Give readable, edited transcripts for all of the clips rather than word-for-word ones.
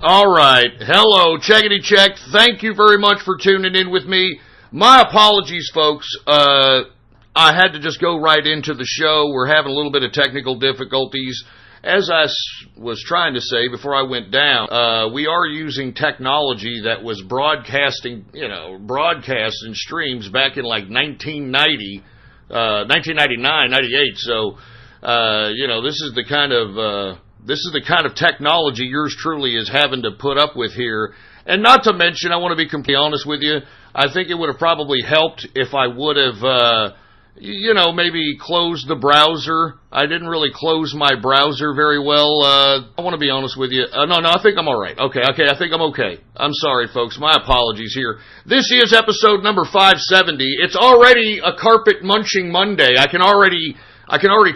All right. Hello, checkity check. Thank you very much for tuning in with me. My apologies, folks. I had to just go right into the show. We're having a little bit of technical difficulties. As I was trying to say before I went down, we are using technology that was broadcasting and streams back in like 1990, 1999, 98. So, this is the kind of technology yours truly is having to put up with here. And not to mention, I want to be completely honest with you, I think it would have probably helped if I would have, maybe closed the browser. I didn't really close my browser very well. I want to be honest with you. No, I think I'm all right. Okay, I think I'm okay. I'm sorry, folks. My apologies here. This is episode number 570. It's already a carpet munching Monday. I can already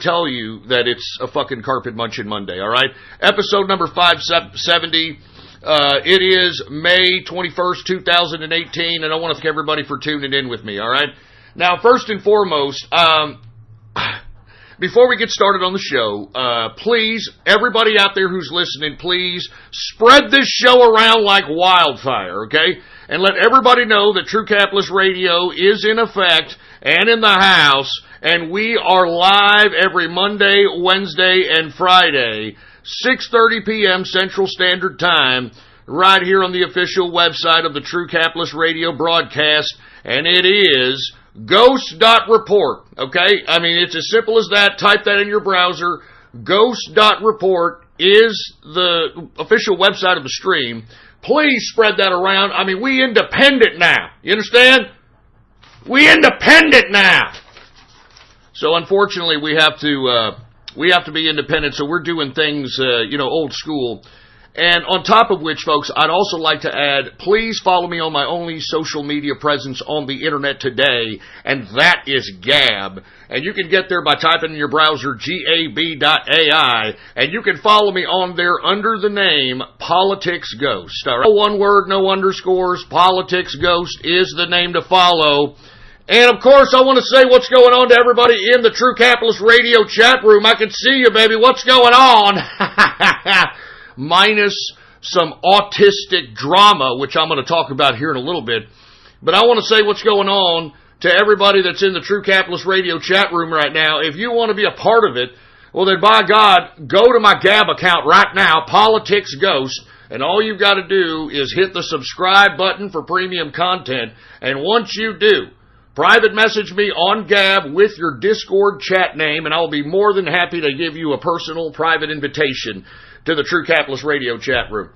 tell you that it's a fucking carpet munching Monday, all right? Episode number 570. It is May 21st, 2018, and I want to thank everybody for tuning in with me, all right? Now, first and foremost, before we get started on the show, please, everybody out there who's listening, please spread this show around like wildfire, okay? And let everybody know that True Capitalist Radio is in effect and in the house, and we are live every Monday, Wednesday, and Friday, 6:30 p.m. Central Standard Time, right here on the official website of the True Capitalist Radio broadcast, and it is ghost.report, okay? I mean, it's as simple as that. Type that in your browser. Ghost.report is the official website of the stream. Please spread that around. I mean, we independent now. You understand? We independent now. So unfortunately, we have to be independent. So we're doing things, old school. And on top of which, folks, I'd also like to add, please follow me on my only social media presence on the internet today, and that is Gab. And you can get there by typing in your browser gab.ai, and you can follow me on there under the name Politics Ghost. All right? No one word, no underscores. Politics Ghost is the name to follow. And of course, I want to say what's going on to everybody in the True Capitalist Radio chat room. I can see you, baby. What's going on? Minus some autistic drama, which I'm going to talk about here in a little bit. But I want to say what's going on to everybody that's in the True Capitalist Radio chat room right now. If you want to be a part of it, well then, by God, go to my Gab account right now, Politics Ghost, and all you've got to do is hit the subscribe button for premium content. And once you do, private message me on Gab with your Discord chat name, and I'll be more than happy to give you a personal private invitation to the True Capitalist Radio chat room.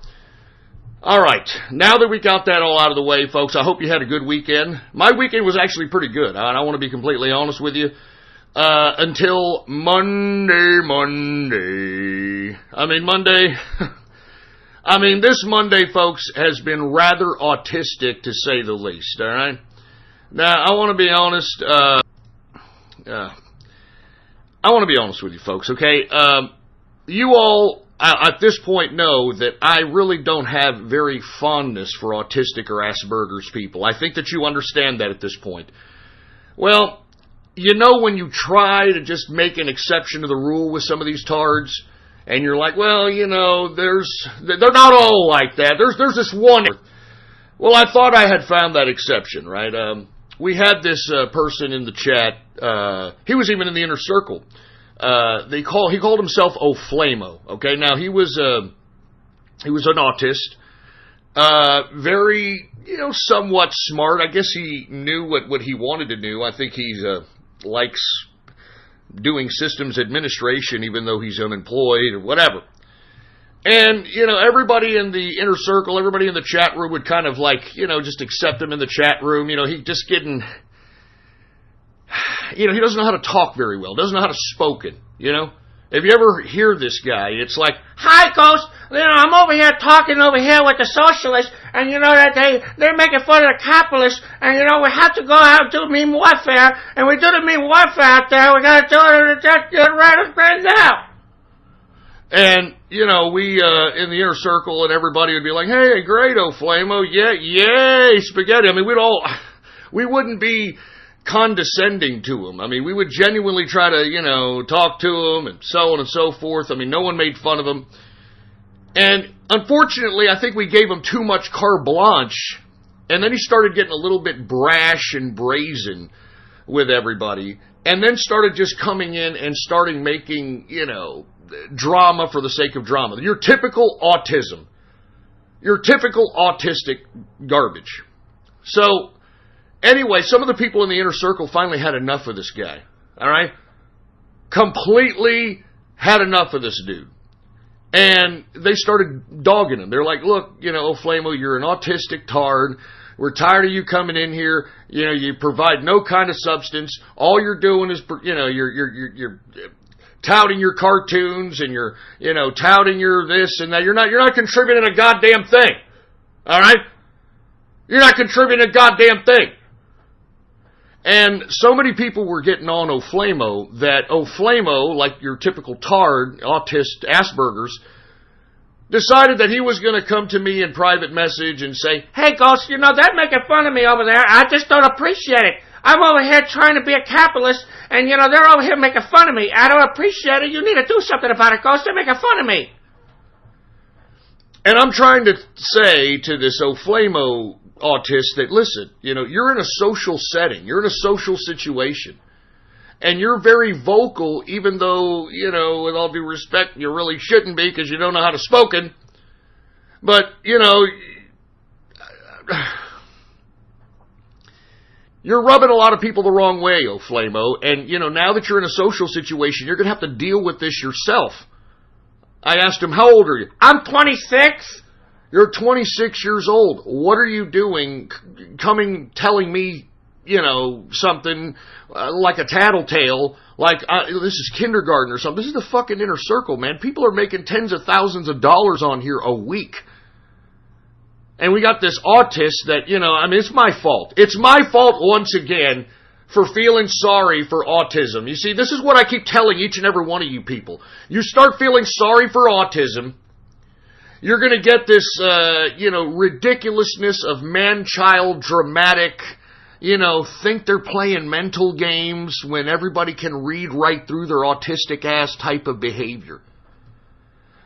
All right, now that we got that all out of the way, folks, I hope you had a good weekend. My weekend was actually pretty good, and I want to be completely honest with you. Until Monday. This Monday, folks, has been rather autistic, to say the least, all right? Now, I want to be honest, with you folks, okay? You all, at this point, know that I really don't have very fondness for autistic or Asperger's people. I think that you understand that at this point. Well, when you try to just make an exception to the rule with some of these tards, and you're like, well, they're not all like that. There's this one. Well, I thought I had found that exception, right? We had this person in the chat. He was even in the inner circle. He called himself O'Flamo. Okay, now he was an autist, very somewhat smart. I guess he knew what he wanted to do. I think he likes doing systems administration, even though he's unemployed or whatever. And, everybody in the inner circle, everybody in the chat room would kind of just accept him in the chat room. He just getting, he doesn't know how to talk very well, doesn't know how to spoke it, If you ever hear this guy, it's like, hi, Ghost, I'm over here talking over here with the socialists, and that they're making fun of the capitalists, and we have to go out and do meme warfare, and we do the meme warfare out there, we gotta do it right now. And, we, in the inner circle, and everybody would be like, hey, great, O'Flamo, yeah, yay, spaghetti. We wouldn't be condescending to him. We would genuinely try to, talk to him, and so on and so forth. No one made fun of him. And unfortunately, I think we gave him too much carte blanche, and then he started getting a little bit brash and brazen with everybody, and then started just coming in and starting making, drama for the sake of drama. Your typical autism. Your typical autistic garbage. So, anyway, some of the people in the inner circle finally had enough of this guy. All right? Completely had enough of this dude. And they started dogging him. They're like, look, Flamo, you're an autistic tard. We're tired of you coming in here. You provide no kind of substance. All you're doing is, you're touting your cartoons and you're, touting your this and that. You're not contributing a goddamn thing. All right? You're not contributing a goddamn thing. And so many people were getting on O'Flamo that O'Flamo, like your typical tard, autist, Asperger's, decided that he was going to come to me in private message and say, hey, Ghost, they're making fun of me over there. I just don't appreciate it. I'm over here trying to be a capitalist, and, they're over here making fun of me. I don't appreciate it. You need to do something about it, Ghost. They're making fun of me. And I'm trying to say to this O'Flamo autist that, listen, you're in a social setting. You're in a social situation. And you're very vocal, even though, with all due respect, you really shouldn't be because you don't know how to spoken. But, you're rubbing a lot of people the wrong way, O'Flamo. And, now that you're in a social situation, you're going to have to deal with this yourself. I asked him, how old are you? I'm 26. You're 26 years old. What are you doing telling me, something like a tattletale, like this is kindergarten or something. This is the fucking inner circle, man. People are making tens of thousands of dollars on here a week. And we got this autist that, it's my fault. It's my fault once again for feeling sorry for autism. You see, this is what I keep telling each and every one of you people. You start feeling sorry for autism, you're going to get this, ridiculousness of man-child dramatic, think they're playing mental games when everybody can read right through their autistic-ass type of behavior.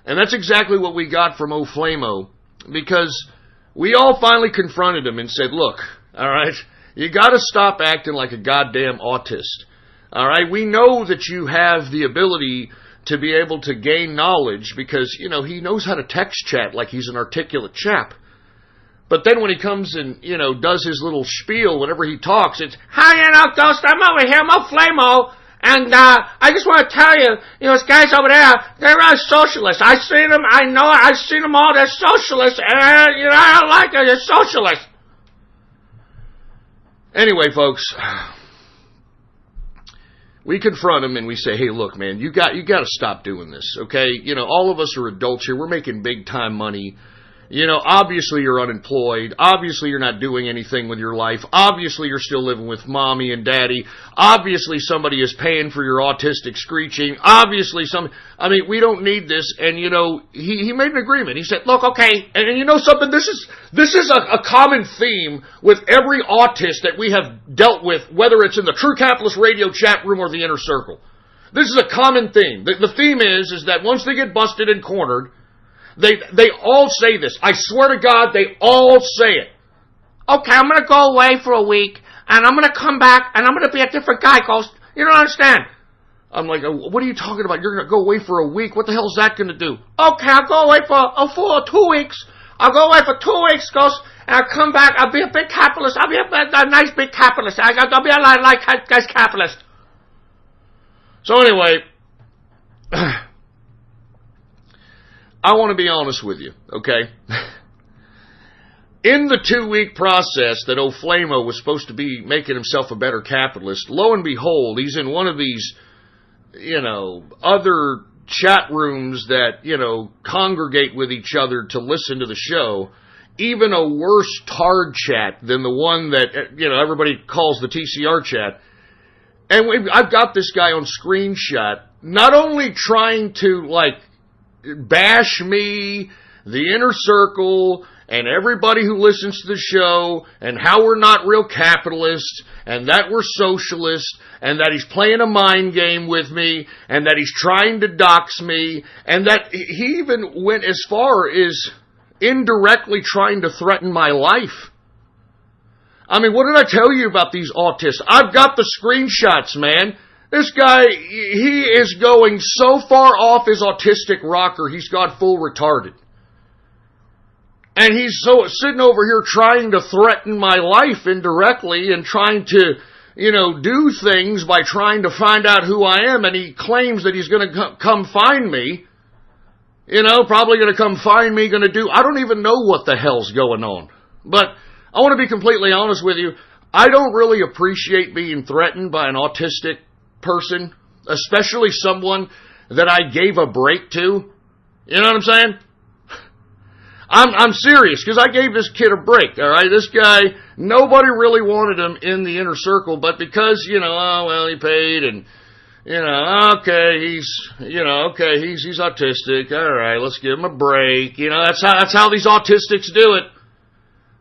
And that's exactly what we got from O'Flamo, because we all finally confronted him and said, look, all right, you got to stop acting like a goddamn autist. All right, we know that you have the ability to be able to gain knowledge because, he knows how to text chat like he's an articulate chap. But then when he comes and, does his little spiel whenever he talks, it's, hi, Ghost, I'm over here, I'm O'Flamo, and I just want to tell you, those guys over there, they're socialists. I've seen them, I've seen them all, they're socialists, and, I don't like them, they're socialists. Anyway, folks, we confront him and we say, hey, look, man, you got to stop doing this, okay? All of us are adults here. We're making big time money. Obviously you're unemployed. Obviously you're not doing anything with your life. Obviously you're still living with mommy and daddy. Obviously somebody is paying for your autistic screeching. Obviously we don't need this. And, he made an agreement. He said, look, okay, and something, this is a common theme with every autist that we have dealt with, whether it's in the True Capitalist Radio chat room or the inner circle. This is a common theme. The theme is that once they get busted and cornered, They all say this. I swear to God, they all say it. Okay, I'm going to go away for a week, and I'm going to come back, and I'm going to be a different guy, Ghost. You don't understand. I'm like, what are you talking about? You're going to go away for a week? What the hell is that going to do? Okay, I'll go away for 2 weeks. I'll go away for 2 weeks, Ghost, and I'll come back. I'll be a big capitalist. I'll be a nice big capitalist. I'll be a like guy's capitalist. So anyway, I want to be honest with you, okay? In the 2-week process that O'Flamo was supposed to be making himself a better capitalist, lo and behold, he's in one of these, other chat rooms that, congregate with each other to listen to the show. Even a worse tard chat than the one that, everybody calls the TCR chat. And I've got this guy on screenshot, not only trying to, bash me, the inner circle, and everybody who listens to the show, and how we're not real capitalists, and that we're socialists, and that he's playing a mind game with me, and that he's trying to dox me, and that he even went as far as indirectly trying to threaten my life. I mean, what did I tell you about these autists? I've got the screenshots, man. This guy, he is going so far off his autistic rocker, he's gone full retarded. And he's sitting over here trying to threaten my life indirectly and trying to, do things by trying to find out who I am. And he claims that he's going to come find me. Probably going to come find me, I don't even know what the hell's going on. But I want to be completely honest with you. I don't really appreciate being threatened by an autistic person, especially someone that I gave a break to. You know what I'm saying? I'm serious, because I gave this kid a break, all right? This guy, nobody really wanted him in the inner circle, but because, he paid, and, he's autistic, all right, let's give him a break. That's how these autistics do it.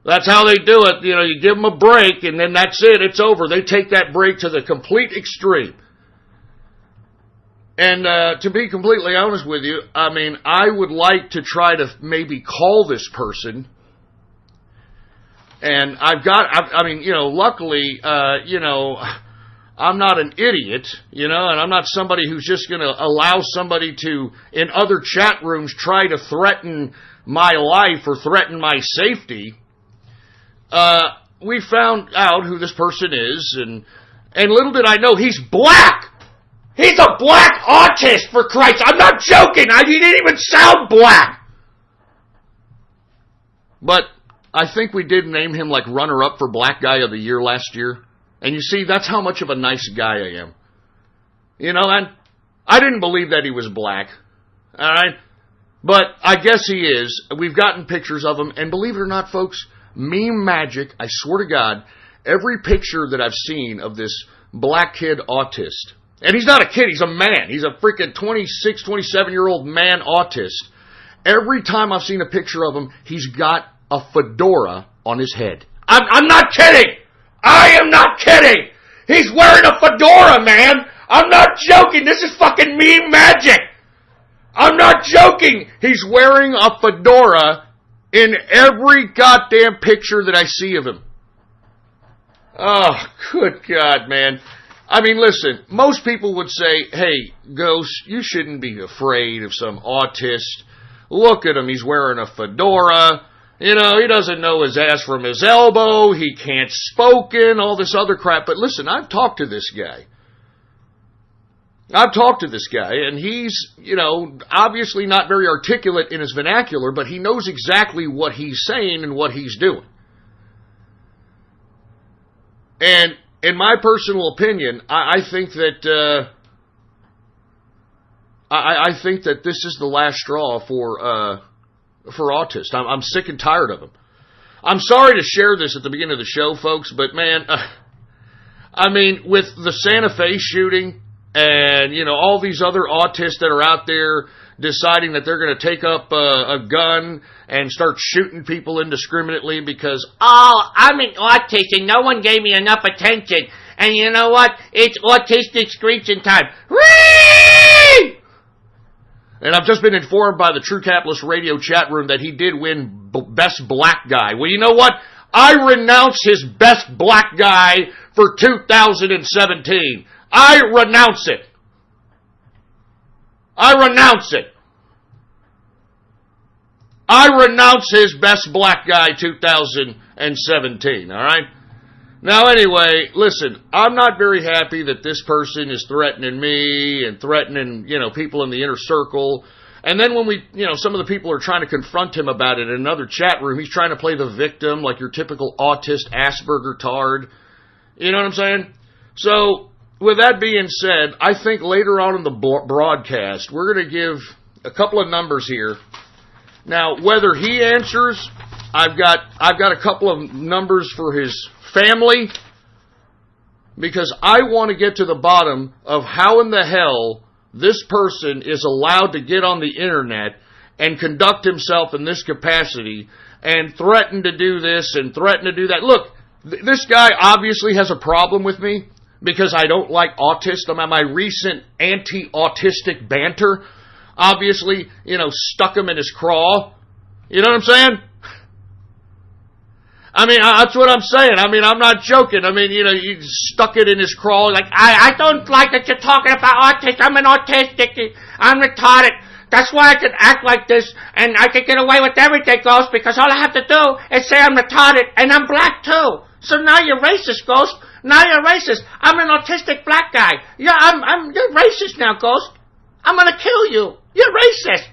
That's how they do it. You give them a break, and then that's it. It's over. They take that break to the complete extreme. And to be completely honest with you, I would like to try to maybe call this person. And luckily, I'm not an idiot, and I'm not somebody who's just going to allow somebody to, in other chat rooms, try to threaten my life or threaten my safety. We found out who this person is, and little did I know, he's black! He's a black autist, for Christ! I'm not joking! He didn't even sound black! But I think we did name him like runner-up for Black Guy of the Year last year. And you see, that's how much of a nice guy I am. And I didn't believe that he was black. Alright? But I guess he is. We've gotten pictures of him, and believe it or not, folks, meme magic, I swear to God, every picture that I've seen of this black kid autist, and he's not a kid, he's a man. He's a freaking 26, 27-year-old man autist. Every time I've seen a picture of him, he's got a fedora on his head. I'm not kidding! I am not kidding! He's wearing a fedora, man! I'm not joking! This is fucking meme magic! I'm not joking! He's wearing a fedora in every goddamn picture that I see of him. Oh, good God, man. Listen, most people would say, hey, Ghost, you shouldn't be afraid of some autist. Look at him, he's wearing a fedora. He doesn't know his ass from his elbow. He can't spoken, all this other crap. But listen, I've talked to this guy. And he's, obviously not very articulate in his vernacular, but he knows exactly what he's saying and what he's doing. And in my personal opinion, I think that I think that this is the last straw for autists. I'm sick and tired of them. I'm sorry to share this at the beginning of the show, folks, but man, with the Santa Fe shooting and all these other autists that are out there deciding that they're going to take up a gun and start shooting people indiscriminately because, I'm an autist and no one gave me enough attention. And you know what? It's autistic screeching time. Whee! And I've just been informed by the True Capitalist Radio chat room that he did win Best Black Guy. Well, you know what? I renounce his Best Black Guy for 2017. I renounce it. I renounce it. I renounce his Best Black Guy 2017, all right? Now, anyway, listen, I'm not very happy that this person is threatening me and threatening, people in the inner circle. And then when some of the people are trying to confront him about it in another chat room, he's trying to play the victim like your typical autist Asperger tard. You know what I'm saying? So, with that being said, I think later on in the broadcast, we're going to give a couple of numbers here. Now, whether he answers, I've got a couple of numbers for his family, because I want to get to the bottom of how in the hell this person is allowed to get on the internet and conduct himself in this capacity and threaten to do this and threaten to do that. Look, this guy obviously has a problem with me because I don't like autists. My recent anti-autistic banter obviously, stuck him in his craw. You know what I'm saying? I mean, that's what I'm saying. I mean, I'm not joking. I mean, you stuck it in his craw. Like, I don't like that you're talking about autism. I'm an autistic. I'm retarded. That's why I can act like this, and I can get away with everything, Ghost, because all I have to do is say I'm retarded, and I'm black, too. So now you're racist, Ghost. Now you're racist. I'm an autistic black guy. Yeah, you're racist now, Ghost. I'm gonna kill you. You're racist.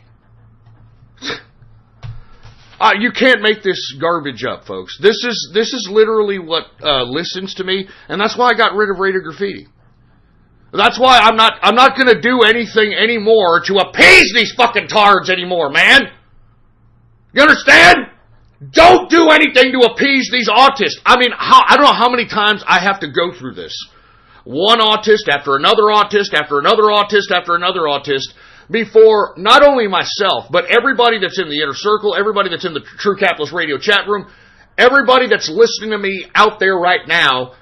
You can't make this garbage up, folks. This is literally what listens to me, and that's why I got rid of Raider Graffiti. That's why I'm not going to do anything anymore to appease these fucking tards anymore, man. You understand? Don't do anything to appease these autists. I mean, I don't know how many times I have to go through this. One autist after another autist after another autist after another autist before not only myself, but everybody that's in the inner circle, everybody that's in the True Capitalist Radio chat room, everybody that's listening to me out there right now,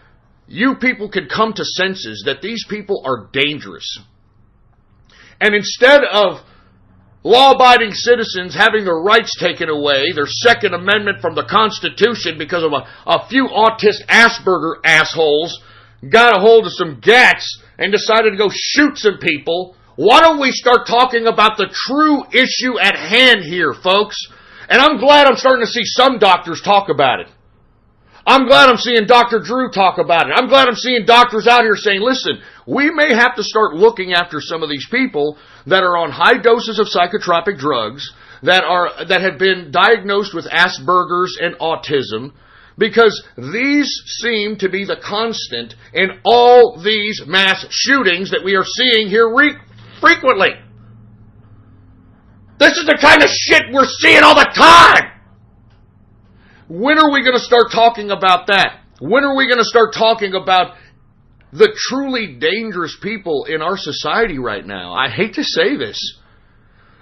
you people can come to senses that these people are dangerous. And instead of law-abiding citizens having their rights taken away, their Second Amendment from the Constitution because of a few autist Asperger assholes got a hold of some gats and decided to go shoot some people, why don't we start talking about the true issue at hand here, folks? And I'm glad I'm starting to see some doctors talk about it. I'm glad I'm seeing Dr. Drew talk about it. I'm glad I'm seeing doctors out here saying, listen, we may have to start looking after some of these people that are on high doses of psychotropic drugs, that have been diagnosed with Asperger's and autism, because these seem to be the constant in all these mass shootings that we are seeing here frequently. This is the kind of shit we're seeing all the time. When are we going to start talking about that? When are we going to start talking about the truly dangerous people in our society right now? I hate to say this.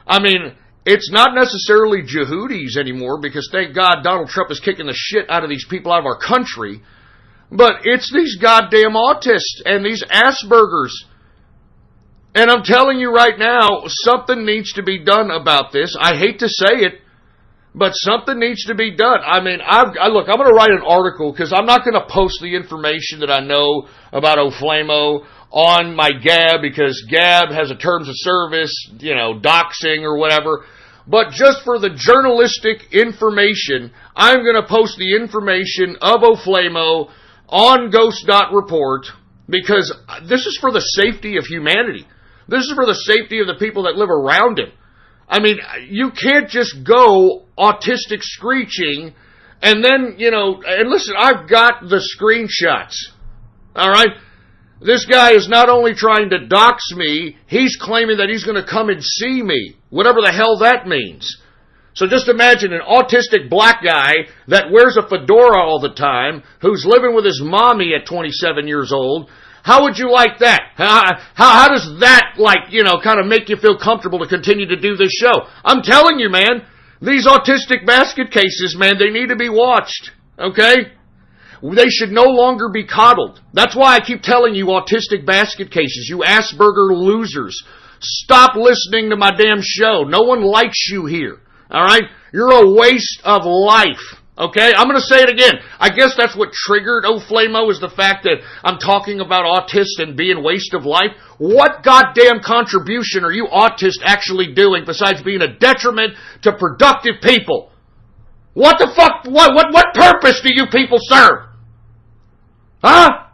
I mean, it's not necessarily Jehudis anymore because thank God Donald Trump is kicking the shit out of these people out of our country. But it's these goddamn autists and these Aspergers. And I'm telling you right now, something needs to be done about this. I hate to say it, but something needs to be done. I mean, look, I'm going to write an article because I'm not going to post the information that I know about Oflamo on my Gab because Gab has a terms of service, doxing or whatever. But just for the journalistic information, I'm going to post the information of Oflamo on Ghost.report because this is for the safety of humanity. This is for the safety of the people that live around him. I mean, you can't just go autistic screeching and then, and listen, I've got the screenshots. All right? This guy is not only trying to dox me, he's claiming that he's going to come and see me, whatever the hell that means. So just imagine an autistic black guy that wears a fedora all the time, who's living with his mommy at 27 years old. How would you like that? How does that, kind of make you feel comfortable to continue to do this show? I'm telling you, man, these autistic basket cases, man, they need to be watched, okay? They should no longer be coddled. That's why I keep telling you autistic basket cases, you Asperger losers. Stop listening to my damn show. No one likes you here, all right? You're a waste of life. Okay, I'm going to say it again. I guess that's what triggered Oflamo is the fact that I'm talking about autists and being waste of life. What goddamn contribution are you autists actually doing besides being a detriment to productive people? What the fuck, what purpose do you people serve? Huh?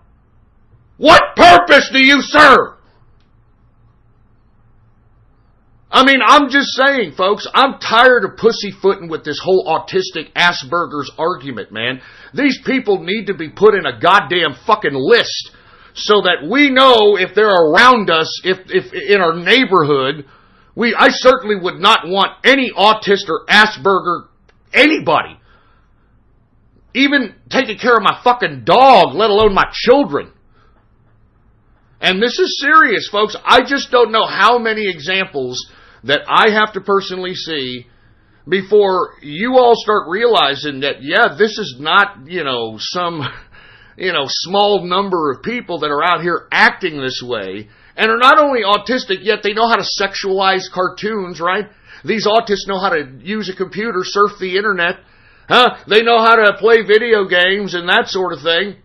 What purpose do you serve? I mean, I'm just saying, folks, I'm tired of pussyfooting with this whole autistic Asperger's argument, man. These people need to be put in a goddamn fucking list so that we know if they're around us, if in our neighborhood. I certainly would not want any autist or Asperger, anybody, even taking care of my fucking dog, let alone my children. And this is serious, folks. I just don't know how many examples that I have to personally see before you all start realizing that, yeah, this is not, some, small number of people that are out here acting this way and are not only autistic, yet they know how to sexualize cartoons, right? These autists know how to use a computer, surf the internet, They know how to play video games and that sort of thing.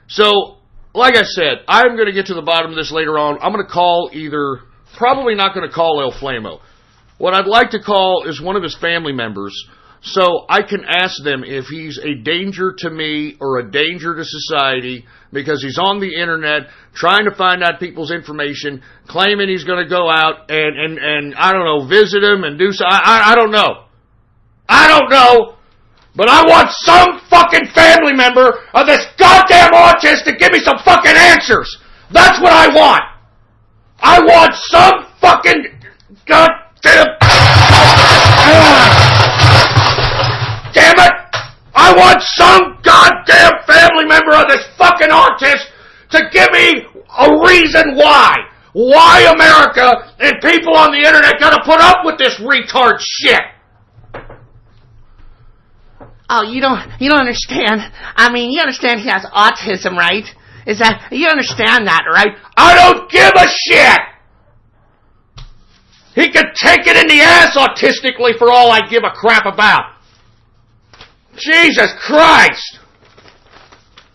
So, like I said, I'm going to get to the bottom of this later on. I'm going to call probably not going to call El Flamo. What I'd like to call is one of his family members, so I can ask them if he's a danger to me or a danger to society, because he's on the internet trying to find out people's information, claiming he's going to go out and I don't know, visit them and do so. I don't know. I don't know. But I want some fucking family member of this goddamn autist to give me some fucking answers. That's what I want. I want some fucking goddamn... Damn it! I want some goddamn family member of this fucking autist to give me a reason why. Why America and people on the internet gotta put up with this retard shit. Oh, you don't understand. I mean, you understand he has autism, right? You understand that, right? I don't give a shit! He could take it in the ass autistically for all I give a crap about. Jesus Christ!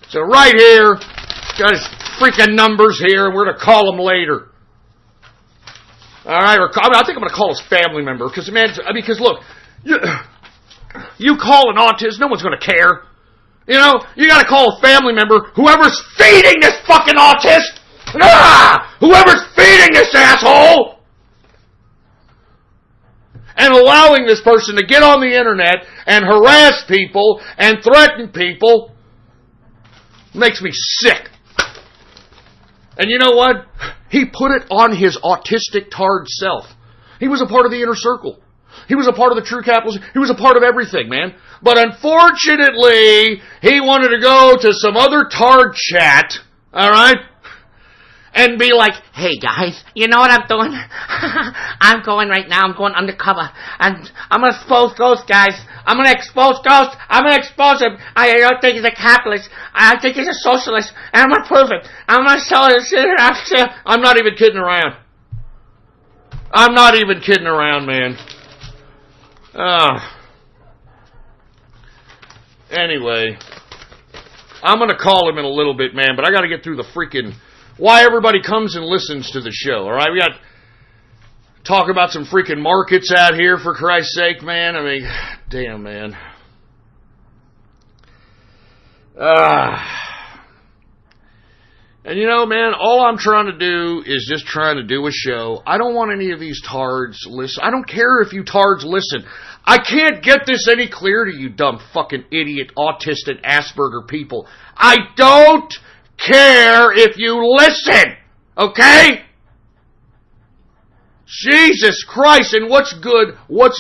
So right here, got his freaking numbers here, and we're going to call him later. Alright, I think I'm going to call his family member, because look, you call an autist, no one's going to care. You got to call a family member, whoever's feeding this fucking autist! Whoever's feeding this asshole! And allowing this person to get on the internet and harass people and threaten people makes me sick. And you know what? He put it on his autistic tard self. He was a part of the inner circle. He was a part of the true capitalism. He was a part of everything, man. But unfortunately, he wanted to go to some other tard chat, all right? And be like, hey guys, you know what I'm doing? I'm going right now, I'm going undercover. And I'm going to expose Ghost, guys. I'm going to expose Ghost. I'm going to expose him. I don't think he's a capitalist. I think he's a socialist. And I'm going to prove it. I'm going to show it. I'm not even kidding around. I'm not even kidding around, man. Anyway, I'm going to call him in a little bit, man, but I got to get through the freaking... why everybody comes and listens to the show, all right? We got to talk about some freaking markets out here, for Christ's sake, man. I mean, damn, man. And man, all I'm trying to do is just trying to do a show. I don't want any of these tards listen. I don't care if you tards listen. I can't get this any clearer to you dumb fucking idiot, autistic, Asperger people. I don't care if you listen, okay? Jesus Christ, and what's good with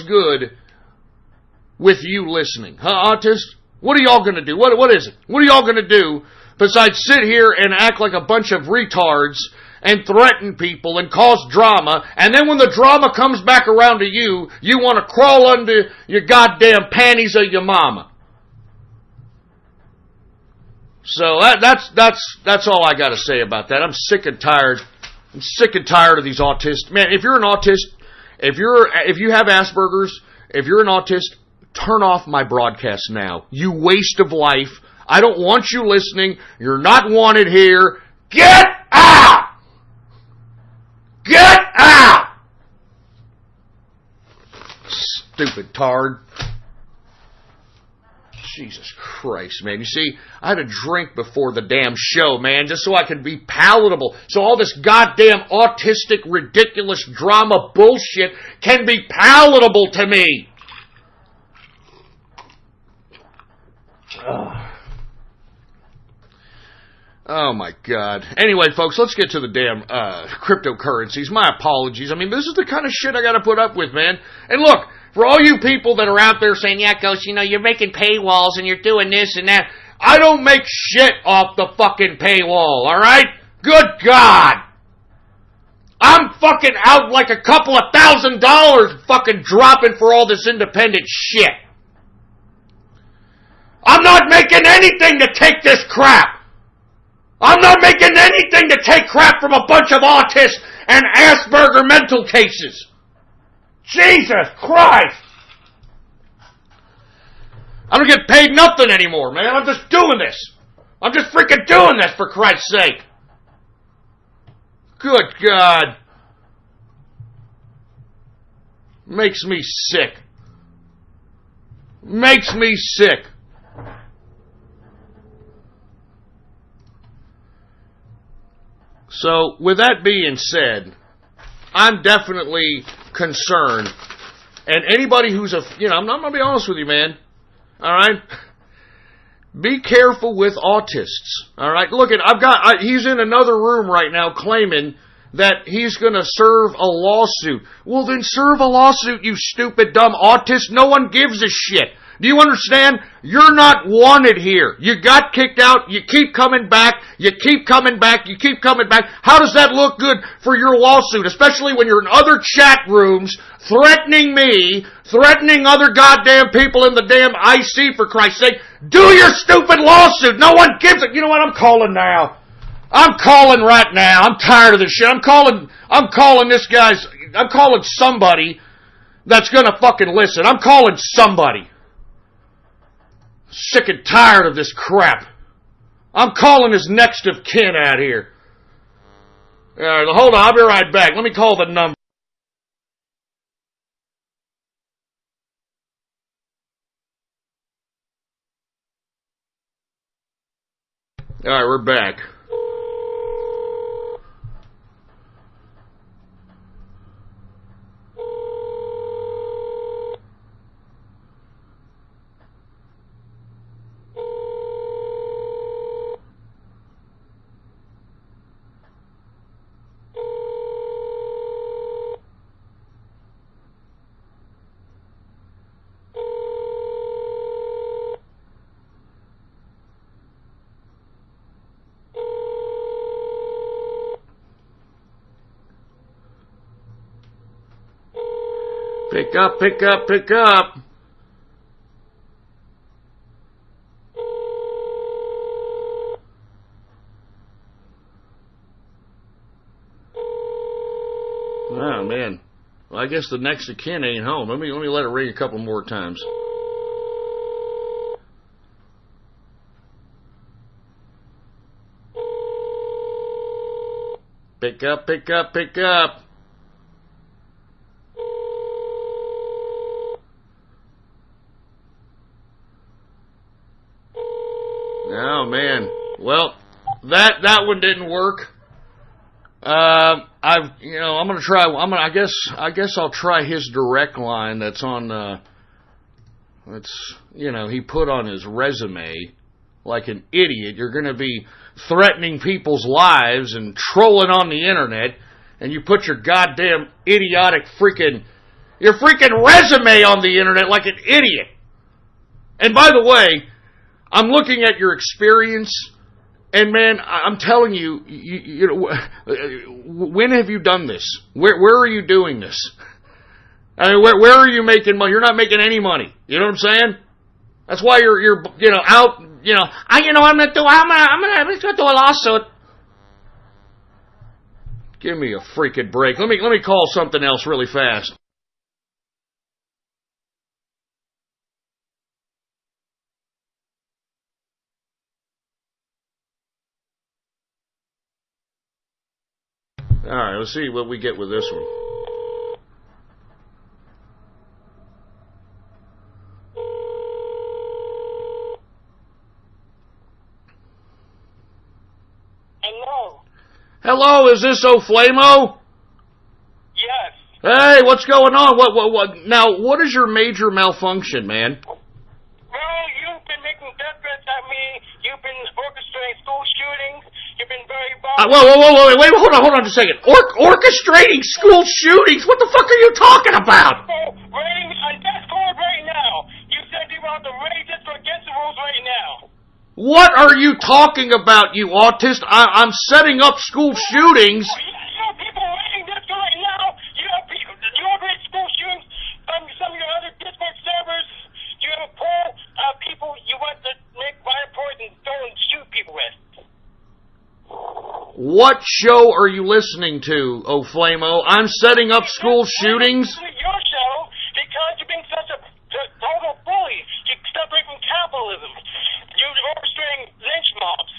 you listening? Huh, autist? What are y'all going to do? What is it? What are y'all going to do besides sit here and act like a bunch of retards and threaten people and cause drama, and then when the drama comes back around to you, you want to crawl under your goddamn panties of your mama? So that's all I got to say about that. I'm sick and tired. I'm sick and tired of these autists. Man, if you're an autist, if you have Asperger's, if you're an autist, turn off my broadcast now. You waste of life. I don't want you listening. You're not wanted here. Get out! Get out! Stupid tard. Jesus Christ, man. You see, I had a drink before the damn show, man, just so I could be palatable. So all this goddamn autistic, ridiculous drama bullshit can be palatable to me. Oh my God. Anyway, folks, let's get to the damn cryptocurrencies. My apologies. I mean, this is the kind of shit I got to put up with, man. And look, for all you people that are out there saying, yeah, Ghost, you're making paywalls and you're doing this and that. I don't make shit off the fucking paywall, all right? Good God. I'm fucking out like a couple of $1,000 fucking dropping for all this independent shit. I'm not making anything to take this crap. I'm not making anything to take crap from a bunch of autists and Asperger mental cases. Jesus Christ. I don't get paid nothing anymore, man. I'm just doing this. I'm just freaking doing this, for Christ's sake. Good God. Makes me sick. Makes me sick. So, with that being said, I'm definitely concerned. And anybody who's I'm going to be honest with you, man. All right? Be careful with autists. All right? Look, he's in another room right now claiming that he's going to serve a lawsuit. Well, then serve a lawsuit, you stupid, dumb autist. No one gives a shit. Do you understand? You're not wanted here. You got kicked out. You keep coming back. You keep coming back. You keep coming back. How does that look good for your lawsuit? Especially when you're in other chat rooms threatening me, threatening other goddamn people in the damn IC, for Christ's sake. Do your stupid lawsuit. No one gives it. You know what? I'm calling now. I'm calling right now. I'm tired of this shit. I'm calling somebody that's gonna fucking listen. I'm calling somebody. Sick and tired of this crap. I'm calling his next of kin out here. Hold on, I'll be right back. Let me call the number. Alright, we're back. Pick up, pick up, pick up. Oh, man. Well, I guess the next of kin ain't home. Let me let it ring a couple more times. Pick up, pick up, pick up. Oh, man. Well, that one didn't work. I'm gonna try. I guess I'll try his direct line. That's on. He put on his resume like an idiot. You're gonna be threatening people's lives and trolling on the internet, and you put your goddamn idiotic your freaking resume on the internet like an idiot. And by the way, I'm looking at your experience, and man, I'm telling you, when have you done this? Where are you doing this? I mean, where are you making money? You're not making any money. You know what I'm saying? That's why you're out. I'm gonna do a lawsuit. Give me a freaking break. Let me call something else really fast. All right, let's see what we get with this one. Hello. Hello, is this O'Flamo? Yes. Hey, what's going on? What? Now, what is your major malfunction, man? Well, you've been making death threats at me. You've been orchestrating school shootings. You've been very bothered. Whoa, wait, hold on a second. Orchestrating school shootings? What the fuck are you talking about? Writing on Discord right now. You said you want to raise this against the rules right now. What are you talking about, you autist? I'm setting up school shootings. People writing this what show are you listening to, O'Flamo? I'm setting up school shootings. Your show, because you're being such a total bully. You step away from capitalism. You're orchestrating lynch mobs.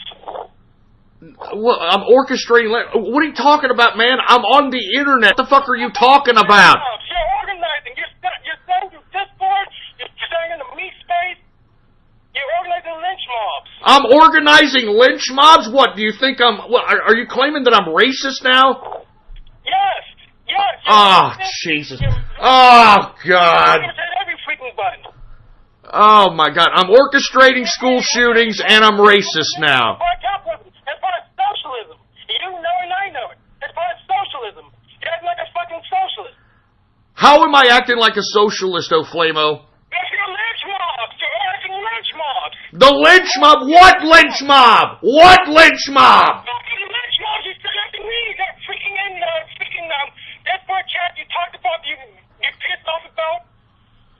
Well, I'm orchestrating. What are you talking about, man? I'm on the internet. What the fuck are you talking about? You're organizing. You're saying you're Discord. You're saying in the meat space. You're organizing lynch mobs. I'm organizing lynch mobs? What, do you think I'm... What, are you claiming that I'm racist now? Yes. Oh, Jesus. Oh, God. Every freaking button. Oh, my God. I'm orchestrating school shootings, and I'm racist now. It's part of capitalism. It's part of socialism. You know it and I know it. It's part of socialism. You're acting like a fucking socialist. How am I acting like a socialist, O'Flamo? If you're lynch mobs, you're acting lynch mobs. The lynch mob? What lynch mob? What lynch mob? Fucking lynch mobs, you're connecting me. That freaking Discord chat you talked about, you're pissed off about.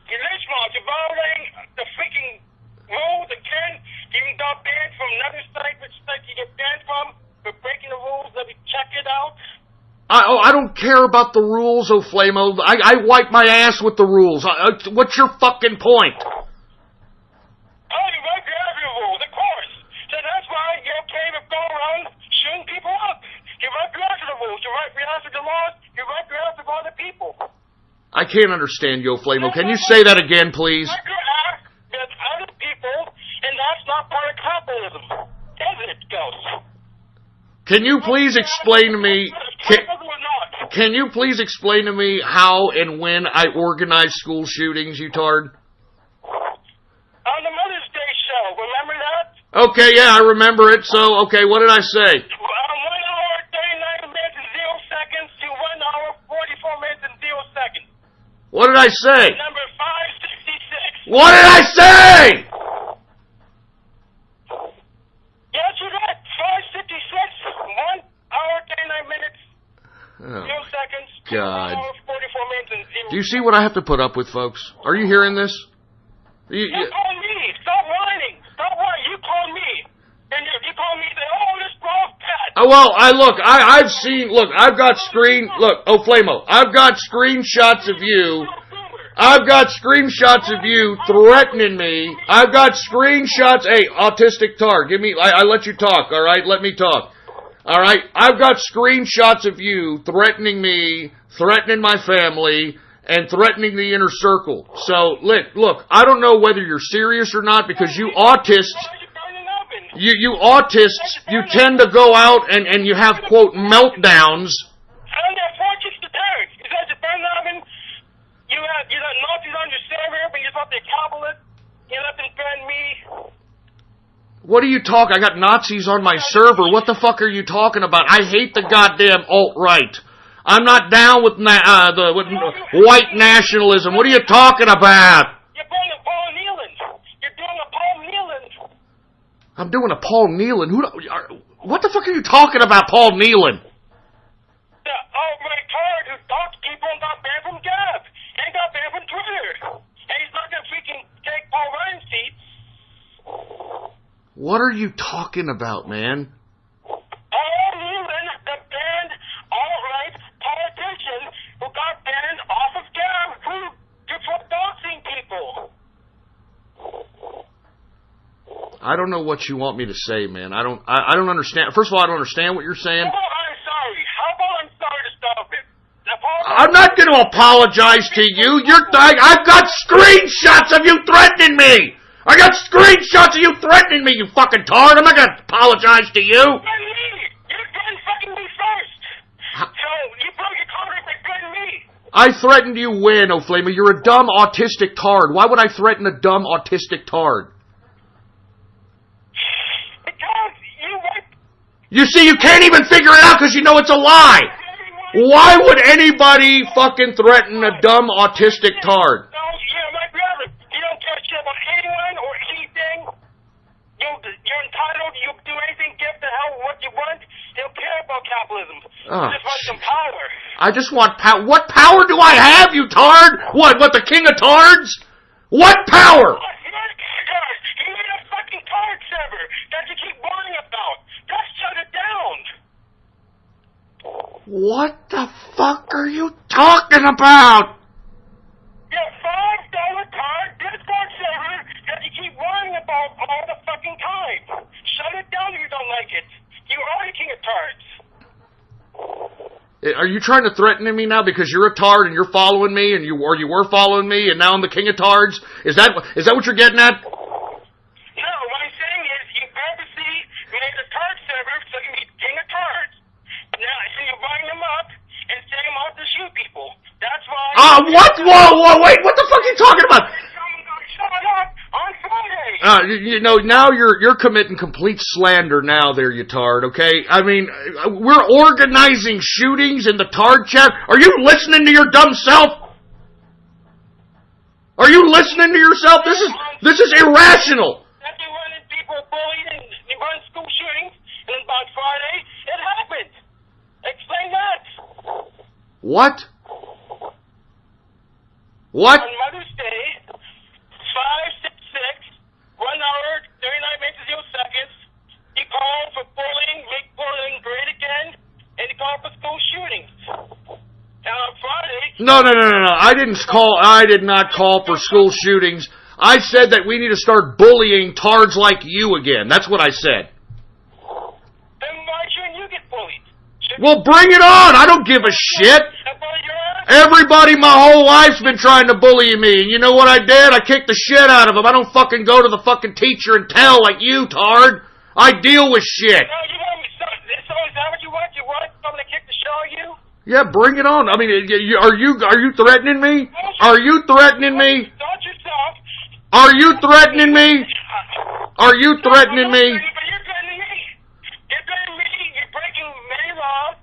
You're lynch mobs. You're violating the freaking rules again. You got banned from another site, which site you get banned from for breaking the rules. Let me check it out. I don't care about the rules, O'Flamo. I wipe my ass with the rules. What's your fucking point? Oh, you wipe your ass with the rules, of course. So that's why you're okay with going around shooting people up. You wipe your ass with the rules. You wipe your ass with the laws. You wipe your ass with other people. I can't understand you, O'Flamo. Can you say that again, please? Wipe your ass with other people, and that's not part of capitalism. Isn't it, Ghost? Can you please explain to me... Can you please explain to me how and when I organize school shootings, you tard? On the Mother's Day show, remember that? Okay, yeah, I remember it. So, okay, what did I say? 1 hour, 39 minutes and 0 seconds to 1 hour, 44 minutes and 0 seconds. What did I say? Number 566. What did I say? Yes, you got 556, 1 hour, 39 minutes, 0 seconds, God. 1 hour, 44 minutes and 0 Do you see what I have to put up with, folks? Are you hearing this? You call me. Stop whining. Stop whining. You call me. And you call me and say, oh, this braw's pet. Oh, well, I've seen, I've got O'Flamo, I've got screenshots of you. I've got screenshots of you threatening me. I've got screenshots. Hey, autistic tar, I let you talk, all right? Let me talk. All right? I've got screenshots of you threatening me, threatening my family, and threatening the inner circle. So, look, I don't know whether you're serious or not, because you autists, you autists, you tend to go out and you have, quote, meltdowns. You got Nazis on your server, but you're not the capitalist. You let them threaten me. What are you talking? I got Nazis on my server. What the fuck are you talking about? I hate the goddamn alt-right. I'm not down with white nationalism. What are you talking about? You're doing a Paul Nealon. You're doing a Paul Nealon. I'm doing a Paul Nealon. What the fuck are you talking about, Paul Nealon? The alt-right card who talks people and got banned from Gab. And got banned from Twitter. And he's not going to freaking take Paul Ryan's seat. What are you talking about, man? Paul Nealon, the banned alt-right politician who got banned off of Gab for doxing people. I don't know what you want me to say, man. I don't understand. First of all, I don't understand what you're saying. Oh, I'm sorry. How about I'm sorry to stop it? I'm not going to apologize to you. I've got screenshots of you threatening me. I got screenshots of you threatening me, you fucking tard. I'm not going to apologize to you. You're threatening fucking me first. So you broke your contract by threatening me. I threatened you when, O'Flamo? You're a dumb autistic tard. Why would I threaten a dumb autistic tard? Because you see, you can't even figure it out because you know it's a lie. Why would anybody fucking threaten a dumb autistic tard? No, my brother, you don't care shit about anyone or anything. You're entitled. You do anything, give the hell what you want. You don't care about capitalism. You just want some power. I just want power. What power do I have, you tard? What, the king of tards? What power? You need a fucking tard server that you keep worrying about. Just shut it down. What the fuck are you talking about? Your $5 card Discord server that you keep worrying about all the fucking time. Shut it down if you don't like it. You are the king of tards. Are you trying to threaten me now because you're a tard and you're following me and you were following me and now I'm the king of tards? Is that what you're getting at? No, what I'm saying is you purposely made a tard server so you can be king of tards. Now, so you're buying them up and setting them off to shoot people. That's why... What? Whoa, wait, what the fuck are you talking about? Shut up on Friday. Now you're committing complete slander now there, you tard, okay? I mean, we're organizing shootings in the tard chat. Are you listening to your dumb self? Are you listening to yourself? This is irrational. That you running people bullied and you run school shootings, and then by Friday, it happened. Explain that. What? What? On Mother's Day, 566, 1 hour, 39 minutes, 0 seconds, he called for bullying, make bullying great again, and he called for school shootings. And on Friday... No. I did not call for school shootings. I said that we need to start bullying tards like you again. That's what I said. Then why shouldn't you get bullied? Well, bring it on. I don't give a shit. Everybody my whole life's been trying to bully me. And you know what I did? I kicked the shit out of them. I don't fucking go to the fucking teacher and tell like you, tard. I deal with shit. No, you want me, so is that what you want? You want someone to kick the shit out of you? Yeah, bring it on. I mean, are you threatening me? Are you threatening me? Not yourself. Are you threatening me? Are you threatening me? But you're threatening me. You're threatening me. You're breaking many laws.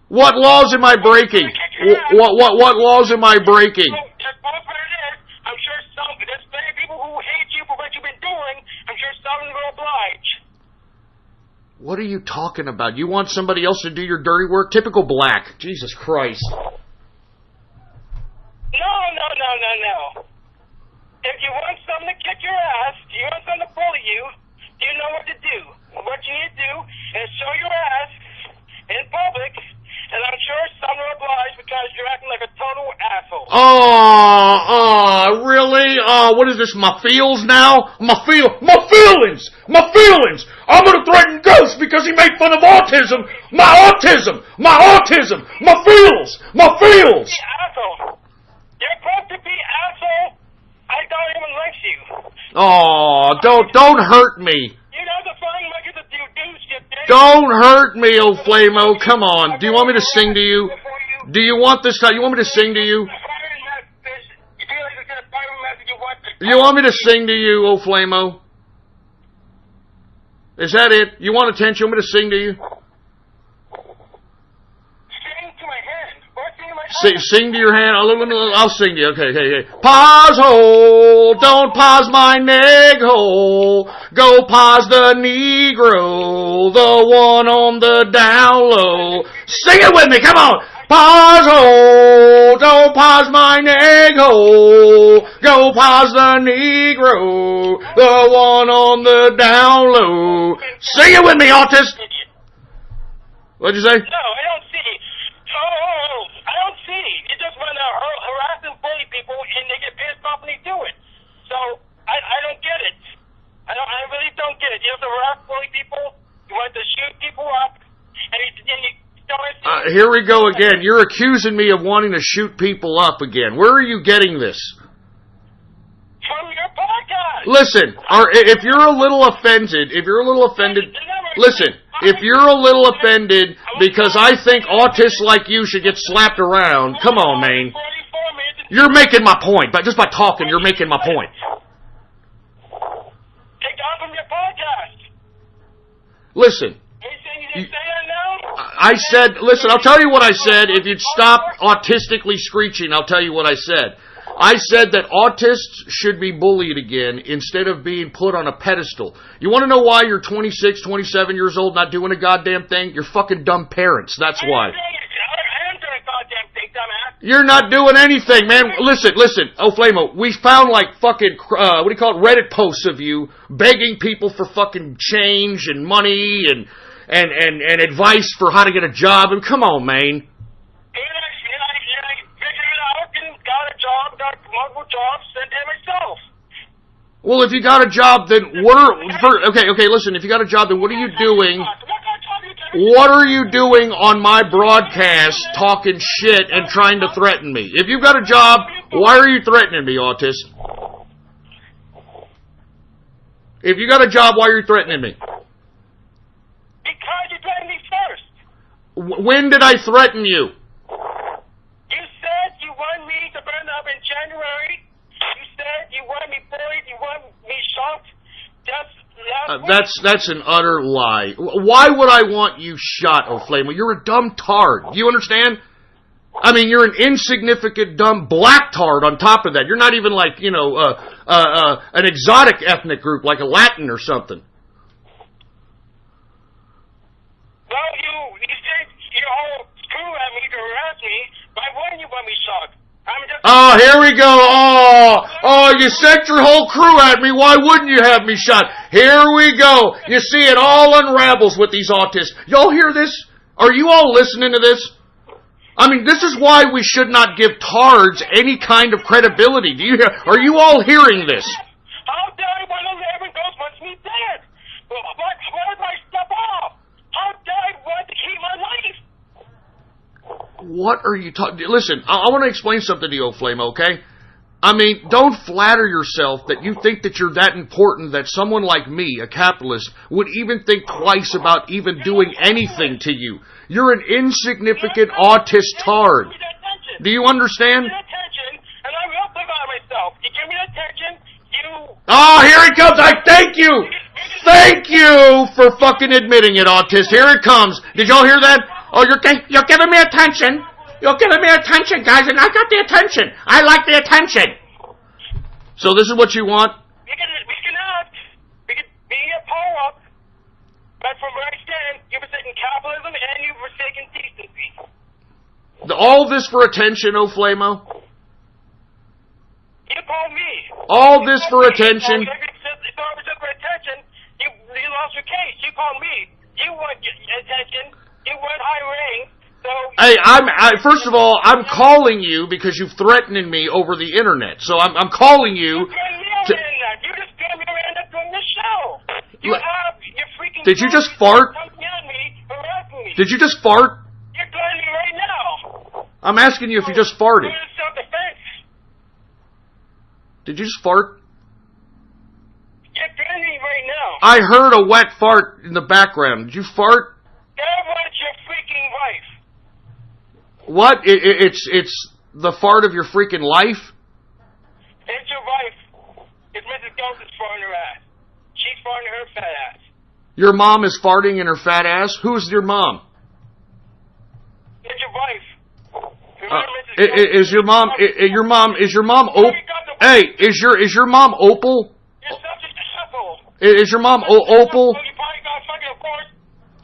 What laws am I breaking? What laws am I breaking? Just both what it is. I'm sure there's many people who hate you for what you've been doing. I'm sure some will oblige. What are you talking about? You want somebody else to do your dirty work? Typical black. Jesus Christ. No. If you want someone to kick your ass, you want someone to bully you, you know what to do. What you need to do is show your ass in public, and I'm sure some will oblige because you're acting like a total asshole. Really? What is this, my feels now? My feelings! I'm gonna threaten Ghost because he made fun of autism! My autism! My feels! Be asshole. You're supposed to be asshole. I don't even like you. Don't hurt me. You know the flying monkeys that you do, you did. Don't hurt me, old Flamo. Come on. Do you want me to sing to you? Do you want this time? You want me to sing to you? You want me to sing to you, old Flamo? Is that it? You want attention? You want me to sing to you? Sing to my hand. Or sing to my hand. Sing to your hand. I'll sing to you. Okay. Pause hole. Don't pause my neg hole. Go pause the Negro. The one on the down low. Sing it with me. Come on. Pause hole. Don't pause my neg hole. Go pause the Negro. The one on the down low. Sing it with me, autist. What'd you say? No, I don't see. I don't see. You just want to harass and bully people, and they get pissed off when they do it. So I don't get it. I really don't get it. You have to harass, bully people. You want to shoot people up, and you don't. Here we go again. You're accusing me of wanting to shoot people up again. Where are you getting this? From your podcast. Listen, if you're a little offended, listen, if you're a little offended because I think autists like you should get slapped around, come on, man. You're making my point. But just by talking, you're making my point. Take off from your podcast. Listen. I said, listen, I'll tell you what I said. If you'd stop autistically screeching, I'll tell you what I said. I said that autists should be bullied again instead of being put on a pedestal. You want to know why you're 26, 27 years old not doing a goddamn thing? You're fucking dumb parents. That's why. I am doing a goddamn thing, dumbass. You're not doing anything, man. Listen. Oh, Flamo, we found like fucking, what do you call it, Reddit posts of you begging people for fucking change and money and and advice for how to get a job. And come on, man. And I figured it out and got a job, got multiple jobs, sent it myself. Well, if you got a job, then okay, listen, if you got a job, then what are you doing? What are you doing on my broadcast talking shit and trying to threaten me? If you've got a job, why are you threatening me, autist? If you got a job, why are you threatening me? Because you threatened me first. When did I threaten you? You said you want me to burn up in January. You said you want me bullied, you want me shot. That's an utter lie. Why would I want you shot, O'Flamo? You're a dumb tard. Do you understand? I mean, you're an insignificant, dumb black tard on top of that. You're not even like, an exotic ethnic group, like a Latin or something. Well, you said your whole crew at me to harass me. Why wouldn't you want me shot? Oh, here we go. Oh, you sent your whole crew at me. Why wouldn't you have me shot? Here we go. You see, it all unravels with these autists. Y'all hear this? Are you all listening to this? I mean, this is why we should not give tards any kind of credibility. Are you all hearing this? How dare you want to live and ghost wants me dead? Why would I step off? How dare you want to keep my life? What are you talking? Listen, I want to explain something to you, O'Flamo, okay? I mean, don't flatter yourself that you think that you're that important that someone like me, a capitalist, would even think twice about even doing anything to you. You're an insignificant autist tard. Do you understand? And I will provide myself. You give me attention, Oh, here it comes. I thank you. Thank you for fucking admitting it, autist. Here it comes. Did y'all hear that? Oh, you're giving me attention. You're giving me attention, guys, and I got the attention. I like the attention. So this is what you want? We can power up, but from where I stand, you've forsaken capitalism and you've forsaken decency. All this for attention, O'Flamo? You called me. All this for attention? If it was just for attention, you lost your case. You called me. You want attention. You want high rank. So hey, first of all, I'm calling you because you've threatened me over the internet. So I'm calling you. You just came here and ended up doing the show. You're freaking. Did you just fart? Did you just fart? You're threatening me right now. I'm asking you if you just farted. Self-defense. Did you just fart? You're threatening me right now. I heard a wet fart in the background. Did you fart? That was your freaking wife. What? It's the fart of your freaking life? It's your wife. It's Mrs. Ghost is farting her ass. She's farting her fat ass. Your mom is farting in her fat ass? Who's your mom? It's your wife. Is your mom Opal? Hey, is your mom Opal? You're such an asshole. Is your mom Opal? You probably got fucking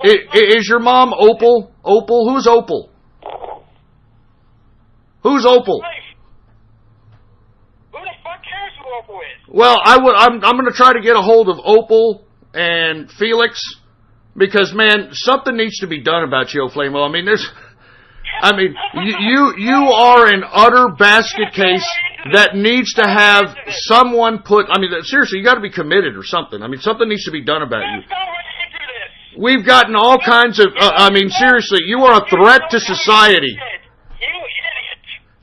divorced. Is your mom Opal? Opal? Who's Opal? Who's Opal? Who the fuck cares who Opal is? Well, I'm going to try to get a hold of Opal and Felix because, man, something needs to be done about you, O'Flamo. You are an utter basket case that needs to have someone put. Seriously, you got to be committed or something. Something needs to be done about you. We've gotten all kinds of. Seriously, you are a threat to society.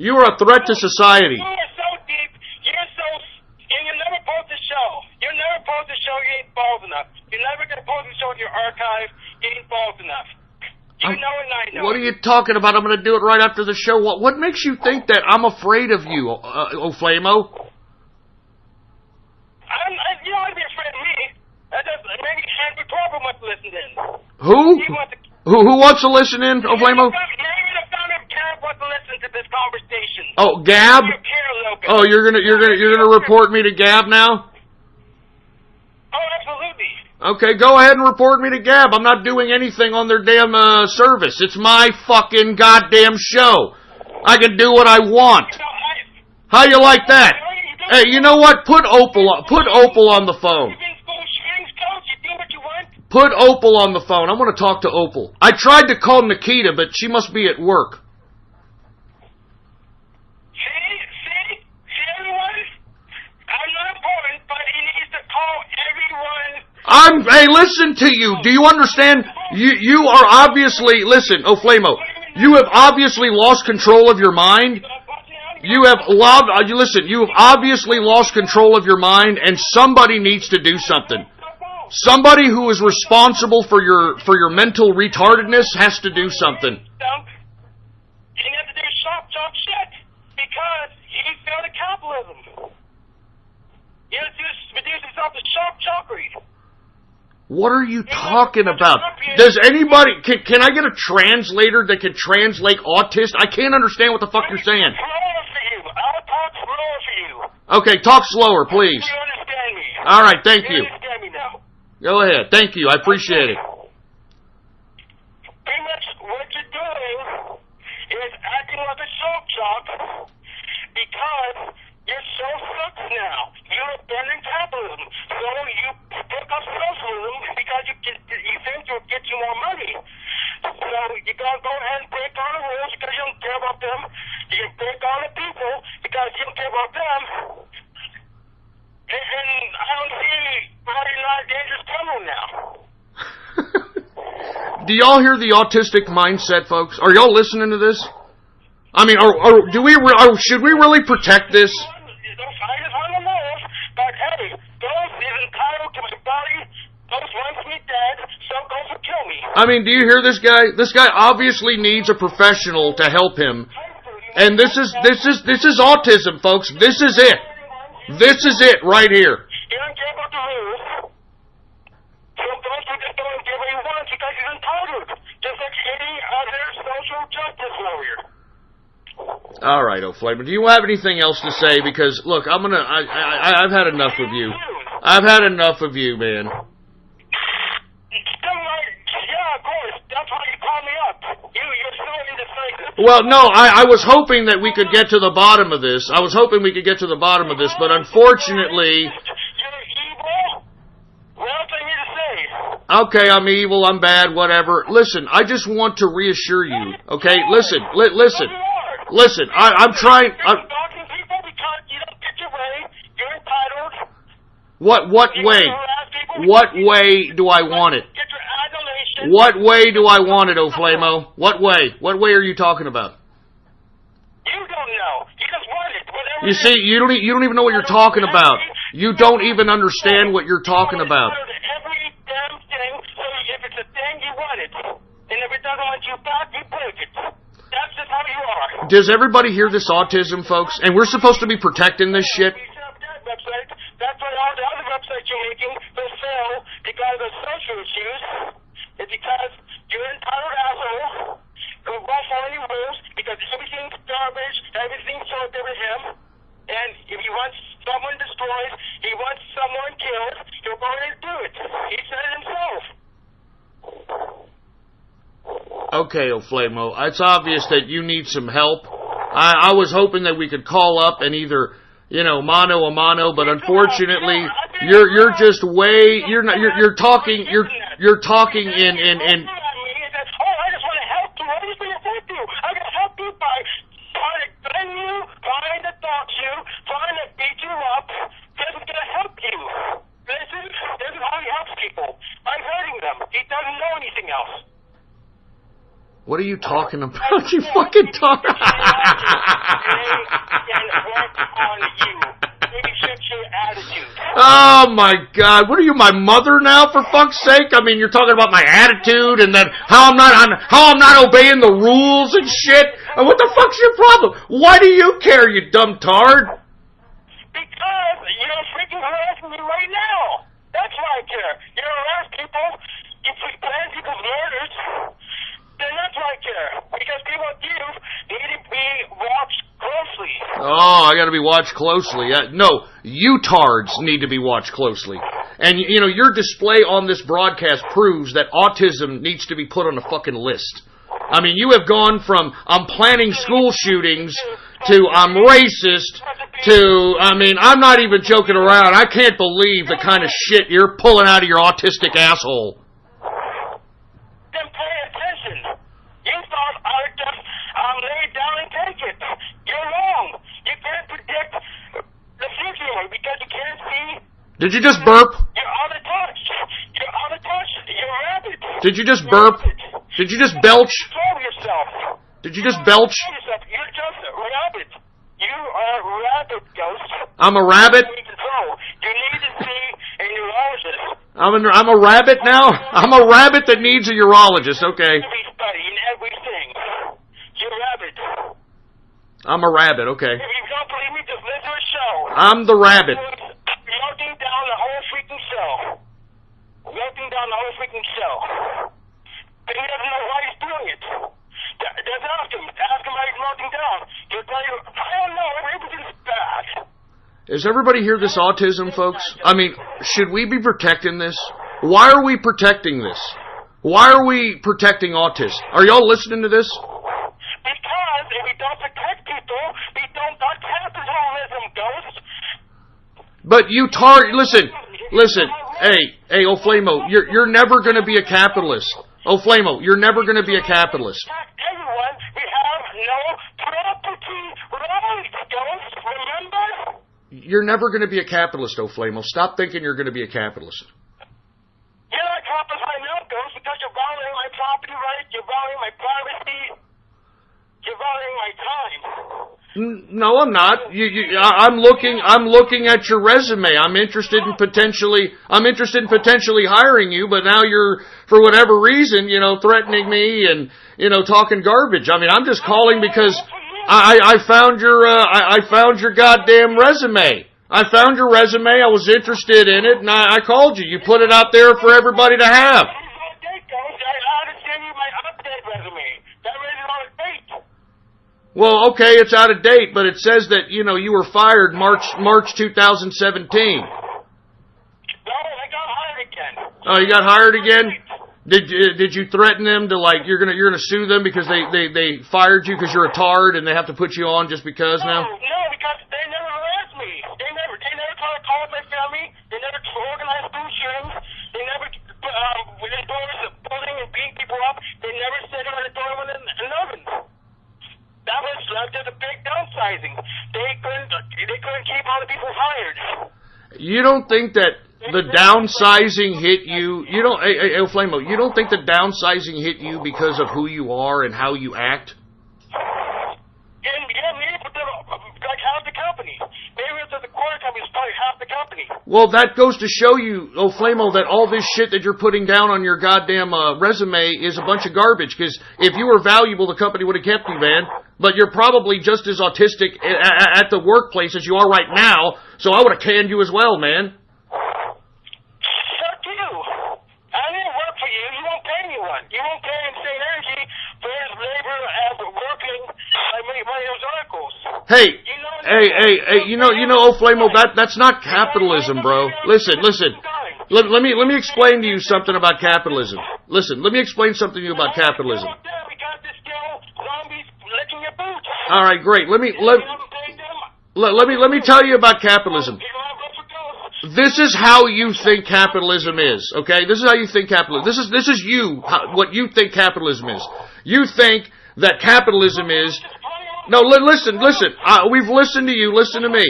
You are a threat to society. You are so deep. And you're never supposed to show. You're never supposed to show you ain't balls enough. You're never going to supposed to show your archive you ain't balls enough. You know and I know. What are you talking about? I'm going to do it right after the show. What makes you think that I'm afraid of you, O'Flamo? You don't want to be afraid of me. Maybe Andrew Torber wants to listen in. Who? Who wants to listen in, O'Flamo? Maybe the founder of Gab wants to listen to this conversation. Oh, Gab? Oh, you're gonna report me to Gab now? Oh, absolutely. Okay, go ahead and report me to Gab. I'm not doing anything on their damn service. It's my fucking goddamn show. I can do what I want. How you like that? Hey, you know what? Put Opal on the phone. You do what you want. Put Opal on the phone. I want to talk to Opal. I tried to call Nikita, but she must be at work. See, everyone? I'm not important, but he needs to call everyone. Hey, listen to you. Do you understand? You are obviously, listen, Flamo, you have obviously lost control of your mind. You have obviously lost control of your mind, and somebody needs to do something. Somebody who is responsible for your mental retardedness has to do something. He has to do shop shit because he failed at capitalism. He has to reduce himself to shoppery. What are you talking about? Does anybody... Can I get a translator that can translate autist? I can't understand what the fuck you're saying. I'll talk slower for you. Okay, talk slower, please. You understand me. All right, thank you. You understand me now. Go ahead. Thank you. I appreciate it. Pretty much what you're doing is acting like a shock jock because you're so sucked now. You're abandoning capitalism. So you pick up socialism because you think you'll get you more money. So you gotta go ahead and break all the rules because you don't care about them. You can break all the people because you don't care about them. And I don't see how you're not a dangerous criminal now. Do y'all hear the autistic mindset, folks? Are y'all listening to this? I mean, should we really protect this? I just want to know, but hey, Ghost is entitled to my body. Ghost wants me dead, so Ghost will kill me. I mean, do you hear this guy? This guy obviously needs a professional to help him. And this is autism, folks. This is it. This is it right here. He doesn't care about the rules. So Ghost will just go and get what he wants because he's entitled. Just like any other social justice warrior. All right, O'Flamer. Do you have anything else to say? Because look, I've had enough of you. I've had enough of you, man. Yeah, of course. That's why you called me up. You're still indecisive. Well, no, I was hoping that we could get to the bottom of this. I was hoping we could get to the bottom of this, but unfortunately... You're evil? What else I need to say? Okay, I'm evil, I'm bad, whatever. Listen, I just want to reassure you, okay? Listen. Listen, I'm trying... Talking people because you don't get your way. You're entitled. What way? What way do I want it? Get your adulation. What way do I want it, O'Flamo? What way? What way are you talking about? You don't know. You just want it. Whatever You see, you don't even know what you're talking about. You don't even understand what you're talking about. Every damn thing. So if it's a thing, you want it. And if it doesn't want you back, you break it. That's just how you are. Does everybody hear this autism, folks? And we're supposed to be protecting this shit? That's why all the other websites you're making will fail because of social issues. It's because you're an entitled asshole who won't follow any rules because everything's garbage, everything's sold over him. And if he wants someone destroyed, he wants someone killed, he'll go ahead and do it. He said it himself. Okay, O'Flamo, it's obvious that you need some help. I was hoping that we could call up and either, mano a mano, but unfortunately, you're just way, you're talking in. Oh, I just want to help you. I just want to help you. I'm going to help you by trying to defend you, trying to talk to you, trying to beat you up. This is going to help you. This is how he helps people. By hurting them. He doesn't know anything else. What are you talking about? You fucking talk. Oh my God! What are you, my mother now? For fuck's sake! I mean, you're talking about my attitude and then how I'm not obeying the rules and shit. And what the fuck's your problem? Why do you care, you dumb tard? Because you're freaking harassing me right now. That's why I care. You harass people. You plan people's murders. Then that's why I care. Because people like you need to be watched closely. Oh, I gotta be watched closely. No, you tards need to be watched closely. And, your display on this broadcast proves that autism needs to be put on a fucking list. I mean, you have gone from, I'm planning school shootings, to I'm racist, to, I'm not even joking around. I can't believe the kind of shit you're pulling out of your autistic asshole. Did you just burp? You're out of touch. You're out of touch. You're a rabbit. Did you just burp? Did you just belch? Control yourself. Did you just belch? You're just a rabbit. You are a rabbit, Ghost. I'm a rabbit? You need to see a neurologist. I'm a rabbit now? I'm a rabbit that needs a urologist, okay. Every study and everything. You're a rabbit. I'm a rabbit, okay. If you don't believe me, just listen to a show. I'm the rabbit. Melting down the whole freaking show. Melting down the whole freaking show. But he doesn't know why he's doing it. Just ask him. Ask him why he's melting down. He'll tell you, I don't know, everything's bad. Does everybody hear this autism, folks? I mean, should we be protecting this? Why are we protecting this? Why are we protecting autists? Are y'all listening to this? Because if we don't protect people, we don't capitalism, Ghost. But listen, hey, Oflamo, you're never going to be a capitalist. Oflamo, you're never going to be a capitalist. Everyone, we have no property rights, Ghost, remember? You're never going to be a capitalist, Oflamo. Stop thinking you're going to be a capitalist. You're not capitalist right now, Ghost, because you're violating my property rights, you're violating my privacy, you're violating my time. No, I'm not. I'm looking at your resume. I'm interested in potentially hiring you, but now you're, for whatever reason, threatening me and, talking garbage. I mean, I'm just calling because I found your goddamn resume. I found your resume. I was interested in it, and I called you. You put it out there for everybody to have. I understand you my update resume. That resume on a date. Well, okay, it's out of date, but it says that, you were fired March 2017. No, I got hired again. Oh, you got hired again? Did you threaten them to, you're gonna sue them because they fired you because you're a tard and they have to put you on just because now? No, because they never asked me. They never tried to call my family. They never organized school shootings. They never endorsed bullying and beating people up. They never said they were going to throw them in an oven. That was just a big downsizing. They couldn't keep all the people hired. You don't think that the downsizing hit you? You don't, hey, Flamo, you don't think the downsizing hit you because of who you are and how you act? Yeah, maybe, but like half the company. Maybe if the quarter company is probably half the company. Well, that goes to show you, Flamo, that all this shit that you're putting down on your goddamn resume is a bunch of garbage. Because if you were valuable, the company would have kept you, man. But you're probably just as autistic at the workplace as you are right now, so I would have canned you as well, man. Fuck you. I didn't work for you. You won't pay me one. You won't pay Insane Energy for his labor as working. I made those articles. Hey, Flamo, that's not capitalism, bro. Listen. Let me explain to you something about capitalism. Listen, let me explain something to you about capitalism. All right, great. Let me tell you about capitalism. This is how you think capitalism is, okay? This is how you think capitalism. This is what you think capitalism is. You think that capitalism is. No, listen. We've listened to you. Listen to me.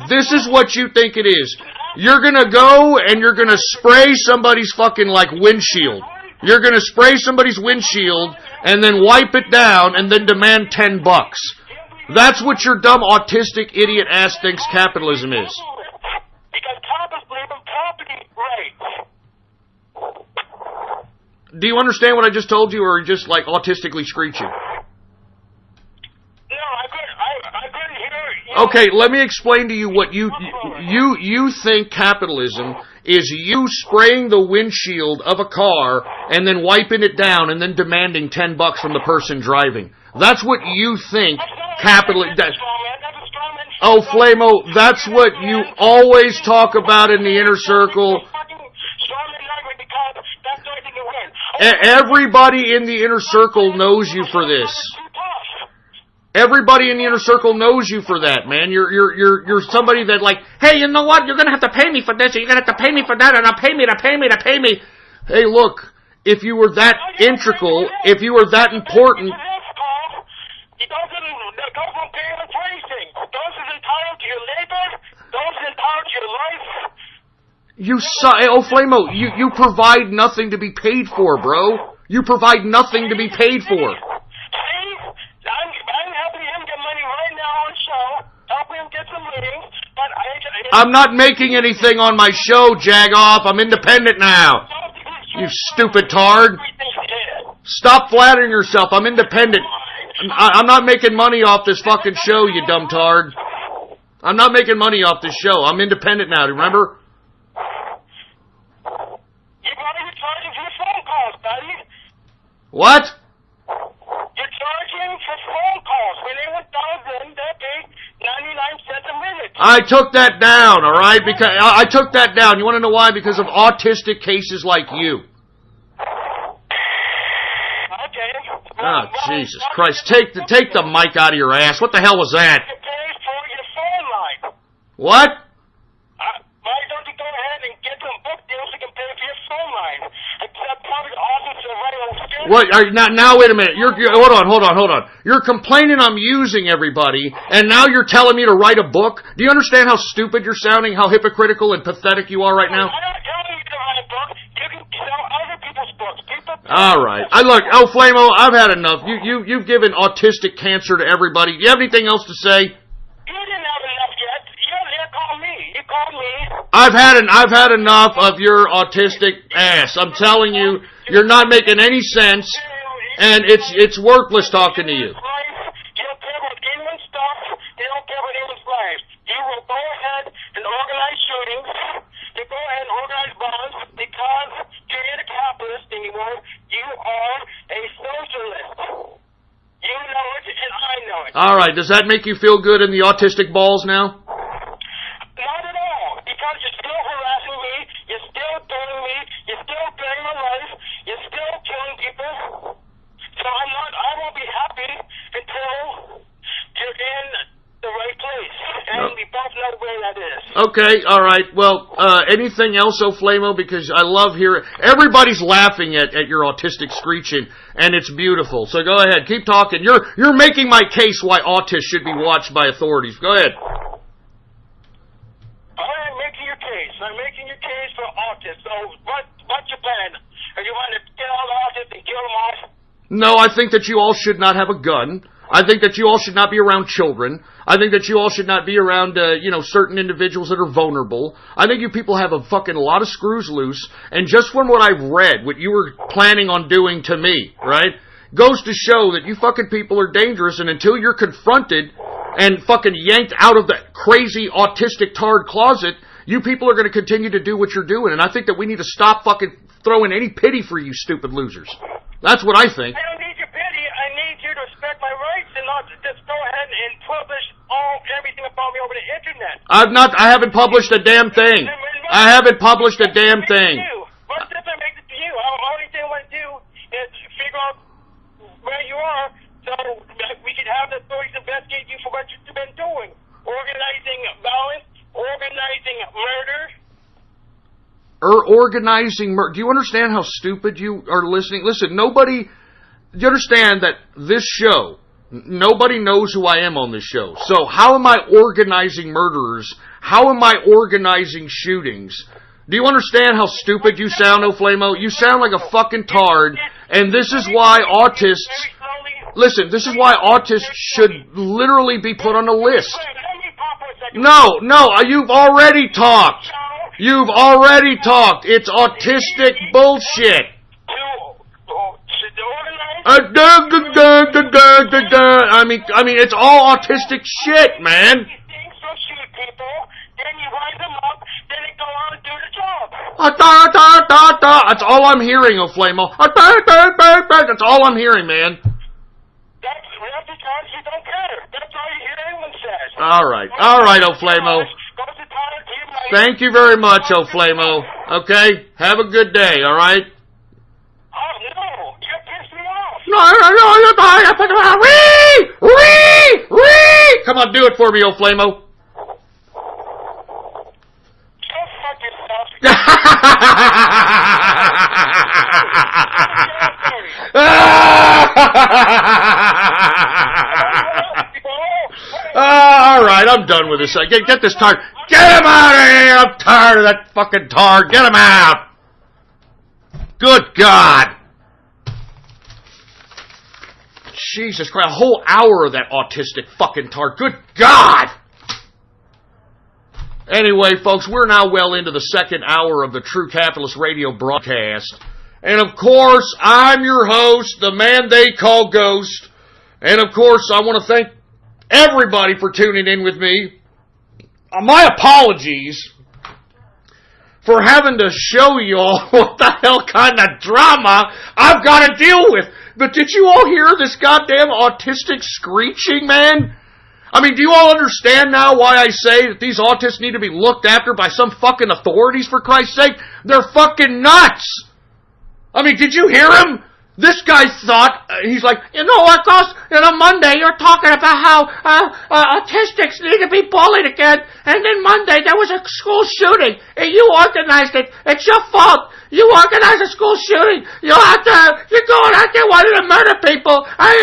This is what you think it is. You're gonna go and you're gonna spray somebody's fucking windshield. You're gonna spray somebody's windshield and then wipe it down and then demand $10. That's what your dumb autistic idiot ass thinks capitalism is. Because capitalists believe in property rights. Do you understand what I just told you, or are you just autistically screeching? No, I couldn't hear you. Okay, let me explain to you what you think capitalism is. You spraying the windshield of a car and then wiping it down and then demanding $10 from the person driving. That's what you think capitalism. Oh, Flamo, that's what you always talk about in the inner circle. Everybody in the inner circle knows you for this. Everybody in the inner circle knows you for that, man. You're somebody that hey, you know what? You're gonna have to pay me for this, or you're gonna have to pay me for that, and pay me. Hey, look, if you were that integral, if you were that important. Flamo, you provide nothing to be paid for, bro. You provide nothing to be paid for. See, I'm helping him get money right now on the show, helping him get some meetings, but I'm not making anything on my show, Jagoff. I'm independent now. You stupid tard. Stop flattering yourself. I'm independent. I'm not making money off this fucking show, you dumb tard. I'm not making money off this show. I'm independent now, remember? You're probably charging for phone calls, buddy. What? You're charging for phone calls. When they went down, they pay 99 cents a minute. I took that down, all right? Because I took that down. You want to know why? Because of autistic cases like you. Okay. Oh, Jesus Christ. Take the mic out of your ass. What the hell was that? You pay for your phone line. What? Why don't you go ahead and get some book deals so you can pay for your phone line? That's probably awesome to write on skin. What? Now, wait a minute. Hold on. You're complaining I'm using everybody, and now you're telling me to write a book? Do you understand how stupid you're sounding, how hypocritical and pathetic you are right now? I'm not telling you to write a book. You can sell other people's books. All right. Flamo, I've had enough. You've given autistic cancer to everybody. Do you have anything else to say? You didn't have enough yet. You called me. You called me. I've had enough of your autistic ass. I'm telling you, you're not making any sense, and it's worthless talking to you. You don't care about anyone's stuff. You don't care about anyone's life. You will go ahead and organize shootings. You go ahead and organize bombs because you're not a capitalist anymore. You are a socialist. You know it, and I know it. All right. Does that make you feel good in the autistic balls now? Not at all, because you're still harassing me, you're still bullying me, you're still bearing my life, you're still killing people. So I won't be happy until you're in the right place, and we both know where that is. Okay, all right. Well, anything else, Flamo? Because I love hearing everybody's laughing at your autistic screeching, and it's beautiful. So go ahead, keep talking. You're making my case why autists should be watched by authorities. Go ahead. I'm making your case. I'm making your case for autists. So what's your plan? Are you want to get all the autists and kill them off? No, I think that you all should not have a gun. I think that you all should not be around children. I think that you all should not be around, certain individuals that are vulnerable. I think you people have a fucking lot of screws loose. And just from what I've read, what you were planning on doing to me, right, goes to show that you fucking people are dangerous. And until you're confronted and fucking yanked out of the crazy autistic tard closet, you people are going to continue to do what you're doing. And I think that we need to stop fucking throwing any pity for you stupid losers. That's what I think. I don't need your pity. I need you to respect my rights and not just go ahead and publish everything about me over the internet. I haven't published a damn thing. I haven't published a damn thing. What difference makes it to you? The only thing I want to do is figure out where you are so we can have the authorities investigate you for what you've been doing. Organizing violence, organizing murder. Organizing murder. Do you understand how stupid you are listening? Listen, do you understand that this show, nobody knows who I am on this show. So how am I organizing murderers? How am I organizing shootings? Do you understand how stupid you sound, Flamo? You sound like a fucking tard, and this is why autists... Listen, this is why autists should literally be put on a list. No, you've already talked. You've already talked. It's autistic bullshit. I mean, it's all autistic shit, man. That's all I'm hearing, Flamo. That's all I'm hearing, man. That's because you don't care. That's all you hear anyone says. All right, Flamo. Thank you very much, Flamo. Okay? Have a good day, all right? Oh, no. You pissed me off. No. Come on, do it for me, Flamo. Go fuck yourself. All right, I'm done with this. Get this tire. Get him out of here! I'm tired of that fucking tard. Get him out! Good God! Jesus Christ, a whole hour of that autistic fucking tard. Good God! Anyway, folks, we're now well into the second hour of the True Capitalist Radio broadcast. And of course, I'm your host, the man they call Ghost. And of course, I want to thank everybody for tuning in with me. My apologies for having to show you all what the hell kind of drama I've got to deal with. But did you all hear this goddamn autistic screeching, man? I mean, do you all understand now why I say that these autists need to be looked after by some fucking authorities, for Christ's sake? They're fucking nuts! I mean, did you hear him? This guy thought, he's like, of course, Monday you're talking about how autistics need to be bullied again, and then Monday there was a school shooting, and you organized it. It's your fault. You organized a school shooting. You're going out there wanting to murder people. I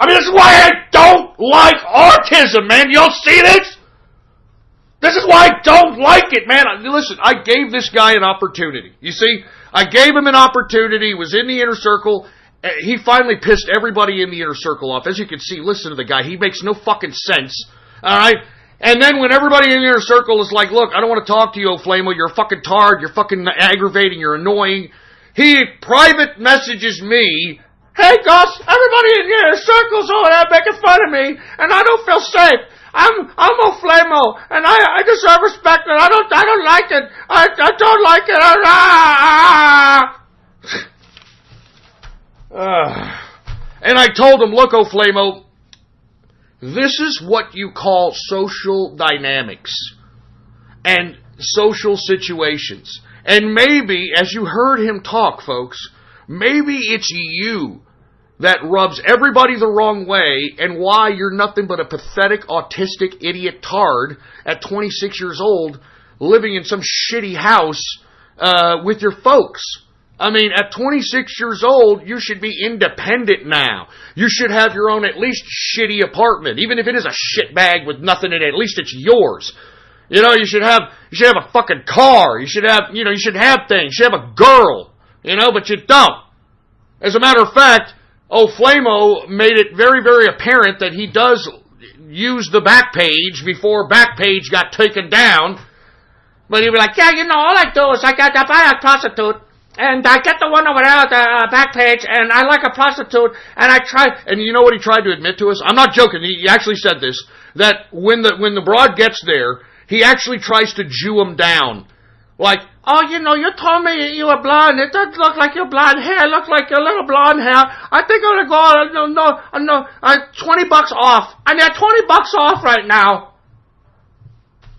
mean, this is why I don't like autism, man. You all see this? This is why I don't like it, man. Listen, I gave this guy an opportunity. You see, I gave him an opportunity. He was in the inner circle. He finally pissed everybody in the inner circle off. As you can see, listen to the guy. He makes no fucking sense. All right? And then when everybody in the inner circle is like, look, I don't want to talk to you, Flamo. You're a fucking tard. You're fucking aggravating. You're annoying. He private messages me, hey, Gus, everybody in the inner circle's over there making fun of me, and I don't feel safe. I'm a Flamo, and I deserve respect, and I don't like it. I don't like it. And I told him, look, Flamo, this is what you call social dynamics and social situations. And maybe, as you heard him talk, folks, maybe it's you that rubs everybody the wrong way and why you're nothing but a pathetic, autistic, idiot tard at 26 years old living in some shitty house with your folks. I mean, at 26 years old, you should be independent now. You should have your own at least shitty apartment. Even if it is a shit bag with nothing in it, at least it's yours. You know, you should have a fucking car. You should have things. You should have a girl. But you don't. As a matter of fact, Flamo made it very, very apparent that he does use the back page before back page got taken down. But he'd be like, yeah, all I do is I buy a prostitute, and I get the one over there at the back page, and I like a prostitute, and I try, and you know what he tried to admit to us? I'm not joking, he actually said this, that when the broad gets there, he actually tries to Jew him down. Like, you told me you were blonde. It doesn't look like your blonde hair. It looks like your little blonde hair. I think I'm going to go, $20 off. I need $20 off right now.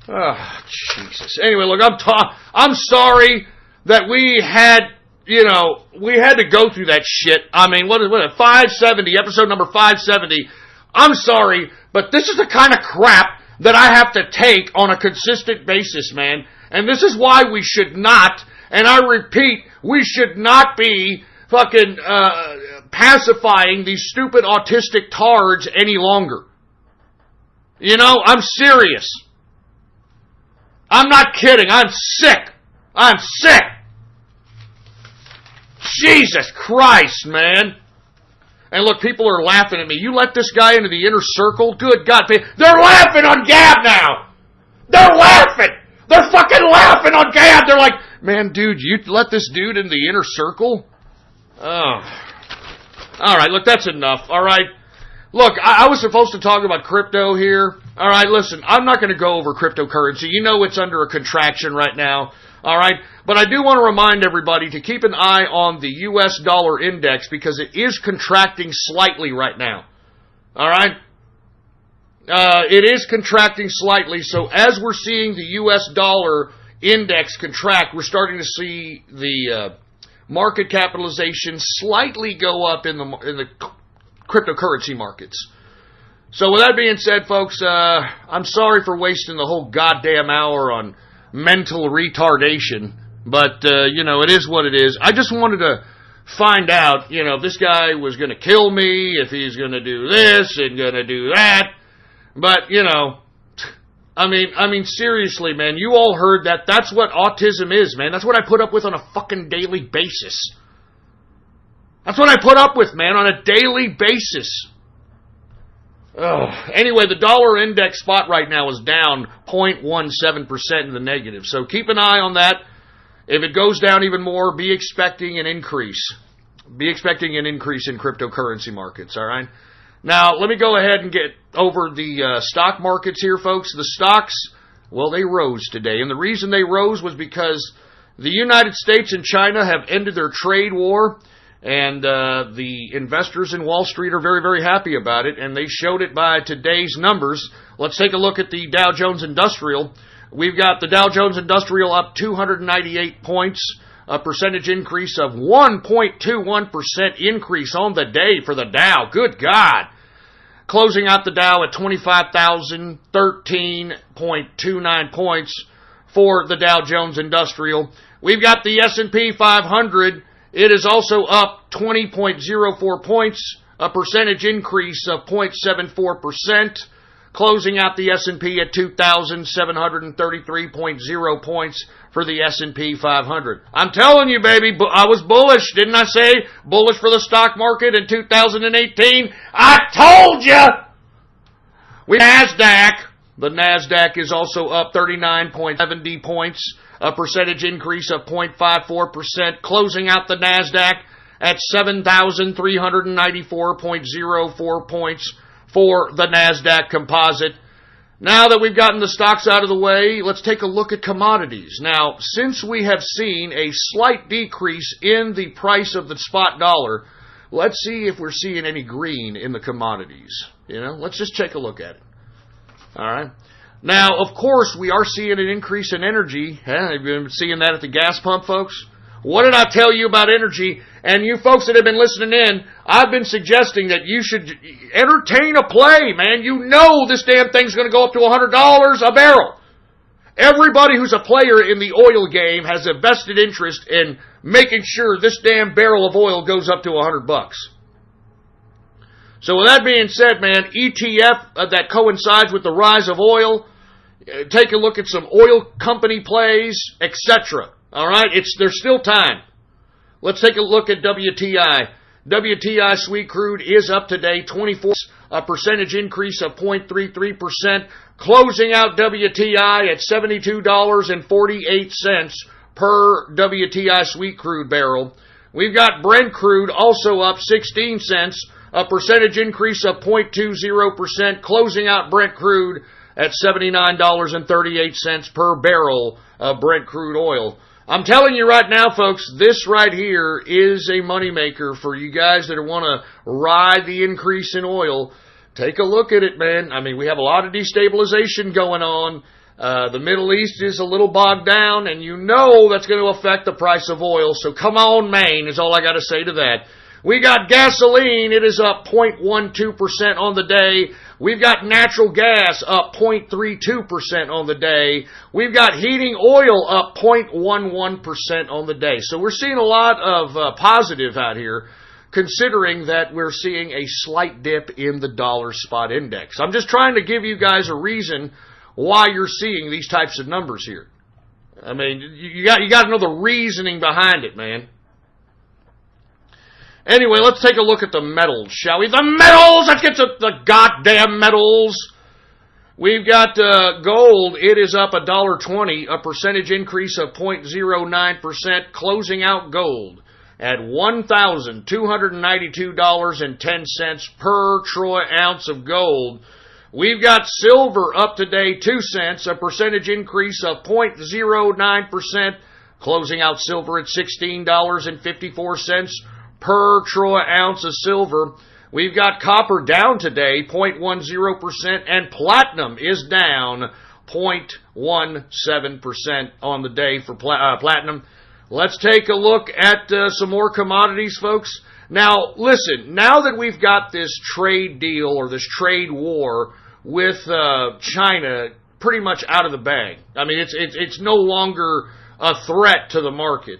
Oh, Jesus. Anyway, look, I'm sorry that we had to go through that shit. I mean, what is it, 570, episode number 570. I'm sorry, but this is the kind of crap that I have to take on a consistent basis, man. And this is why we should not, and I repeat, we should not be fucking pacifying these stupid autistic tards any longer. I'm serious. I'm not kidding. I'm sick. I'm sick. Jesus Christ, man. And look, people are laughing at me. You let this guy into the inner circle? Good God. They're laughing on Gab now. They're laughing. They're fucking laughing on Gab. They're like, man, dude, you let this dude in the inner circle? Oh. All right, look, that's enough. All right. Look, I was supposed to talk about crypto here. All right, listen, I'm not going to go over cryptocurrency. You know it's under a contraction right now. All right, but I do want to remind everybody to keep an eye on the U.S. dollar index because it is contracting slightly right now. All right? It is contracting slightly, so as we're seeing the U.S. dollar index contract, we're starting to see the market capitalization slightly go up in the cryptocurrency markets. So with that being said, folks, I'm sorry for wasting the whole goddamn hour on mental retardation, but, it is what it is. I just wanted to find out, if this guy was going to kill me, if he's going to do this and going to do that. But, I mean, seriously, man, you all heard that. That's what autism is, man. That's what I put up with on a fucking daily basis. That's what I put up with, man, on a daily basis. Anyway, the dollar index spot right now is down 0.17% in the negative. So keep an eye on that. If it goes down even more, be expecting an increase. Be expecting an increase in cryptocurrency markets, all right? Now, let me go ahead and get over the stock markets here, folks. The stocks, well, they rose today. And the reason they rose was because the United States and China have ended their trade war. And the investors in Wall Street are very, very happy about it. And they showed it by today's numbers. Let's take a look at the Dow Jones Industrial. We've got the Dow Jones Industrial up 298 points. A percentage increase of 1.21% increase on the day for the Dow. Good God. Closing out the Dow at 25,013.29 points for the Dow Jones Industrial. We've got the S&P 500. It is also up 20.04 points, a percentage increase of 0.74%. Closing out the S&P at 2,733.0 points for the S&P 500. I'm telling you, baby, I was bullish. Didn't I say bullish for the stock market in 2018? I told you! NASDAQ. The NASDAQ is also up 39.70 points, a percentage increase of 0.54%. Closing out the NASDAQ at 7,394.04 points for the NASDAQ composite. Now that we've gotten the stocks out of the way, let's take a look at commodities. Now, since we have seen a slight decrease in the price of the spot dollar, let's see if we're seeing any green in the commodities. Let's just take a look at it. All right. Now, of course, we are seeing an increase in energy. Have you been seeing that at the gas pump, folks? What did I tell you about energy? And you folks that have been listening in, I've been suggesting that you should entertain a play, man. You know this damn thing's going to go up to $100 a barrel. Everybody who's a player in the oil game has a vested interest in making sure this damn barrel of oil goes up to $100. So with that being said, man, ETF that coincides with the rise of oil, take a look at some oil company plays, etc. All right, there's still time. Let's take a look at WTI. WTI sweet crude is up today, 24, a percentage increase of 0.33%, closing out WTI at $72.48 per WTI sweet crude barrel. We've got Brent crude also up 16 cents, a percentage increase of 0.20%, closing out Brent crude at $79.38 per barrel of Brent crude oil. I'm telling you right now, folks, this right here is a moneymaker for you guys that want to ride the increase in oil. Take a look at it, man. I mean, we have a lot of destabilization going on. The Middle East is a little bogged down, and you know that's going to affect the price of oil. So come on, Maine, is all I got to say to that. We got gasoline. It is up 0.12% on the day. We've got natural gas up 0.32% on the day. We've got heating oil up 0.11% on the day. So we're seeing a lot of positive out here, considering that we're seeing a slight dip in the dollar spot index. I'm just trying to give you guys a reason why you're seeing these types of numbers here. I mean, you got to know the reasoning behind it, man. Anyway, let's take a look at the metals, shall we? The metals! Let's get to the goddamn metals! We've got gold. It is up $1.20, a percentage increase of 0.09%, closing out gold at $1,292.10 per troy ounce of gold. We've got silver up today 2 cents, a percentage increase of 0.09%, closing out silver at $16.54 per troy ounce of silver. We've got copper down today 0.10%, and platinum is down 0.17% on the day for platinum. Let's take a look at some more commodities, folks. Now, listen, now that we've got this trade deal or this trade war with China pretty much out of the bag, I mean, it's no longer a threat to the market.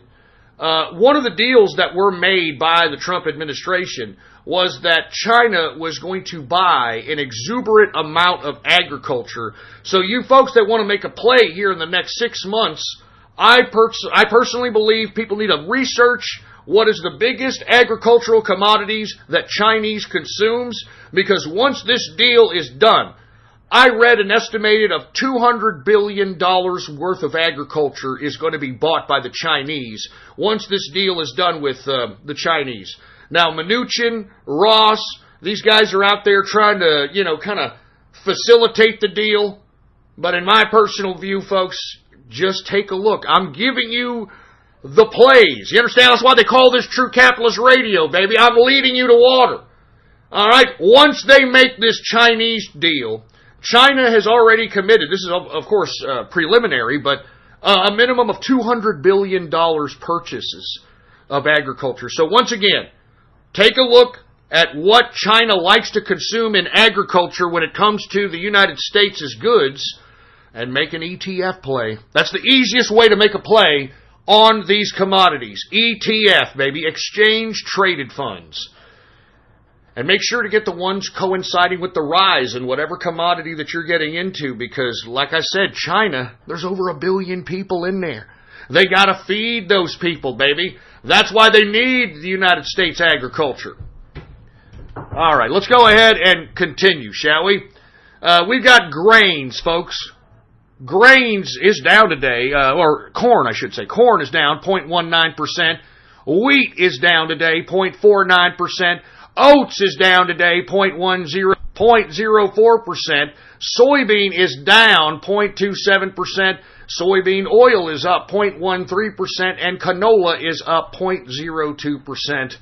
one of the deals that were made by the Trump administration was that China was going to buy an exuberant amount of agriculture. So you folks that want to make a play here in the next 6 months, I personally believe people need to research what is the biggest agricultural commodities that Chinese consumes, because once this deal is done, I read an estimated of $200 billion worth of agriculture is going to be bought by the Chinese once this deal is done with the Chinese. Now, Mnuchin, Ross, these guys are out there trying to, kind of facilitate the deal. But in my personal view, folks, just take a look. I'm giving you the plays. You understand? That's why they call this True Capitalist Radio, baby. I'm leading you to water. All right? Once they make this Chinese deal, China has already committed, this is of course preliminary, but a minimum of $200 billion purchases of agriculture. So once again, take a look at what China likes to consume in agriculture when it comes to the United States' goods, and make an ETF play. That's the easiest way to make a play on these commodities. ETF, baby, exchange traded funds. And make sure to get the ones coinciding with the rise in whatever commodity that you're getting into, because, like I said, China, there's over 1 billion people in there. They got to feed those people, baby. That's why they need the United States agriculture. All right, let's go ahead and continue, shall we? We've got grains, folks. Grains is down today, or corn, I should say. Corn is down 0.19%. Wheat is down today 0.49%. Oats is down today 0.04%. Soybean is down 0.27%. Soybean oil is up 0.13%. And canola is up 0.02%.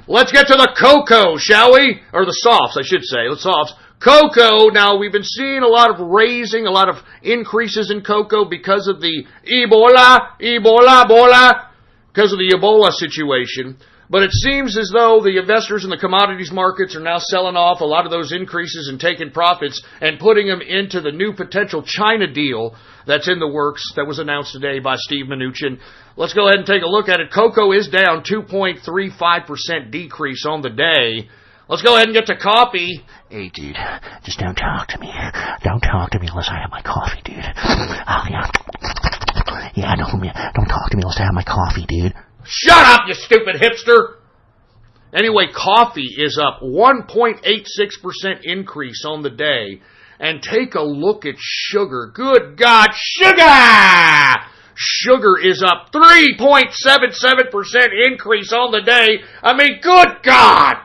Let's get to the cocoa, shall we? Or the softs, I should say. The softs. Cocoa, now we've been seeing a lot of raising, a lot of increases in cocoa because of the Ebola, because of the Ebola situation. But it seems as though the investors in the commodities markets are now selling off a lot of those increases and taking profits and putting them into the new potential China deal that's in the works that was announced today by Steve Mnuchin. Let's go ahead and take a look at it. Cocoa is down 2.35% decrease on the day. Let's go ahead and get to coffee. Hey, dude, just don't talk to me. Don't talk to me unless I have my coffee, dude. Oh, yeah. Yeah, don't talk to me unless I have my coffee, dude. Shut up, you stupid hipster! Anyway, coffee is up 1.86% increase on the day. And take a look at sugar. Good God, sugar! Sugar is up 3.77% increase on the day. I mean, good God!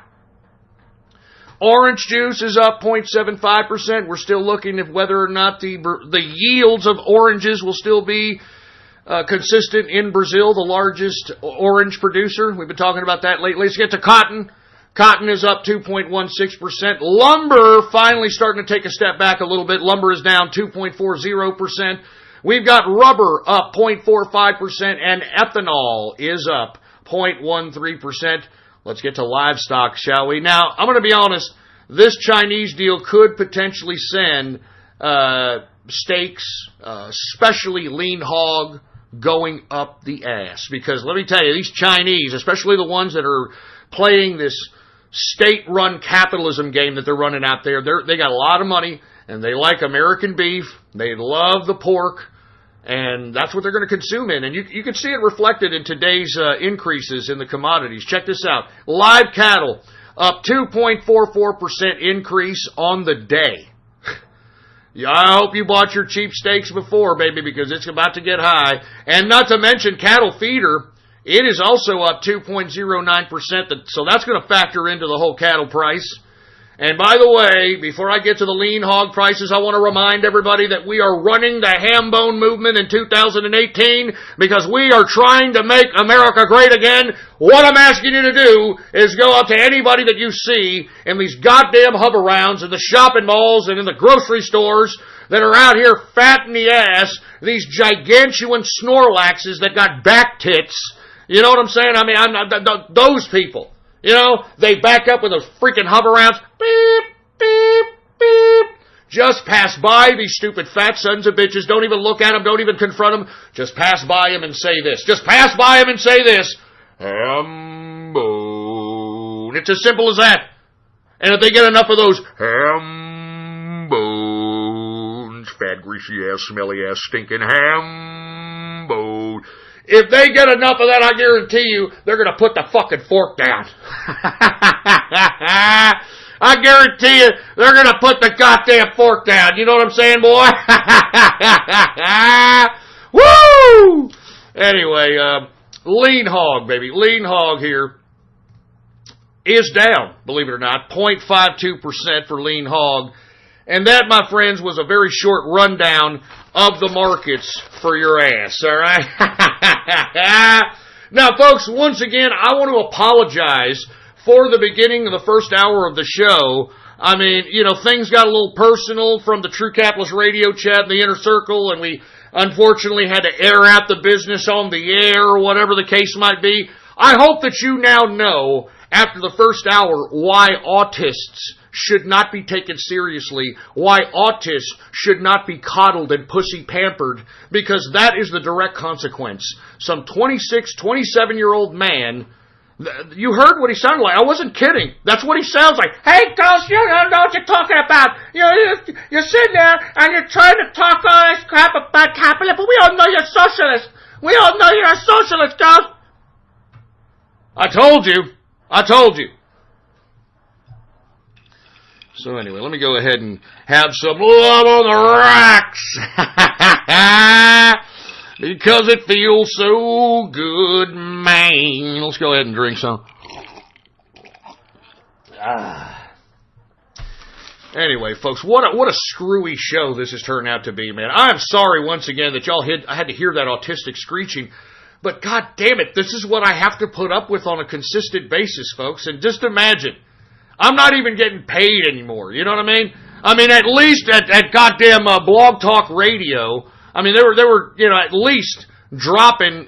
Orange juice is up 0.75%. We're still looking at whether or not the yields of oranges will still be consistent in Brazil, the largest orange producer. We've been talking about that lately. Let's get to cotton. Cotton is up 2.16%. Lumber finally starting to take a step back a little bit. Lumber is down 2.40%. We've got rubber up 0.45%, and ethanol is up 0.13%. Let's get to livestock, shall we? Now, I'm going to be honest. This Chinese deal could potentially send steaks, especially lean hog, going up the ass. Because let me tell you, these Chinese, especially the ones that are playing this state-run capitalism game that they're running out there, they got a lot of money, and they like American beef. They love the pork. And that's what they're going to consume in. And you can see it reflected in today's increases in the commodities. Check this out. Live cattle up 2.44% increase on the day. Yeah, I hope you bought your cheap steaks before, baby, because it's about to get high. And not to mention cattle feeder, it is also up 2.09%. So that's going to factor into the whole cattle price. And by the way, before I get to the lean hog prices, I want to remind everybody that we are running the ham bone movement in 2018 because we are trying to make America great again. What I'm asking you to do is go up to anybody that you see in these goddamn hover-rounds in the shopping malls and in the grocery stores that are out here fat in the ass, these gigantuan Snorlaxes that got back tits. You know what I'm saying? I mean, those people. You know, they back up with those freaking hover-rounds. Beep, beep, beep. Just pass by these stupid fat sons of bitches. Don't even look at them. Don't even confront them. Just pass by them and say this. Just pass by them and say this. Ham bone. It's as simple as that. And if they get enough of those ham bones, fat, greasy ass, smelly ass, stinking ham bone. If they get enough of that, I guarantee you, they're going to put the fucking fork down. I guarantee you, they're going to put the goddamn fork down. You know what I'm saying, boy? Woo! Anyway, Lean Hog, baby. Lean Hog here is down, believe it or not, 0.52% for Lean Hog. And that, my friends, was a very short rundown of the markets for your ass, all right? Now, folks, once again, I want to apologize for the beginning of the first hour of the show. I mean, you know, things got a little personal from the True Capitalist Radio chat in the inner circle, and we unfortunately had to air out the business on the air or whatever the case might be. I hope that you now know, after the first hour, why autists should not be taken seriously, why autists should not be coddled and pussy pampered, because that is the direct consequence. Some 26, 27-year-old man, you heard what he sounded like. I wasn't kidding. That's what he sounds like. Hey, Ghost, you don't know what you're talking about. You're sitting there and you're trying to talk all this crap about capitalism, but we all know you're socialist. We all know you're a socialist, Ghost. I told you. So anyway, let me go ahead and have some love on the rocks. Because it feels so good, man. Let's go ahead and drink some. Anyway, folks, what a screwy show this has turned out to be, man. I'm sorry once again that I had to hear that autistic screeching. But god damn it, this is what I have to put up with on a consistent basis, folks. And just imagine, I'm not even getting paid anymore. You know what I mean? I mean, at least at goddamn Blog Talk Radio, I mean, they were, you know, at least dropping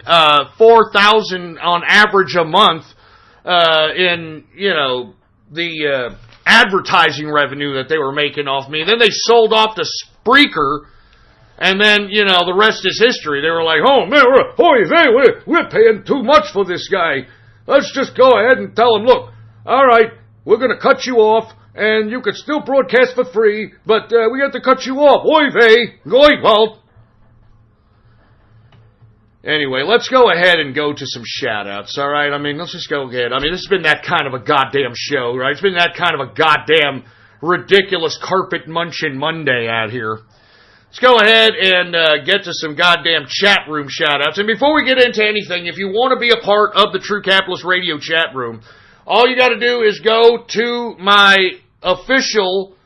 4,000 on average a month in, you know, the advertising revenue that they were making off me. Then they sold off to Spreaker. And then, you know, the rest is history. They were like, oh, man, we're paying too much for this guy. Let's just go ahead and tell him, look, all right, we're going to cut you off, and you can still broadcast for free, but we have to cut you off. Oy vey, goy well. Anyway, let's go ahead and go to some shout-outs, all right? I mean, let's just go ahead. I mean, this has been that kind of a goddamn show, right? It's been that kind of a goddamn ridiculous carpet-munching Monday out here. Let's go ahead and get to some goddamn chat room shout-outs. And before we get into anything, if you want to be a part of the True Capitalist Radio chat room, all you got to do is go to my official,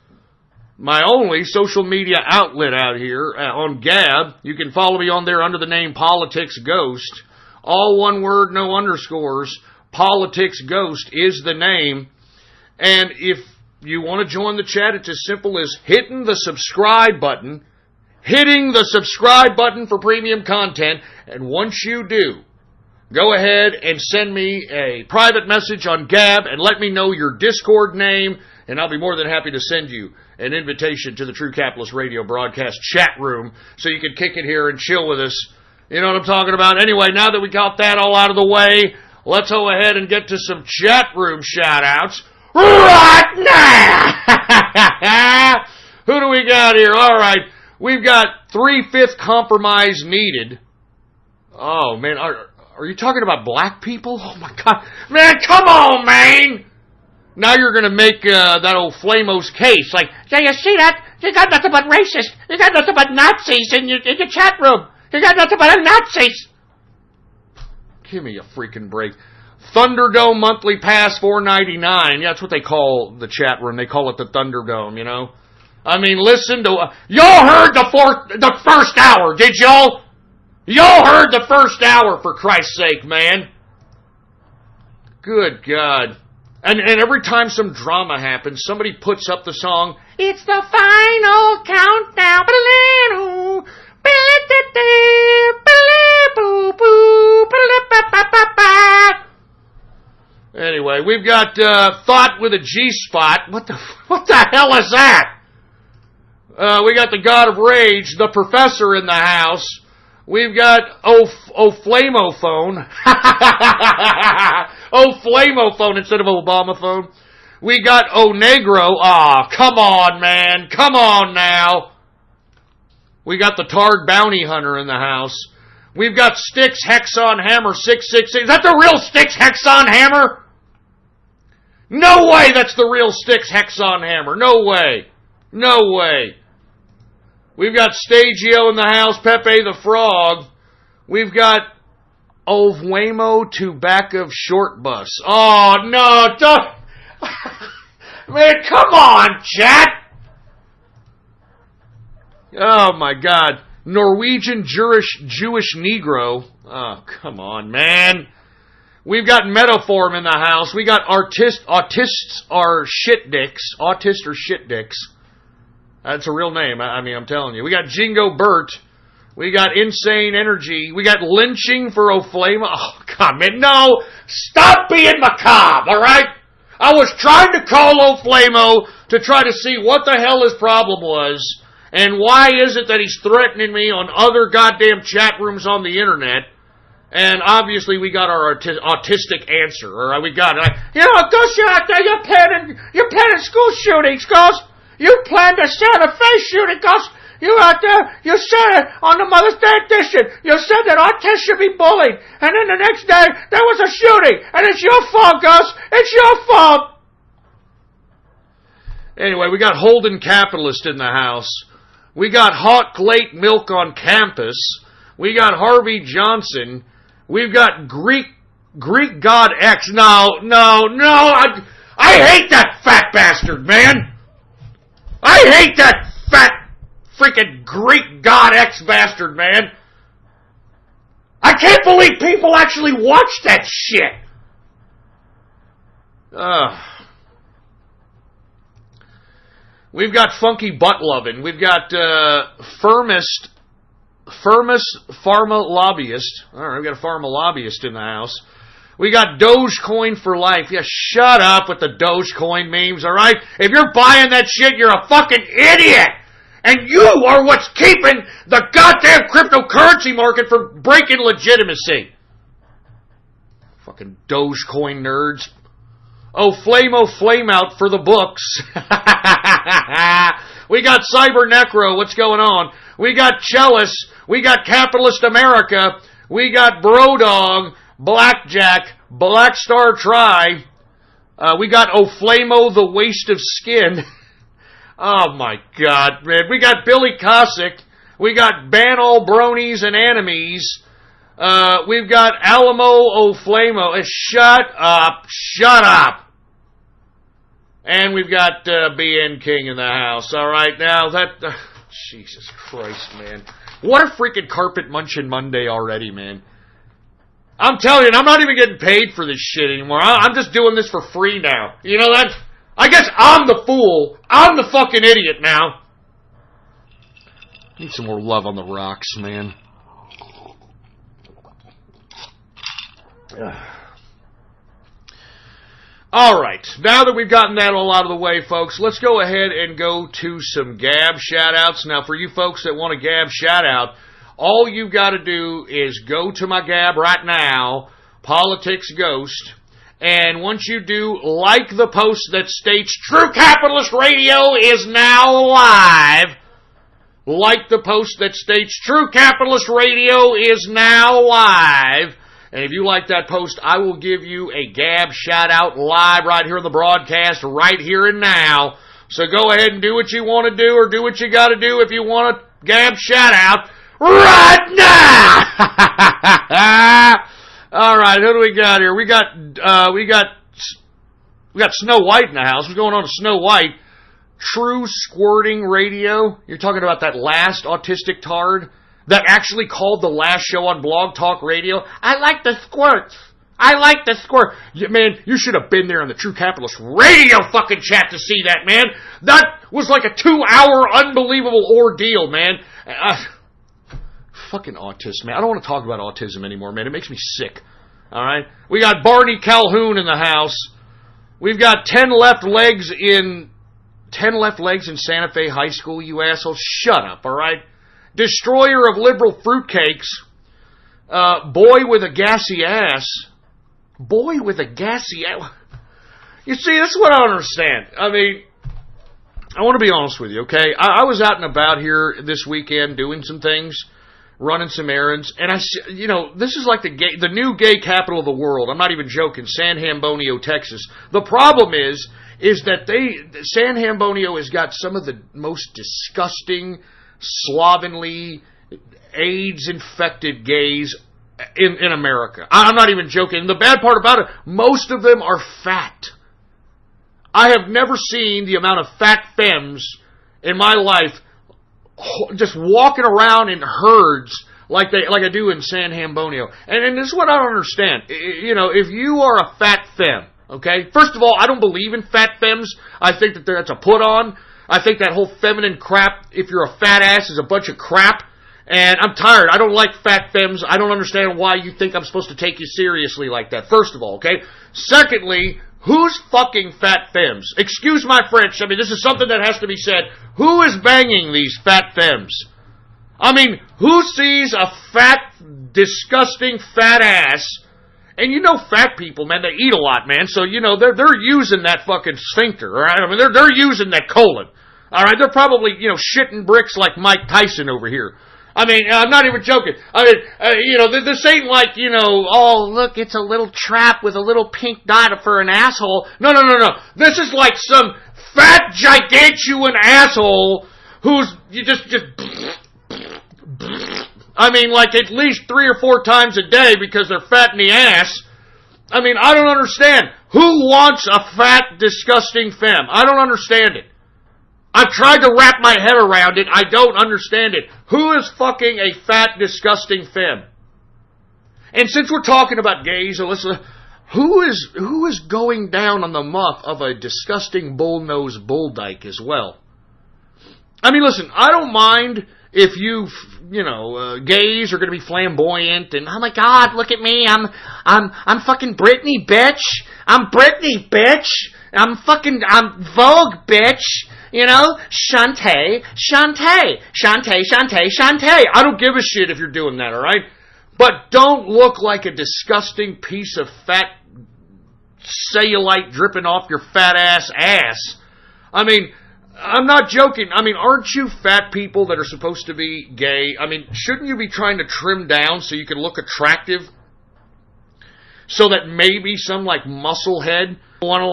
my only social media outlet out here on Gab. You can follow me on there under the name Politics Ghost. All one word, no underscores. Politics Ghost is the name. And if you want to join the chat, it's as simple as hitting the subscribe button. Hitting the subscribe button for premium content, and once you do, go ahead and send me a private message on Gab and let me know your Discord name, and I'll be more than happy to send you an invitation to the True Capitalist Radio broadcast chat room so you can kick it here and chill with us. You know what I'm talking about? Anyway, now that we got that all out of the way, let's go ahead and get to some chat room shout-outs right now! Who do we got here? All right. We've got 3/5 compromise needed. Oh, man, are you talking about black people? Oh, my God. Man, come on, man! Now you're going to make that old Flamos case. Like, yeah, you see that? You got nothing but racists. You got nothing but Nazis in your chat room. You got nothing but Nazis. Give me a freaking break. Thunderdome monthly pass $4.99. Yeah, that's what they call the chat room. They call it the Thunderdome, you know? I mean, listen to... y'all heard the first hour, did y'all? Y'all heard the first hour, for Christ's sake, man. Good God. And every time some drama happens, somebody puts up the song, it's the final countdown. Anyway, we've got Thought with a G-spot. What the hell is that? We got the God of Rage, the Professor in the house. We've got Flamophone. Flamophone instead of Obama phone. We got Negro. Come on, man. Come on now. We got the Targ Bounty Hunter in the house. We've got Styx Hexon Hammer 666. Is that the real Styx Hexon Hammer? No way that's the real Styx Hexon Hammer. No way. No way. We've got Stagio in the house, Pepe the Frog. We've got Ovwamo to back of Short Bus. Oh, no, don't. Man, come on, chat. Oh, my God. Norwegian Jewish Negro. Oh, come on, man. We've got Metaform in the house. We got Autists are shit dicks. Autists are shit dicks. That's a real name. I mean, I'm telling you. We got Jingo Burt. We got Insane Energy. We got Lynching for O'Flame. Oh, come in. No. Stop being macabre, all right? I was trying to call O'Flamo to try to see what the hell his problem was and why is it that he's threatening me on other goddamn chat rooms on the internet. And obviously we got our autistic answer. All right, we got it. Gus, you're out there, you're planning school shootings, Gus. You planned a Santa Fe shooting, Gus. You out there, you said it on the Mother's Day edition. You said that autists should be bullied. And then the next day, there was a shooting. And it's your fault, Gus. It's your fault. Anyway, we got Holden Capitalist in the house. We got Hot Late Milk on campus. We got Harvey Johnson. We've got Greek God X. No. I hate that fat bastard, man. I hate that fat freaking Greek God X bastard, man. I can't believe people actually watch that shit. We've got Funky Butt Lovin'. We've got Firmus Pharma Lobbyist. All right, we've got a Pharma Lobbyist in the house. We got Dogecoin for life. Yeah, shut up with the Dogecoin memes, all right? If you're buying that shit, you're a fucking idiot. And you are what's keeping the goddamn cryptocurrency market from breaking legitimacy. Fucking Dogecoin nerds. Oh, Flame Out for the books. We got Cyber Necro. What's going on? We got Chalice. We got Capitalist America. We got Brodog, Blackjack, Black Star Try. We got O'Flamo, the Waste of Skin. Oh my God, man. We got Billy Cossack. We got Ban All Bronies and Enemies. We've got Alamo O'Flamo. Shut up. And we've got BN King in the house. All right, now that... Jesus Christ, man. What a freaking carpet munching Monday already, man. I'm telling you, I'm not even getting paid for this shit anymore. I'm just doing this for free now. You know that? I guess I'm the fool. I'm the fucking idiot now. Need some more love on the rocks, man. All right, now that we've gotten that all out of the way, folks, let's go ahead and go to some Gab shout-outs. Now, for you folks that want a Gab shout-out, all you got to do is go to my Gab right now, Politics Ghost, and once you do, like the post that states True Capitalist Radio is now live. Like the post that states True Capitalist Radio is now live. And if you like that post, I will give you a Gab shout-out live right here in the broadcast, right here and now. So go ahead and do what you want to do, or do what you got to do if you want a Gab shout-out right now! All right, who do we got here? We got Snow White in the house. What's going on with Snow White? True Squirting Radio. You're talking about that last autistic tard that actually called the last show on Blog Talk Radio. I like the squirts. I like the squirt. Man, you should have been there in the True Capitalist Radio fucking chat to see that, man. That was like a 2-hour unbelievable ordeal, man. Fucking autist, man. I don't want to talk about autism anymore, man. It makes me sick. All right? We got Barney Calhoun in the house. We've got 10 left legs in 10 left legs in Santa Fe High School, you assholes. Shut up, all right? Destroyer of liberal fruitcakes. Boy with a gassy ass. Boy with a gassy ass. You see, that's what I don't understand. I mean, I want to be honest with you, okay? I was out and about here this weekend doing some things, running some errands, and this is like the new gay capital of the world. I'm not even joking. San Antonio, Texas. The problem is that San Antonio has got some of the most disgusting, slovenly, AIDS-infected gays in America. I'm not even joking. The bad part about it, most of them are fat. I have never seen the amount of fat femmes in my life just walking around in herds like I do in San Antonio. And this is what I don't understand. If you are a fat femme, okay, first of all, I don't believe in fat femmes. I think that that's a put on. I think that whole feminine crap, if you're a fat ass, is a bunch of crap. And I'm tired. I don't like fat femmes. I don't understand why you think I'm supposed to take you seriously like that, first of all, okay? Secondly, who's fucking fat femmes? Excuse my French. I mean, this is something that has to be said. Who is banging these fat femmes? I mean, who sees a fat, disgusting fat ass? And fat people, man, they eat a lot, man. So, they're using that fucking sphincter, all right? I mean, they're using that colon, all right? They're probably, shitting bricks like Mike Tyson over here. I mean, I'm not even joking. I mean, this ain't like, oh, look, it's a little trap with a little pink dot for an asshole. No. This is like some fat, gigantuan asshole who's just I mean, like at least 3 or 4 times a day because they're fat in the ass. I mean, I don't understand. Who wants a fat, disgusting femme? I don't understand it. I've tried to wrap my head around it. I don't understand it. Who is fucking a fat, disgusting femme? And since we're talking about gays, who is going down on the muff of a disgusting bull-nosed bull dyke as well? I mean, listen, I don't mind if gays are going to be flamboyant and, oh my God, look at me, I'm fucking Britney, bitch. I'm Britney, bitch. I'm Vogue, bitch. Shantae. I don't give a shit if you're doing that, all right? But don't look like a disgusting piece of fat cellulite dripping off your fat ass. I mean, I'm not joking. I mean, aren't you fat people that are supposed to be gay? I mean, shouldn't you be trying to trim down so you can look attractive? So that maybe some muscle head want to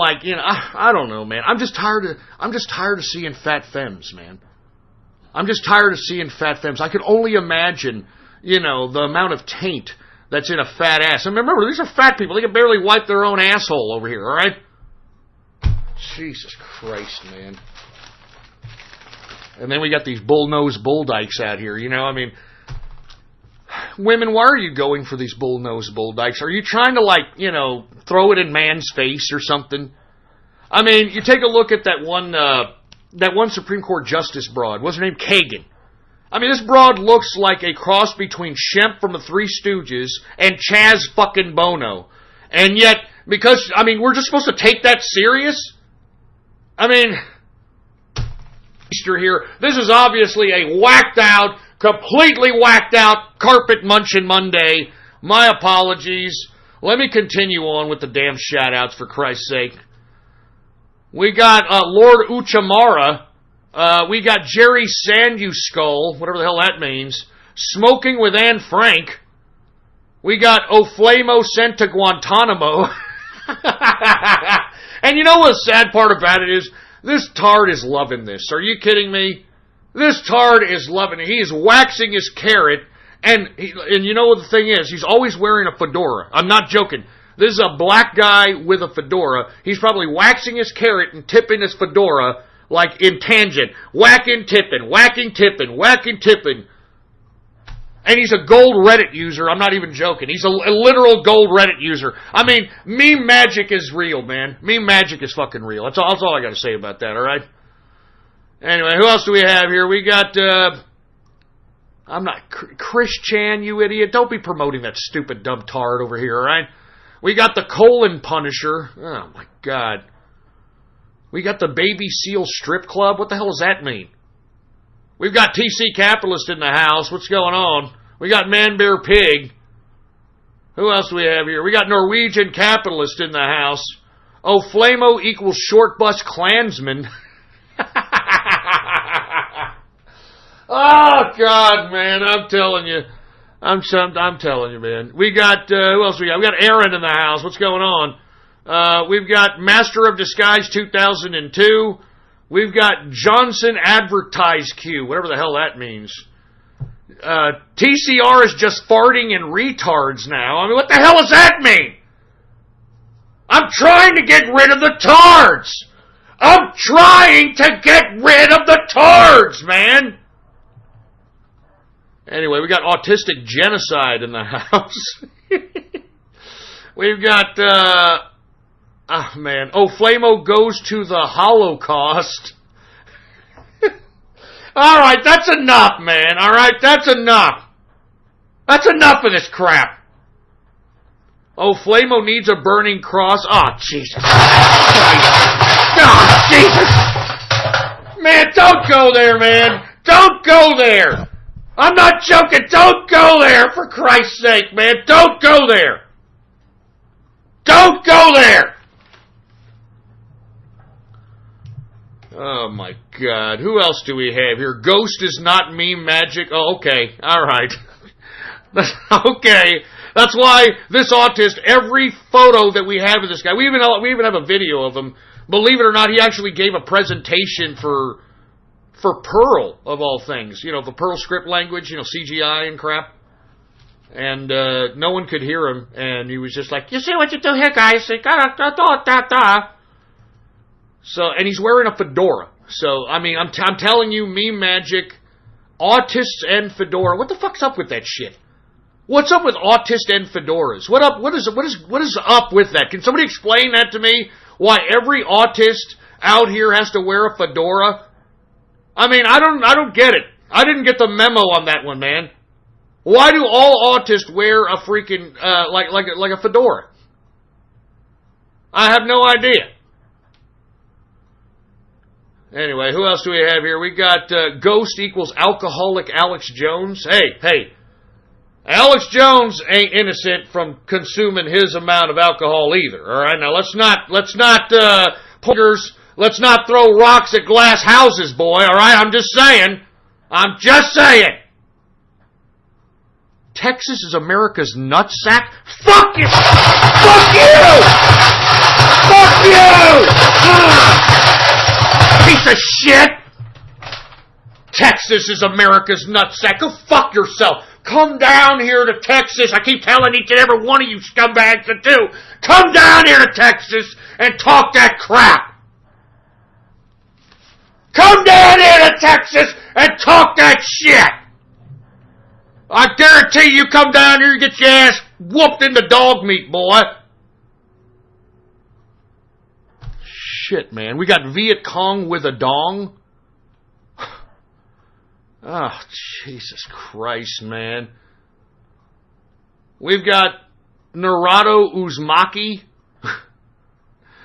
I don't know, man. I'm just tired of seeing fat femmes, man. I'm just tired of seeing fat femmes. I can only imagine, the amount of taint that's in a fat ass. And remember, these are fat people. They can barely wipe their own asshole over here, all right? Jesus Christ, man. And then we got these bull-nosed bull dykes out here, I mean, women, why are you going for these bull-nosed bull dykes? Are you trying to, throw it in man's face or something? I mean, you take a look at that one Supreme Court Justice broad. What's her name? Kagan. I mean, this broad looks like a cross between Shemp from the Three Stooges and Chaz fucking Bono. And yet, because, we're just supposed to take that serious? I mean, Easter here. This is obviously a completely whacked out, carpet munching Monday. My apologies. Let me continue on with the damn shout-outs, for Christ's sake. We got Lord Uchamara. We got Jerry Sanduskull, whatever the hell that means. Smoking with Anne Frank. We got Oflamo sent to Guantanamo. And you know what the sad part about it is? This tard is loving this. Are you kidding me? This tard is loving it. He is waxing his carrot, and you know what the thing is? He's always wearing a fedora. I'm not joking. This is a black guy with a fedora. He's probably waxing his carrot and tipping his fedora like in tangent. Whacking, tipping, whacking, tipping, whacking, tipping. And he's a gold Reddit user. I'm not even joking. He's a literal gold Reddit user. I mean, meme magic is real, man. Meme magic is fucking real. That's all I got to say about that, all right? Anyway, who else do we have here? We got, Chris Chan, you idiot. Don't be promoting that stupid dumb tard over here, all right? We got the colon punisher. Oh, my God. We got the Baby Seal Strip Club. What the hell does that mean? We've got TC Capitalist in the house. What's going on? We got Man Bear Pig. Who else do we have here? We got Norwegian Capitalist in the house. Oh, Flamo equals Short Bus Klansman. Oh, God, man, I'm telling you. I'm telling you, man. We got, who else we got? We got Aaron in the house. What's going on? We've got Master of Disguise 2002. We've got Johnson Advertise Q, whatever the hell that means. TCR is just farting in retards now. I mean, what the hell does that mean? I'm trying to get rid of the tards. I'm trying to get rid of the tards, man. Anyway, we got Autistic Genocide in the house. We've got, Flamo goes to the Holocaust. All right, that's enough, man. All right, that's enough. That's enough of this crap. Oh, Flamo needs a burning cross. Oh, Jesus. Oh, Jesus. Man, don't go there, man. Don't go there. I'm not joking. Don't go there, for Christ's sake, man. Don't go there. Don't go there. Oh, my God. Who else do we have here? Ghost is not meme magic. Oh, okay. All right. Okay. That's why this autist, every photo that we have of this guy, we even have a video of him. Believe it or not, he actually gave a presentation for Perl, of all things. You know, the Perl script language, you know, CGI and crap. And no one could hear him, and he was just like, you see what you do here, guys? So, and he's wearing a fedora. So, I mean, I'm telling you, meme magic, autists and fedora. What the fuck's up with that shit? What's up with autist and fedoras? What is up with that? Can somebody explain that to me? Why every autist out here has to wear a fedora? I mean, I don't get it. I didn't get the memo on that one, man. Why do all autists wear a freaking like a fedora? I have no idea. Anyway, who else do we have here? We got Ghost equals Alcoholic Alex Jones. Hey, Alex Jones ain't innocent from consuming his amount of alcohol either. All right, now let's not throw rocks at glass houses, boy. All right, I'm just saying. Texas is America's nutsack. Fuck you! Fuck you! Fuck you! Piece of shit! Texas is America's nutsack. Go fuck yourself. Come down here to Texas. I keep telling each and every one of you scumbags to do. Come down here to Texas and talk that crap. Come down here to Texas and talk that shit. I guarantee you come down here and get your ass whooped into dog meat, boy. Shit, man. We got Viet Cong with a dong. Oh, Jesus Christ, man. We've got Narado Uzumaki.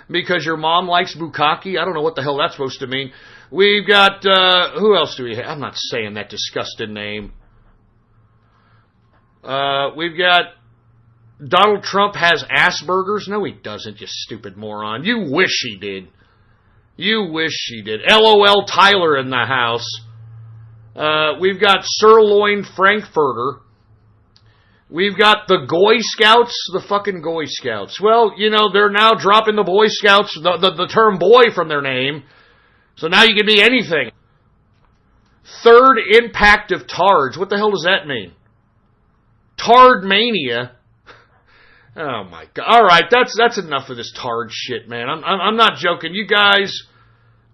Because your mom likes bukkake. I don't know what the hell that's supposed to mean. We've got, who else do we have? I'm not saying that disgusting name. We've got Donald Trump has Asperger's. No, he doesn't, you stupid moron. You wish he did. You wish he did. LOL Tyler in the house. We've got Sirloin Frankfurter. We've got the Goy Scouts, the fucking Goy Scouts. Well, you know, they're now dropping the Boy Scouts, the term boy from their name. So now you can be anything. Third impact of tards. What the hell does that mean? Tard mania. Oh my God. All right, that's enough of this tard shit, man. I'm not joking. You guys,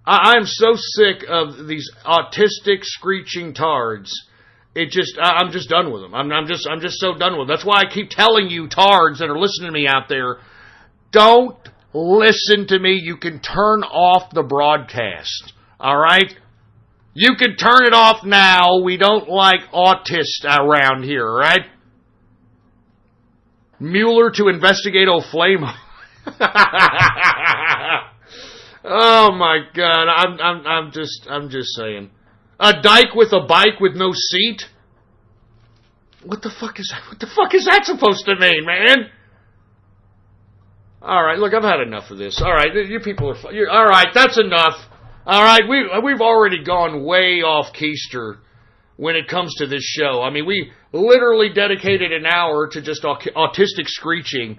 I'm so sick of these autistic screeching tards. I'm just done with them. I'm just so done with them. That's why I keep telling you tards that are listening to me out there, don't listen to me. You can turn off the broadcast. All right? You can turn it off now. We don't like autists around here, all right? Mueller to investigate O'Flame. Oh my God! I'm just saying. A dyke with a bike with no seat. What the fuck is that? What the fuck is that supposed to mean, man? All right, look, I've had enough of this. All right, you people are. All right, that's enough. All right, we've already gone way off keister when it comes to this show. I mean, we literally dedicated an hour to just autistic screeching.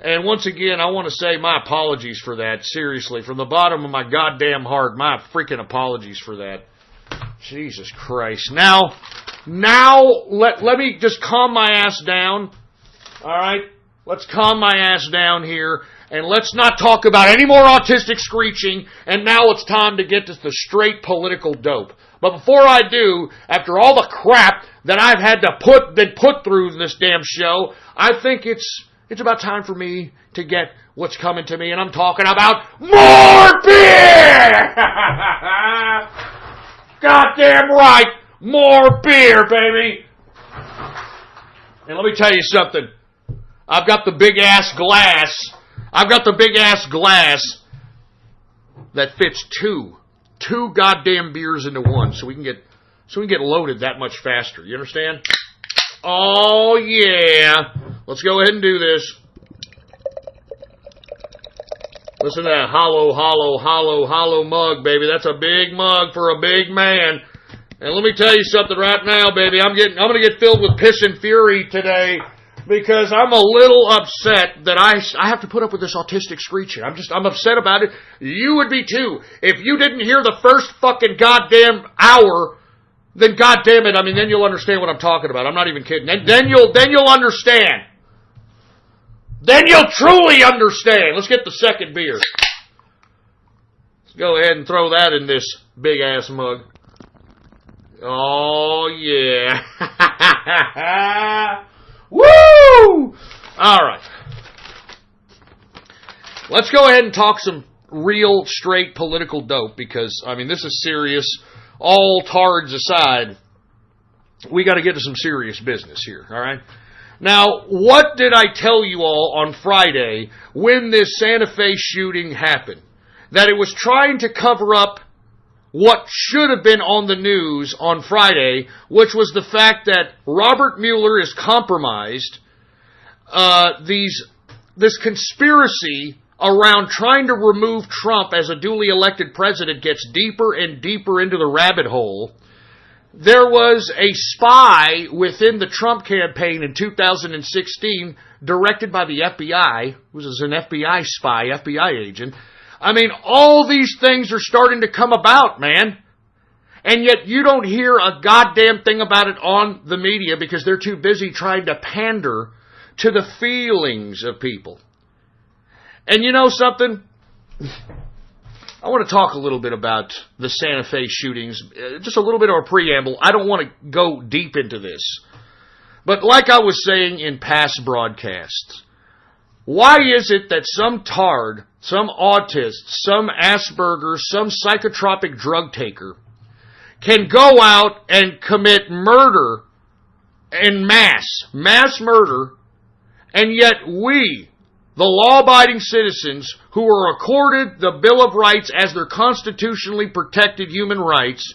And once again, I want to say my apologies for that. Seriously, from the bottom of my goddamn heart, my freaking apologies for that. Jesus Christ. Now, let me just calm my ass down. All right? Let's calm my ass down here, and let's not talk about any more autistic screeching, and now it's time to get to the straight political dope. But before I do, after all the crap that I've had to been put through this damn show, I think it's about time for me to get what's coming to me, and I'm talking about more beer! Goddamn right! More beer, baby! And let me tell you something. I've got the big ass glass. I've got the big ass glass that fits two goddamn beers into one, so we can get loaded that much faster. You understand? Oh yeah. Let's go ahead and do this. Listen to that hollow mug, baby. That's a big mug for a big man. And let me tell you something right now, baby. I'm going to get filled with piss and fury today because I'm a little upset that I have to put up with this autistic screeching. I'm upset about it. You would be too. If you didn't hear the first fucking goddamn hour, then goddamn it, I mean, then you'll understand what I'm talking about. I'm not even kidding. Then you'll understand. Then you'll truly understand. Let's get the second beer. Let's go ahead and throw that in this big ass mug. Oh yeah. Woo! All right. Let's go ahead and talk some real straight political dope because, I mean, this is serious. All tards aside, we got to get to some serious business here, all right? Now, what did I tell you all on Friday when this Santa Fe shooting happened? That it was trying to cover up what should have been on the news on Friday, which was the fact that Robert Mueller is compromised. This conspiracy around trying to remove Trump as a duly elected president gets deeper and deeper into the rabbit hole. There was a spy within the Trump campaign in 2016, directed by the FBI, who was an FBI spy, FBI agent. I mean, all these things are starting to come about, man. And yet you don't hear a goddamn thing about it on the media because they're too busy trying to pander to the feelings of people. And you know something? I want to talk a little bit about the Santa Fe shootings. Just a little bit of a preamble. I don't want to go deep into this. But like I was saying in past broadcasts, why is it that some tard, some autist, some Asperger, some psychotropic drug taker can go out and commit murder en mass murder, and yet we, the law-abiding citizens who are accorded the Bill of Rights as their constitutionally protected human rights,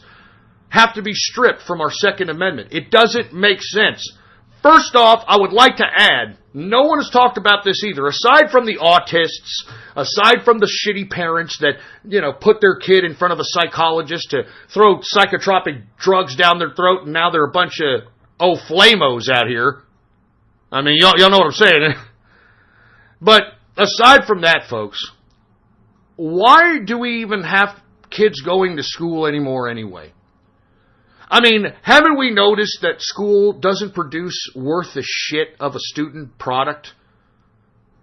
have to be stripped from our Second Amendment? It doesn't make sense. First off, I would like to add, no one has talked about this either. Aside from the autists, aside from the shitty parents that, put their kid in front of a psychologist to throw psychotropic drugs down their throat, and now they're a bunch of flamos out here. I mean, y'all know what I'm saying. But aside from that, folks, why do we even have kids going to school anymore anyway? I mean, haven't we noticed that school doesn't produce worth the shit of a student product?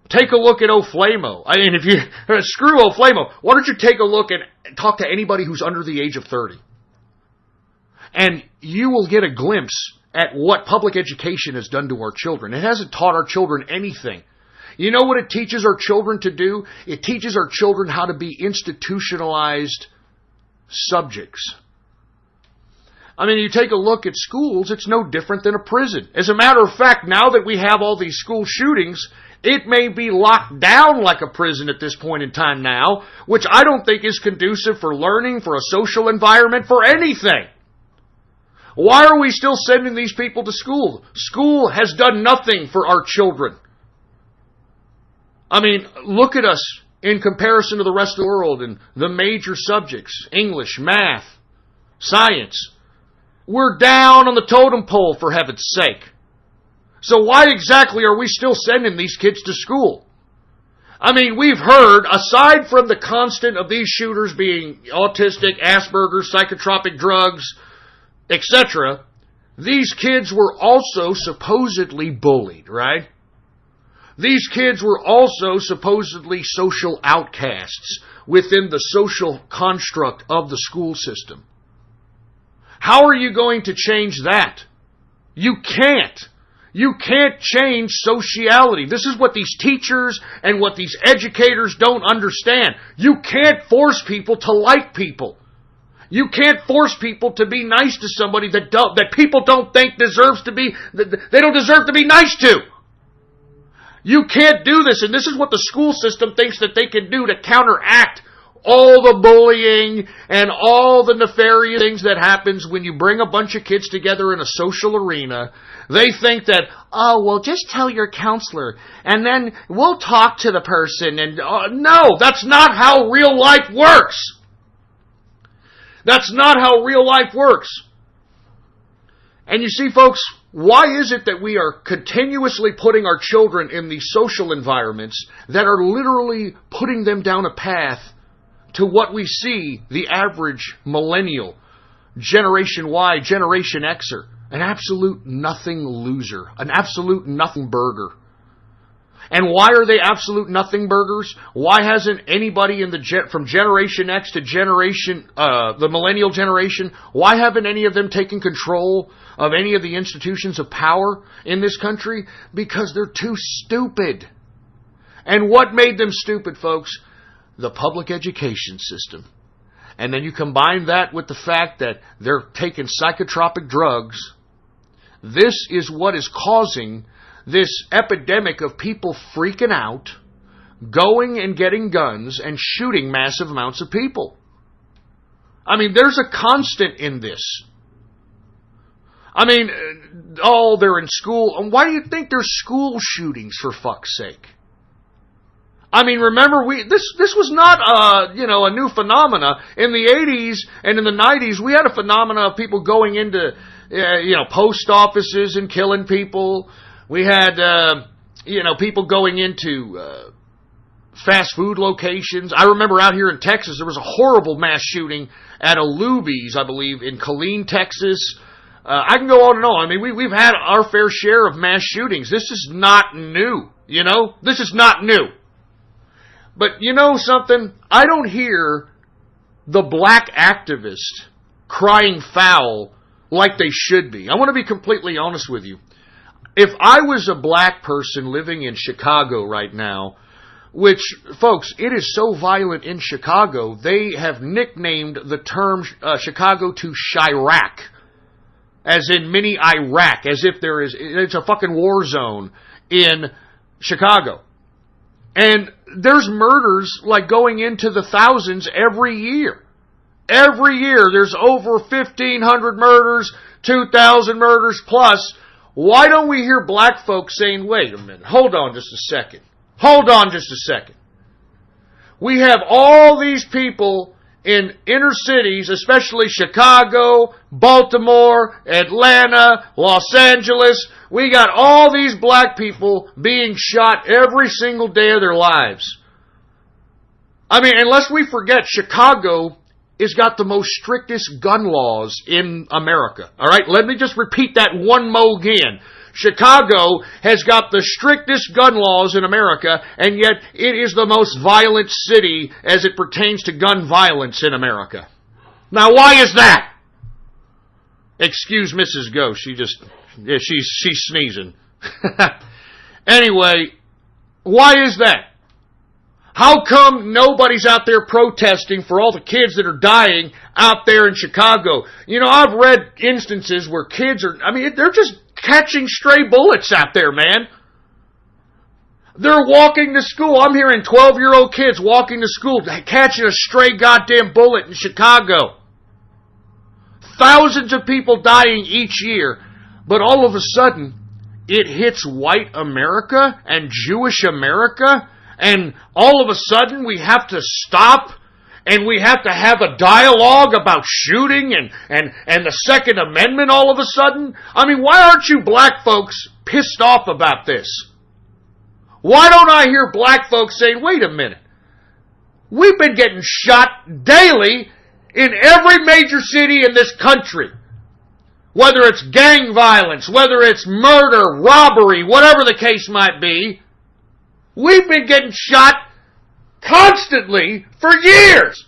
Take a look at O'Flamo. I mean, if you screw O'Flamo, why don't you take a look and talk to anybody who's under the age of 30? And you will get a glimpse at what public education has done to our children. It hasn't taught our children anything. You know what it teaches our children to do? It teaches our children how to be institutionalized subjects. I mean, you take a look at schools, it's no different than a prison. As a matter of fact, now that we have all these school shootings, It may be locked down like a prison at this point in time now, which I don't think is conducive for learning, for a social environment, for anything. Why are we still sending these people to school? School has done nothing for our children. I mean, look at us in comparison to the rest of the world and the major subjects, English, math, science. We're down on the totem pole, for heaven's sake. So why exactly are we still sending these kids to school? I mean, we've heard, aside from the constant of these shooters being autistic, Asperger's, psychotropic drugs, etc., these kids were also supposedly bullied, right? These kids were also supposedly social outcasts within the social construct of the school system. How are you going to change that? You can't. You can't change sociality. This is what these teachers and what these educators don't understand. You can't force people to like people. You can't force people to be nice to somebody that people don't think deserves to be, they don't deserve to be nice to. You can't do this, and this is what the school system thinks that they can do to counteract all the bullying and all the nefarious things that happens when you bring a bunch of kids together in a social arena. They think that, oh, well, just tell your counselor, and then we'll talk to the person. And no, that's not how real life works. That's not how real life works. And you see, folks, why is it that we are continuously putting our children in these social environments that are literally putting them down a path to what we see the average millennial, Generation Y, Generation Xer, an absolute nothing loser, an absolute nothing burger? And why are they absolute nothing burgers? Why hasn't anybody from Generation X to the millennial generation, why haven't any of them taken control of any of the institutions of power in this country? Because they're too stupid. And what made them stupid, folks? The public education system. And then you combine that with the fact that they're taking psychotropic drugs. This is what is causing this epidemic of people freaking out, going and getting guns, and shooting massive amounts of people. I mean, there's a constant in this. I mean, they're in school. Why do you think there's school shootings, for fuck's sake? I mean, remember, this was not a new phenomena. In the 80s and in the 90s, we had a phenomena of people going into post offices and killing people. We had people going into fast food locations. I remember out here in Texas, there was a horrible mass shooting at a Luby's, I believe, in Killeen, Texas. I can go on and on. I mean, we've had our fair share of mass shootings. This is not new, This is not new. But you know something? I don't hear the black activist crying foul like they should be. I want to be completely honest with you. If I was a black person living in Chicago right now, which, folks, it is so violent in Chicago, they have nicknamed the term Chicago to Chirac, as in mini Iraq, as if it's a fucking war zone in Chicago. And there's murders like going into the thousands every year. Every year there's over 1,500 murders, 2,000 murders plus. Why don't we hear black folks saying, wait a minute, hold on just a second. Hold on just a second. We have all these people in inner cities, especially Chicago, Baltimore, Atlanta, Los Angeles. We got all these black people being shot every single day of their lives. I mean, unless we forget, Chicago has got the most strictest gun laws in America. All right, let me just repeat that one more again. Chicago has got the strictest gun laws in America, and yet it is the most violent city as it pertains to gun violence in America. Now, why is that? Excuse Mrs. Ghost. She's sneezing. Anyway, why is that? How come nobody's out there protesting for all the kids that are dying out there in Chicago? I've read instances where kids they're just catching stray bullets out there, man. They're walking to school. I'm hearing 12-year-old kids walking to school, catching a stray goddamn bullet in Chicago. Thousands of people dying each year. But all of a sudden, it hits white America and Jewish America. And all of a sudden, we have to stop and we have to have a dialogue about shooting and the Second Amendment all of a sudden. I mean, why aren't you black folks pissed off about this? Why don't I hear black folks saying, wait a minute, we've been getting shot daily in every major city in this country. Whether it's gang violence, whether it's murder, robbery, whatever the case might be, we've been getting shot constantly for years.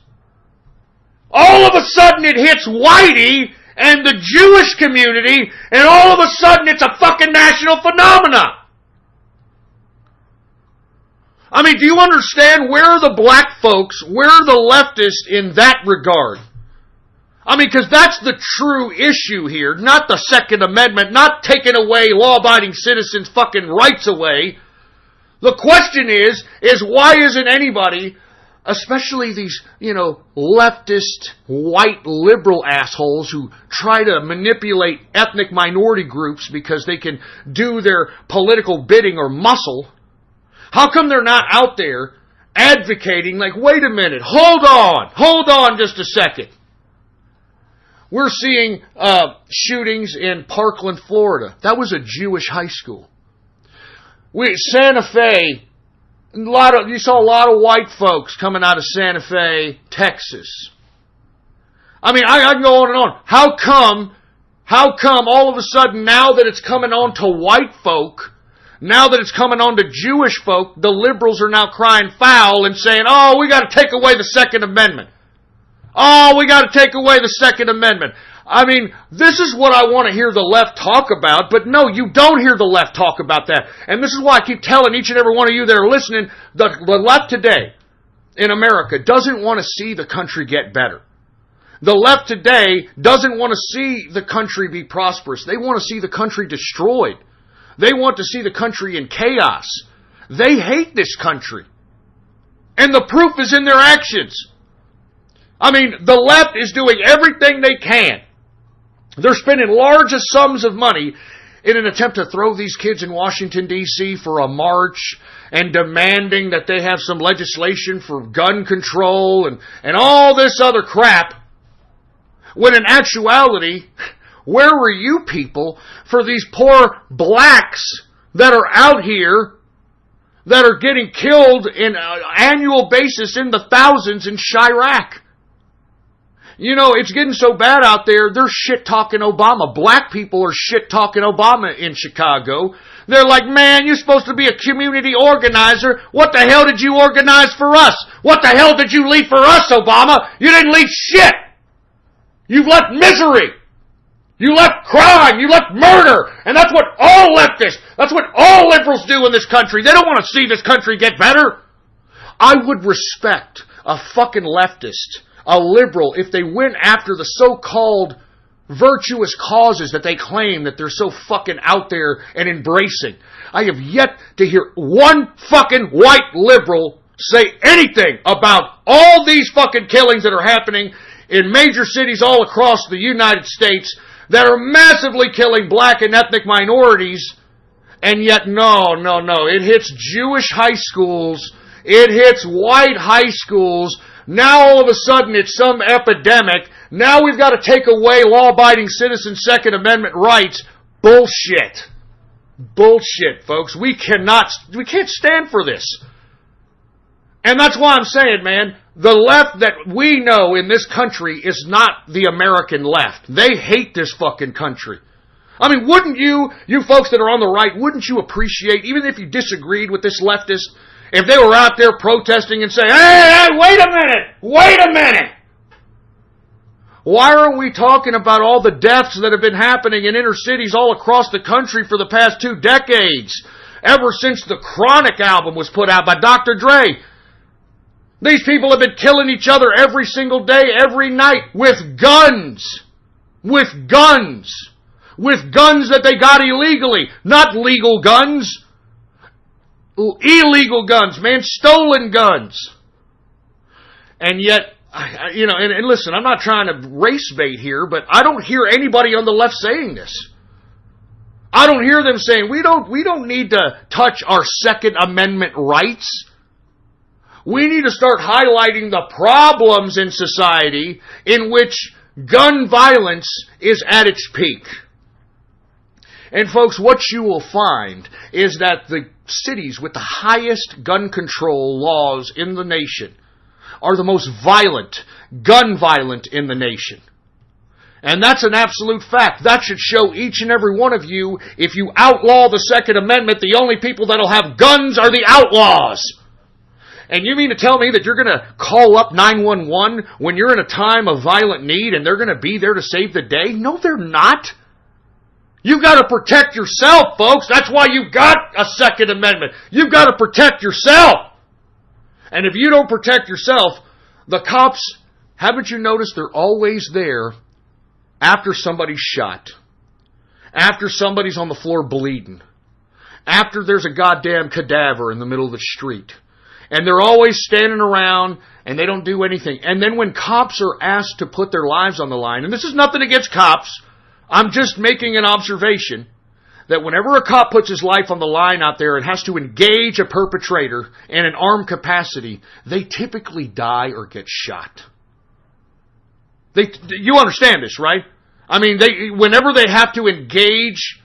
All of a sudden it hits Whitey and the Jewish community, and all of a sudden it's a fucking national phenomenon. I mean, do you understand where are the black folks, where are the leftists in that regard? I mean, because that's the true issue here, not the Second Amendment, not taking away law-abiding citizens' fucking rights away. The question is why isn't anybody, especially these, leftist, white, liberal assholes who try to manipulate ethnic minority groups because they can do their political bidding or muscle, how come they're not out there advocating like, wait a minute, hold on just a second. We're seeing shootings in Parkland, Florida. That was a Jewish high school. Santa Fe, you saw a lot of white folks coming out of Santa Fe, Texas. I mean, I can go on and on. How come all of a sudden now that it's coming on to white folk, now that it's coming on to Jewish folk, the liberals are now crying foul and saying, oh, we got to take away the Second Amendment. Oh, we got to take away the Second Amendment. I mean, this is what I want to hear the left talk about, but no, you don't hear the left talk about that. And this is why I keep telling each and every one of you that are listening, the left today in America doesn't want to see the country get better. The left today doesn't want to see the country be prosperous. They want to see the country destroyed. They want to see the country in chaos. They hate this country. And the proof is in their actions. I mean, the left is doing everything they can. They're spending large sums of money in an attempt to throw these kids in Washington, D.C. for a march and demanding that they have some legislation for gun control and all this other crap. When in actuality, where were you people for these poor blacks that are out here that are getting killed in an annual basis in the thousands in Chirac? It's getting so bad out there, they're shit-talking Obama. Black people are shit-talking Obama in Chicago. They're like, man, you're supposed to be a community organizer. What the hell did you organize for us? What the hell did you leave for us, Obama? You didn't leave shit. You left misery. You left crime. You left murder. And that's what all leftists, that's what all liberals do in this country. They don't want to see this country get better. I would respect a fucking leftist, a liberal, if they went after the so-called virtuous causes that they claim that they're so fucking out there and embracing. I have yet to hear one fucking white liberal say anything about all these fucking killings that are happening in major cities all across the United States that are massively killing black and ethnic minorities. And yet, no. It hits Jewish high schools. It hits white high schools. Now all of a sudden it's some epidemic. Now we've got to take away law-abiding citizens' Second Amendment rights. Bullshit. Bullshit, folks. We can't stand for this. And that's why I'm saying, man, the left that we know in this country is not the American left. They hate this fucking country. I mean, wouldn't you folks that are on the right, wouldn't you appreciate, even if you disagreed with this leftist, if they were out there protesting and saying, hey, wait a minute. Why aren't we talking about all the deaths that have been happening in inner cities all across the country for the past 2 decades? Ever since the Chronic album was put out by Dr. Dre. These people have been killing each other every single day, every night, with guns. With guns. With guns that they got illegally, not legal guns. illegal guns, man, stolen guns. And yet, and listen, I'm not trying to race bait here, but I don't hear anybody on the left saying this. I don't hear them saying, we don't need to touch our Second Amendment rights. We need to start highlighting the problems in society in which gun violence is at its peak. And folks, what you will find is that the cities with the highest gun control laws in the nation are the most violent, gun violent in the nation. And that's an absolute fact. That should show each and every one of you, if you outlaw the Second Amendment, the only people that'll have guns are the outlaws. And you mean to tell me that you're going to call up 911 when you're in a time of violent need and they're going to be there to save the day? No, they're not. You've got to protect yourself, folks. That's why you've got a Second Amendment. You've got to protect yourself. And if you don't protect yourself, the cops, haven't you noticed they're always there after somebody's shot, after somebody's on the floor bleeding, after there's a goddamn cadaver in the middle of the street. And they're always standing around and they don't do anything. And then when cops are asked to put their lives on the line, and this is nothing against cops, I'm just making an observation that whenever a cop puts his life on the line out there and has to engage a perpetrator in an armed capacity, they typically die or get shot. You understand this, right? I mean, whenever they have to engage,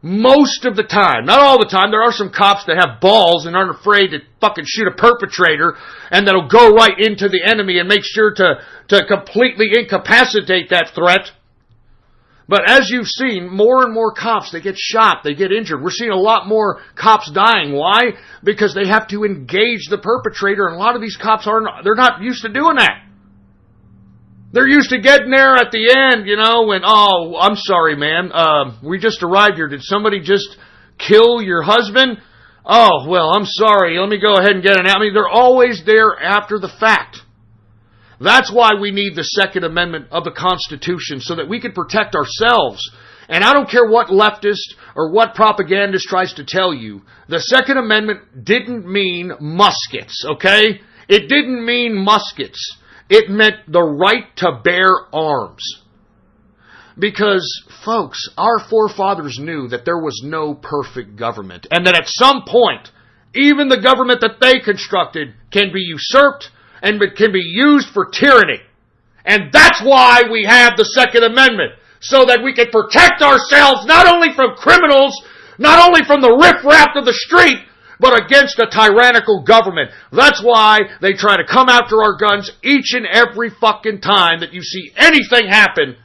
most of the time, not all the time, there are some cops that have balls and aren't afraid to fucking shoot a perpetrator and that'll go right into the enemy and make sure to completely incapacitate that threat. But as you've seen, more and more cops, they get shot, they get injured. We're seeing a lot more cops dying. Why? Because they have to engage the perpetrator, and a lot of these cops they're not used to doing that. They're used to getting there at the end, when, oh, I'm sorry, man, we just arrived here. Did somebody just kill your husband? Oh, well, I'm sorry. Let me go ahead and get it out. I mean, they're always there after the fact. That's why we need the Second Amendment of the Constitution, so that we can protect ourselves. And I don't care what leftist or what propagandist tries to tell you. The Second Amendment didn't mean muskets, okay? It didn't mean muskets. It meant the right to bear arms. Because, folks, our forefathers knew that there was no perfect government. And that at some point, even the government that they constructed can be usurped and can be used for tyranny. And that's why we have the Second Amendment. So that we can protect ourselves not only from criminals, not only from the riffraff of the street, but against a tyrannical government. That's why they try to come after our guns each and every fucking time that you see anything happen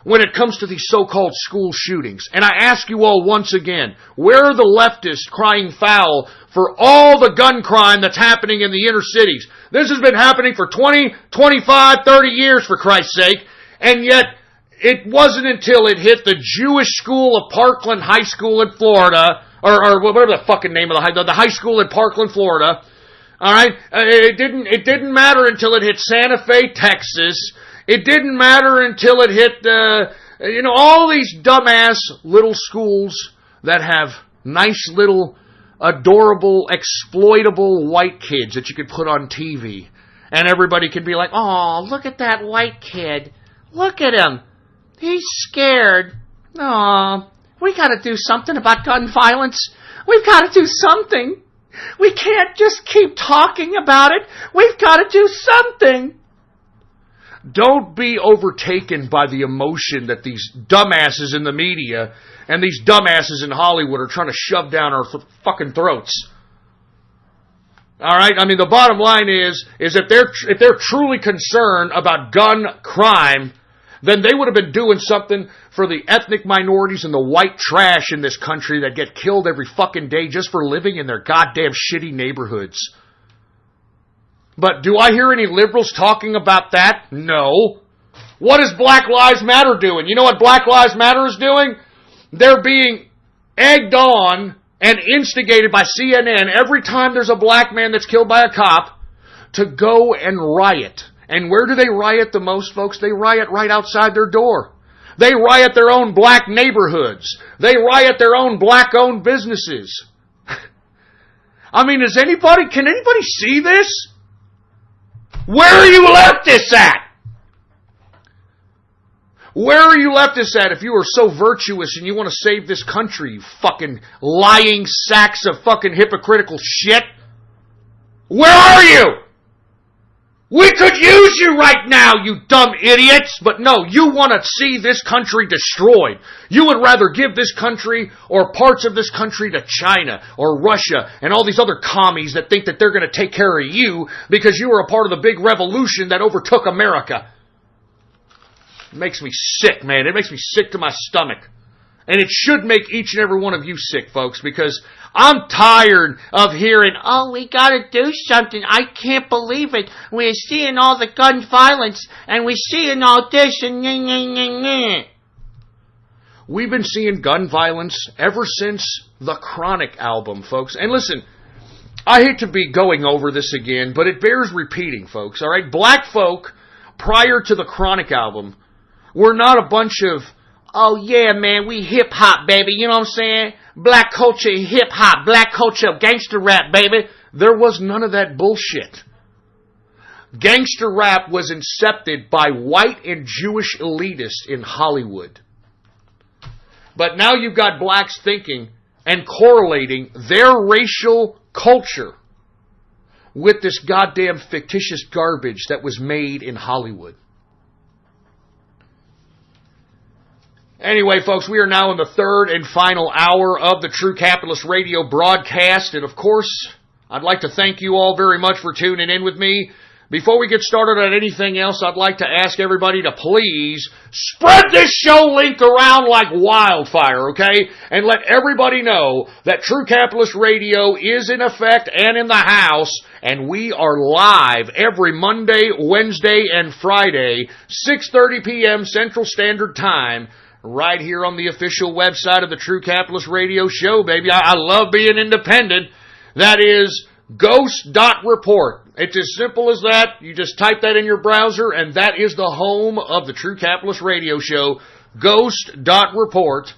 when it comes to these so-called school shootings. And I ask you all once again, where are the leftists crying foul for all the gun crime that's happening in the inner cities? This has been happening for 20, 25, 30 years, for Christ's sake, and yet it wasn't until it hit the Jewish school of Parkland High School in Florida, or whatever the fucking name of the high school in Parkland, Florida. All right, it didn't matter until it hit Santa Fe, Texas. It didn't matter until it hit all these dumbass little schools that have nice little adorable exploitable white kids that you could put on TV, and everybody could be like, "Oh, look at that white kid! Look at him! He's scared. Aw. We got to do something about gun violence. We've got to do something. We can't just keep talking about it. We've got to do something." Don't be overtaken by the emotion that these dumbasses in the media and these dumbasses in Hollywood are trying to shove down our fucking throats. All right? I mean, the bottom line is if they're truly concerned about gun crime, then they would have been doing something for the ethnic minorities and the white trash in this country that get killed every fucking day just for living in their goddamn shitty neighborhoods. But do I hear any liberals talking about that? No. What is Black Lives Matter doing? You know what Black Lives Matter is doing? They're being egged on and instigated by CNN every time there's a black man that's killed by a cop to go and riot. And where do they riot the most, folks? They riot right outside their door. They riot their own black neighborhoods. They riot their own black-owned businesses. I mean, can anybody see this? Where are you leftists at? Where are you leftists at if you are so virtuous and you want to save this country, you fucking lying sacks of fucking hypocritical shit? Where are you? We could use you right now, you dumb idiots, but no, you want to see this country destroyed. You would rather give this country or parts of this country to China or Russia and all these other commies that think that they're going to take care of you because you were a part of the big revolution that overtook America. It makes me sick, man. It makes me sick to my stomach. And it should make each and every one of you sick, folks, because I'm tired of hearing, oh, we gotta do something. I can't believe it. We're seeing all the gun violence, and we're seeing all this, and nah, nah, nah, nah. We've been seeing gun violence ever since the Chronic album, folks. And listen, I hate to be going over this again, but it bears repeating, folks, all right? Black folk, prior to the Chronic album, were not a bunch of, oh yeah, man, we hip-hop, baby, you know what I'm saying? Black culture, hip-hop, black culture, gangster rap, baby. There was none of that bullshit. Gangster rap was incepted by white and Jewish elitists in Hollywood. But now you've got blacks thinking and correlating their racial culture with this goddamn fictitious garbage that was made in Hollywood. Anyway, folks, we are now in the third and final hour of the True Capitalist Radio broadcast. And, of course, I'd like to thank you all very much for tuning in with me. Before we get started on anything else, I'd like to ask everybody to please spread this show link around like wildfire, okay? And let everybody know that True Capitalist Radio is in effect and in the house, and we are live every Monday, Wednesday, and Friday, 6:30 p.m. Central Standard Time, right here on the official website of the True Capitalist Radio Show, baby. I love being independent. That is ghost.report. It's as simple as that. You just type that in your browser, and that is the home of the True Capitalist Radio Show, ghost.report.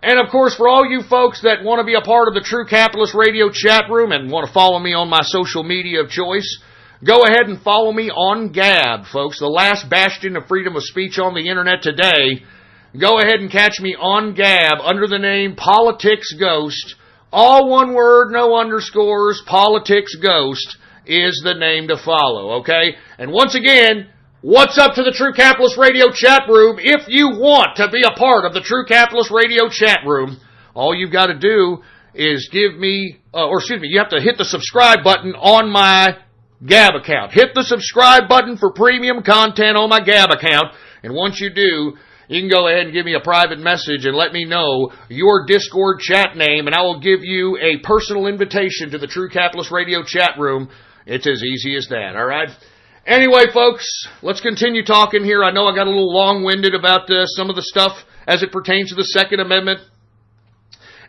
And, of course, for all you folks that want to be a part of the True Capitalist Radio chat room and want to follow me on my social media of choice, go ahead and follow me on Gab, folks, the last bastion of freedom of speech on the internet today. Go ahead and catch me on Gab under the name Politics Ghost. All one word, no underscores. Politics Ghost is the name to follow, okay? And once again, what's up to the True Capitalist Radio chat room? If you want to be a part of the True Capitalist Radio chat room, all you've got to do is give me, you have to hit the subscribe button on my Gab account. Hit the subscribe button for premium content on my Gab account, and once you do, you can go ahead and give me a private message and let me know your Discord chat name, and I will give you a personal invitation to the True Capitalist Radio chat room. It's as easy as that, all right? Anyway, folks, let's continue talking here. I know I got a little long-winded about some of the stuff as it pertains to the Second Amendment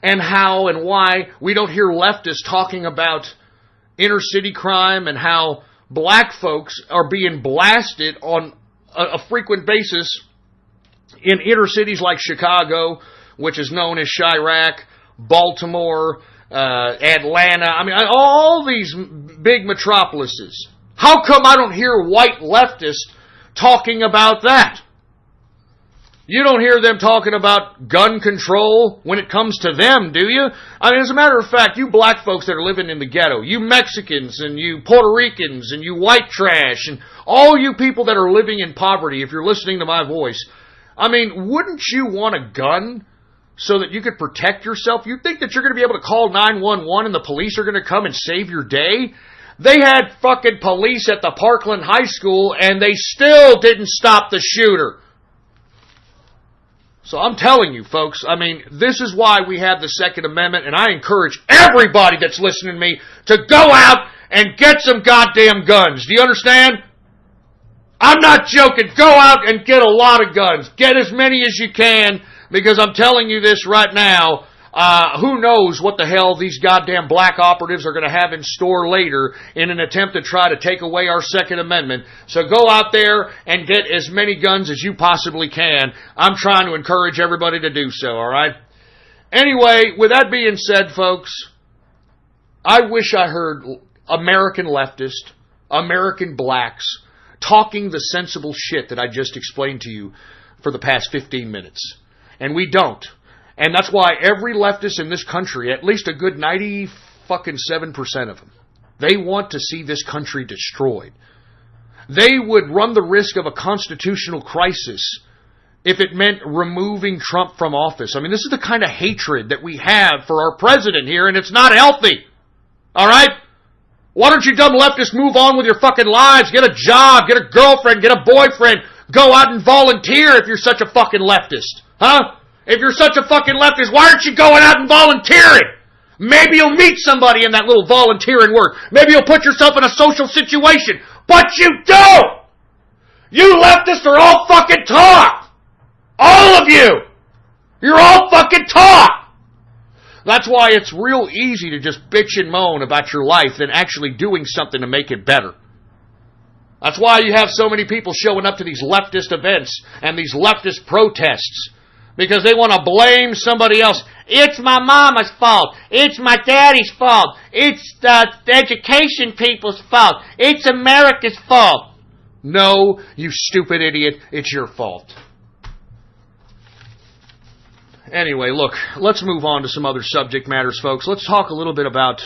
and how and why we don't hear leftists talking about inner-city crime and how black folks are being blasted on a frequent basis in inner cities like Chicago, which is known as Chirac, Baltimore, Atlanta. I mean, all these big metropolises. How come I don't hear white leftists talking about that? You don't hear them talking about gun control when it comes to them, do you? I mean, as a matter of fact, you black folks that are living in the ghetto, you Mexicans and you Puerto Ricans and you white trash and all you people that are living in poverty, if you're listening to my voice, I mean, wouldn't you want a gun so that you could protect yourself? You think that you're going to be able to call 911 and the police are going to come and save your day? They had fucking police at the Parkland High School and they still didn't stop the shooter. So I'm telling you, folks, I mean, this is why we have the Second Amendment, and I encourage everybody that's listening to me to go out and get some goddamn guns. Do you understand? I'm not joking. Go out and get a lot of guns. Get as many as you can, because I'm telling you this right now, who knows what the hell these goddamn black operatives are going to have in store later in an attempt to try to take away our Second Amendment. So go out there and get as many guns as you possibly can. I'm trying to encourage everybody to do so, all right? Anyway, with that being said, folks, I wish I heard American leftists, American blacks, talking the sensible shit that I just explained to you for the past 15 minutes. And we don't. And that's why every leftist in this country, at least a good 97% of them, they want to see this country destroyed. They would run the risk of a constitutional crisis if it meant removing Trump from office. I mean, this is the kind of hatred that we have for our president here, and it's not healthy. All right? Why don't you dumb leftists move on with your fucking lives? Get a job, get a girlfriend, get a boyfriend. Go out and volunteer if you're such a fucking leftist. Huh? If you're such a fucking leftist, why aren't you going out and volunteering? Maybe you'll meet somebody in that little volunteering work. Maybe you'll put yourself in a social situation. But you don't! You leftists are all fucking talk! All of you! You're all fucking talk! That's why it's real easy to just bitch and moan about your life than actually doing something to make it better. That's why you have so many people showing up to these leftist events and these leftist protests. Because they want to blame somebody else. It's my mama's fault. It's my daddy's fault. It's the education people's fault. It's America's fault. No, you stupid idiot. It's your fault. Anyway, look, let's move on to some other subject matters, folks. Let's talk a little bit about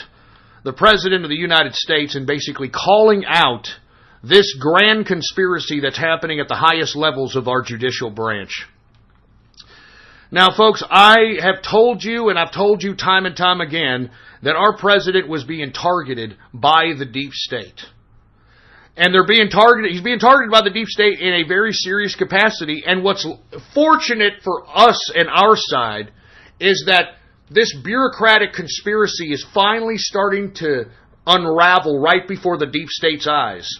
the President of the United States and basically calling out this grand conspiracy that's happening at the highest levels of our judicial branch. Now, folks, I have told you, and I've told you time and time again, that our president was being targeted by the deep state. And he's being targeted by the deep state in a very serious capacity. And what's fortunate for us and our side is that this bureaucratic conspiracy is finally starting to unravel right before the deep state's eyes.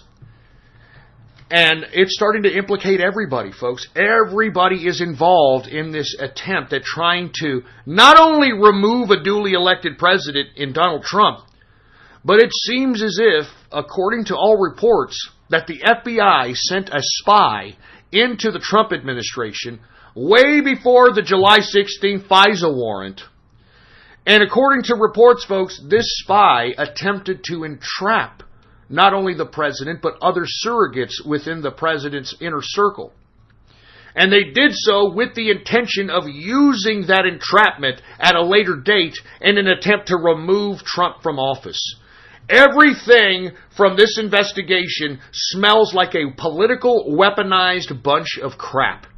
And it's starting to implicate everybody, folks. Everybody is involved in this attempt at trying to not only remove a duly elected president in Donald Trump, but it seems as if, according to all reports, that the FBI sent a spy into the Trump administration way before the July 16th FISA warrant. And according to reports, folks, this spy attempted to entrap not only the president, but other surrogates within the president's inner circle. And they did so with the intention of using that entrapment at a later date in an attempt to remove Trump from office. Everything from this investigation smells like a political, weaponized bunch of crap.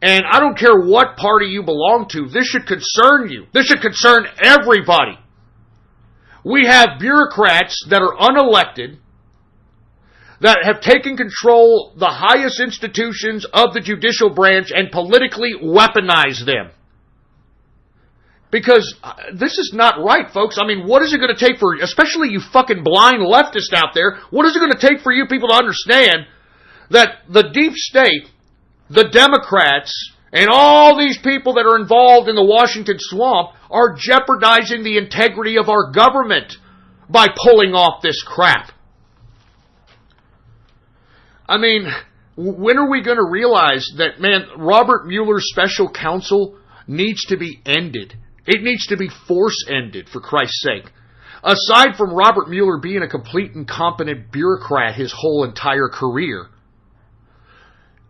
And I don't care what party you belong to, this should concern you. This should concern everybody. We have bureaucrats that are unelected, that have taken control the highest institutions of the judicial branch and politically weaponized them. Because this is not right, folks. I mean, what is it going to take for, especially you fucking blind leftists out there, what is it going to take for you people to understand that the deep state, the Democrats, and all these people that are involved in the Washington swamp are jeopardizing the integrity of our government by pulling off this crap? I mean, when are we going to realize that, man, Robert Mueller's special counsel needs to be ended? It needs to be force-ended, for Christ's sake. Aside from Robert Mueller being a complete incompetent bureaucrat his whole entire career,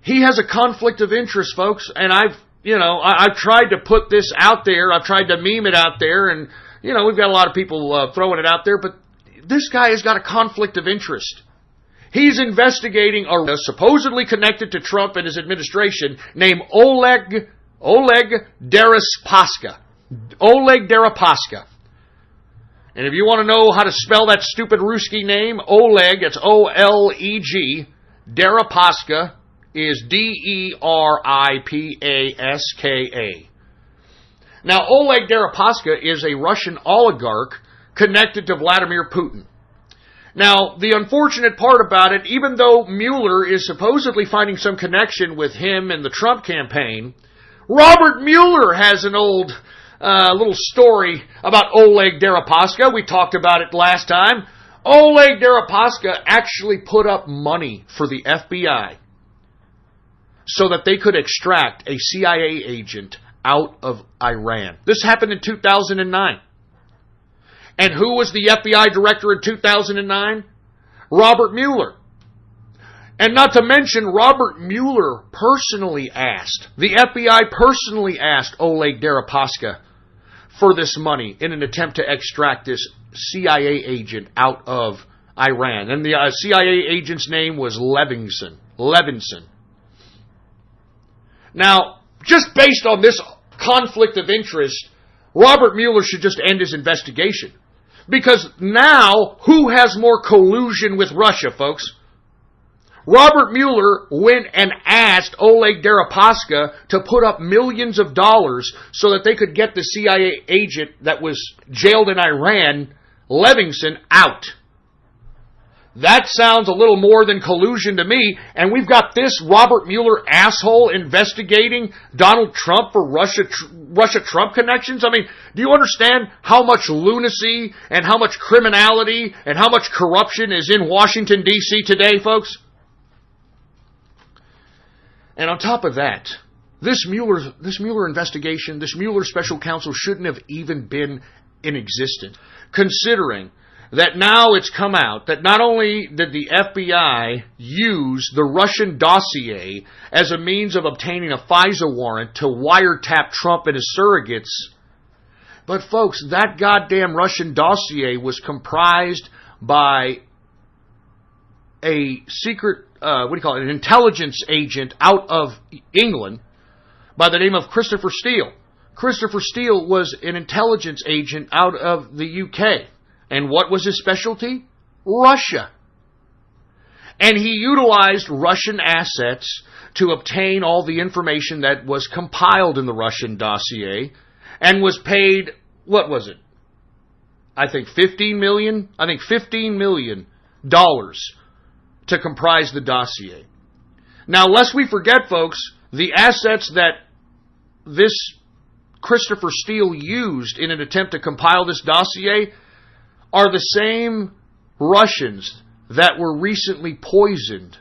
he has a conflict of interest, folks, and I've tried to put this out there. I've tried to meme it out there, and, we've got a lot of people throwing it out there, but this guy has got a conflict of interest. He's investigating a supposedly connected to Trump and his administration named Oleg Deripaska. Oleg Deripaska. And if you want to know how to spell that stupid Ruski name, Oleg, it's O-L-E-G, Deripaska is D-E-R-I-P-A-S-K-A. Now, Oleg Deripaska is a Russian oligarch connected to Vladimir Putin. Now, the unfortunate part about it, even though Mueller is supposedly finding some connection with him and the Trump campaign, Robert Mueller has an old little story about Oleg Deripaska. We talked about it last time. Oleg Deripaska actually put up money for the FBI so that they could extract a CIA agent out of Iran. This happened in 2009. And who was the FBI director in 2009? Robert Mueller. And not to mention, Robert Mueller personally asked, the FBI personally asked Oleg Deripaska for this money in an attempt to extract this CIA agent out of Iran. And the CIA agent's name was Levinson. Now, just based on this conflict of interest, Robert Mueller should just end his investigation. Because now, who has more collusion with Russia, folks? Robert Mueller went and asked Oleg Deripaska to put up millions of dollars so that they could get the CIA agent that was jailed in Iran, Levinson, out. That sounds a little more than collusion to me, and we've got this Robert Mueller asshole investigating Donald Trump for Russia-Trump connections? I mean, do you understand how much lunacy and how much criminality and how much corruption is in Washington, D.C. today, folks? And on top of that, this Mueller investigation, this Mueller special counsel shouldn't have even been in existence, considering that now it's come out that not only did the FBI use the Russian dossier as a means of obtaining a FISA warrant to wiretap Trump and his surrogates, but folks, that goddamn Russian dossier was comprised by a secret, an intelligence agent out of England by the name of Christopher Steele. Christopher Steele was an intelligence agent out of the UK. And what was his specialty? Russia. And he utilized Russian assets to obtain all the information that was compiled in the Russian dossier and was paid, what was it? I think $15 million to comprise the dossier. Now, lest we forget, folks, the assets that this Christopher Steele used in an attempt to compile this dossier are the same Russians that were recently poisoned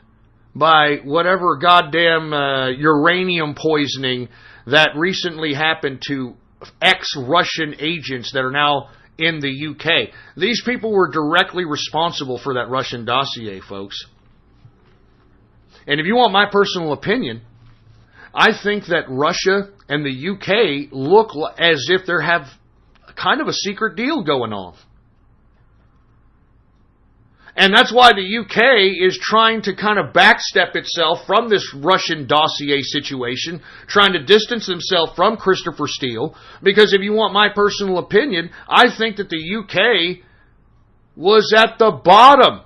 by whatever goddamn uranium poisoning that recently happened to ex-Russian agents that are now in the UK. These people were directly responsible for that Russian dossier, folks. And if you want my personal opinion, I think that Russia and the UK look as if they have kind of a secret deal going on. And that's why the UK is trying to kind of backstep itself from this Russian dossier situation, trying to distance themselves from Christopher Steele, because if you want my personal opinion, I think that the UK was at the bottom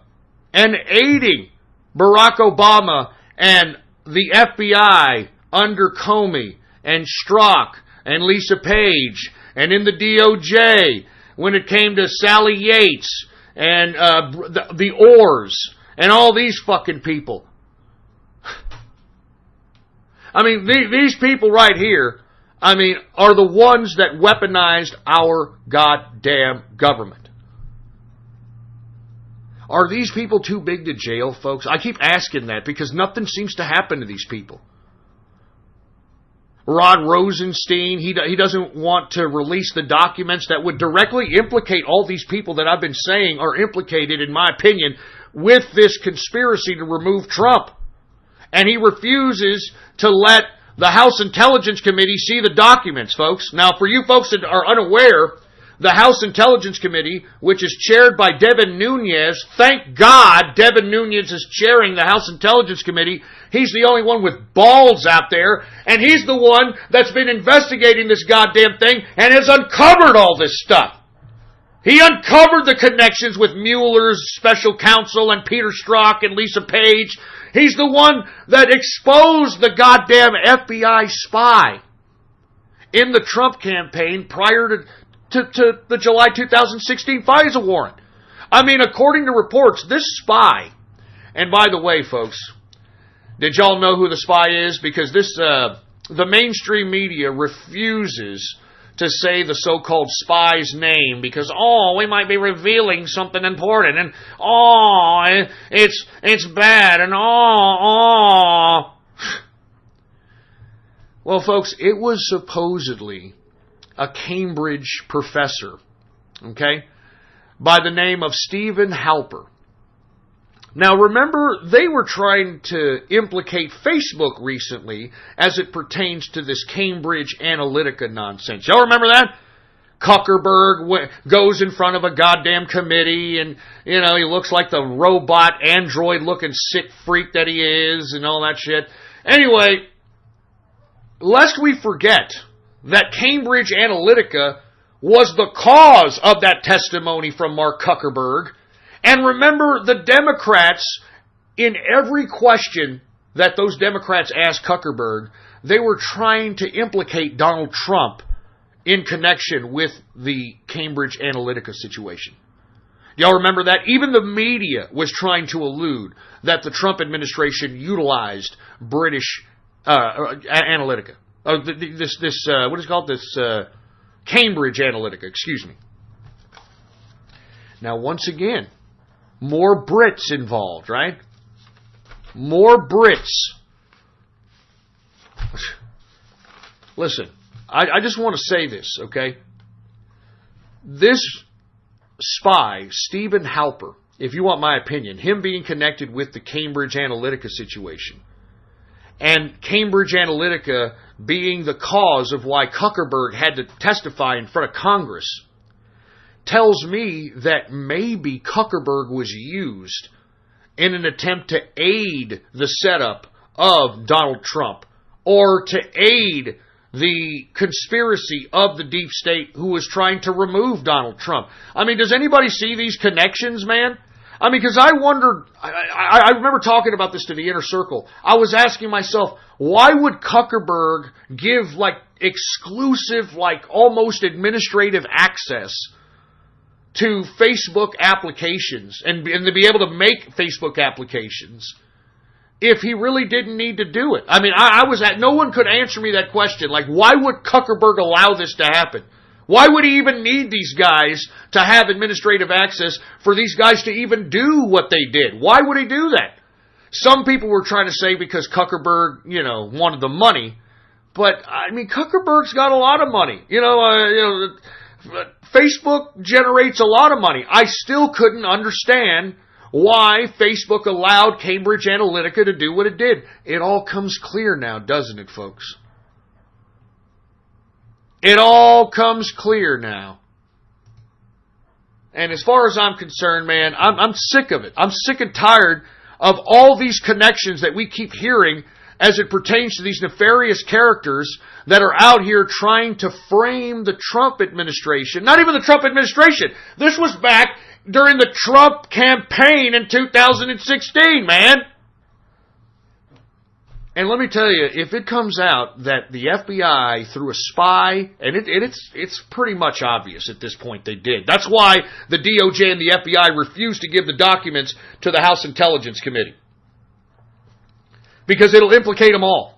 and aiding Barack Obama and the FBI under Comey and Strzok and Lisa Page and in the DOJ when it came to Sally Yates and the Orrs and all these fucking people. I mean, these people right here, I mean, are the ones that weaponized our goddamn government. Are these people too big to jail, folks? I keep asking that because nothing seems to happen to these people. Rod Rosenstein, he doesn't want to release the documents that would directly implicate all these people that I've been saying are implicated, in my opinion, with this conspiracy to remove Trump. And he refuses to let the House Intelligence Committee see the documents, folks. Now, for you folks that are unaware, the House Intelligence Committee, which is chaired by Devin Nunes, thank God Devin Nunes is chairing the House Intelligence Committee. He's the only one with balls out there, and he's the one that's been investigating this goddamn thing and has uncovered all this stuff. He uncovered the connections with Mueller's special counsel and Peter Strzok and Lisa Page. He's the one that exposed the goddamn FBI spy in the Trump campaign prior to the July 2016 FISA warrant. I mean, according to reports, this spy, and by the way, folks, did y'all know who the spy is? Because the mainstream media refuses to say the so-called spy's name because, we might be revealing something important, and, it's bad, and, Well, folks, it was supposedly a Cambridge professor, okay? by the name of Stephen Halper. Now remember, they were trying to implicate Facebook recently as it pertains to this Cambridge Analytica nonsense. Y'all remember that? Zuckerberg goes in front of a goddamn committee and, he looks like the robot, android-looking sick freak that he is and all that shit. Anyway, lest we forget that Cambridge Analytica was the cause of that testimony from Mark Zuckerberg. And remember, the Democrats, in every question that those Democrats asked Zuckerberg, they were trying to implicate Donald Trump in connection with the Cambridge Analytica situation. Y'all remember that? Even the media was trying to allude that the Trump administration utilized British Analytica. What is it called? Cambridge Analytica, excuse me. Now, once again, more Brits involved, right? More Brits. Listen, I just want to say this, okay? This spy, Stephen Halper, if you want my opinion, him being connected with the Cambridge Analytica situation, and Cambridge Analytica being the cause of why Zuckerberg had to testify in front of Congress, tells me that maybe Zuckerberg was used in an attempt to aid the setup of Donald Trump, or to aid the conspiracy of the deep state who was trying to remove Donald Trump. I mean, does anybody see these connections, man? I mean, because I wondered, I remember talking about this to the inner circle. I was asking myself, why would Zuckerberg give, exclusive, almost administrative access to Facebook applications and to be able to make Facebook applications if he really didn't need to do it? I mean, no one could answer me that question. Why would Zuckerberg allow this to happen? Why would he even need these guys to have administrative access for these guys to even do what they did? Why would he do that? Some people were trying to say because Zuckerberg, wanted the money. But, I mean, Zuckerberg's got a lot of money. Facebook generates a lot of money. I still couldn't understand why Facebook allowed Cambridge Analytica to do what it did. It all comes clear now, doesn't it, folks? It all comes clear now. And as far as I'm concerned, man, I'm sick of it. I'm sick and tired of all these connections that we keep hearing as it pertains to these nefarious characters that are out here trying to frame the Trump administration. Not even the Trump administration. This was back during the Trump campaign in 2016, man. And let me tell you, if it comes out that the FBI through a spy, and it's pretty much obvious at this point they did. That's why the DOJ and the FBI refused to give the documents to the House Intelligence Committee. Because it'll implicate them all.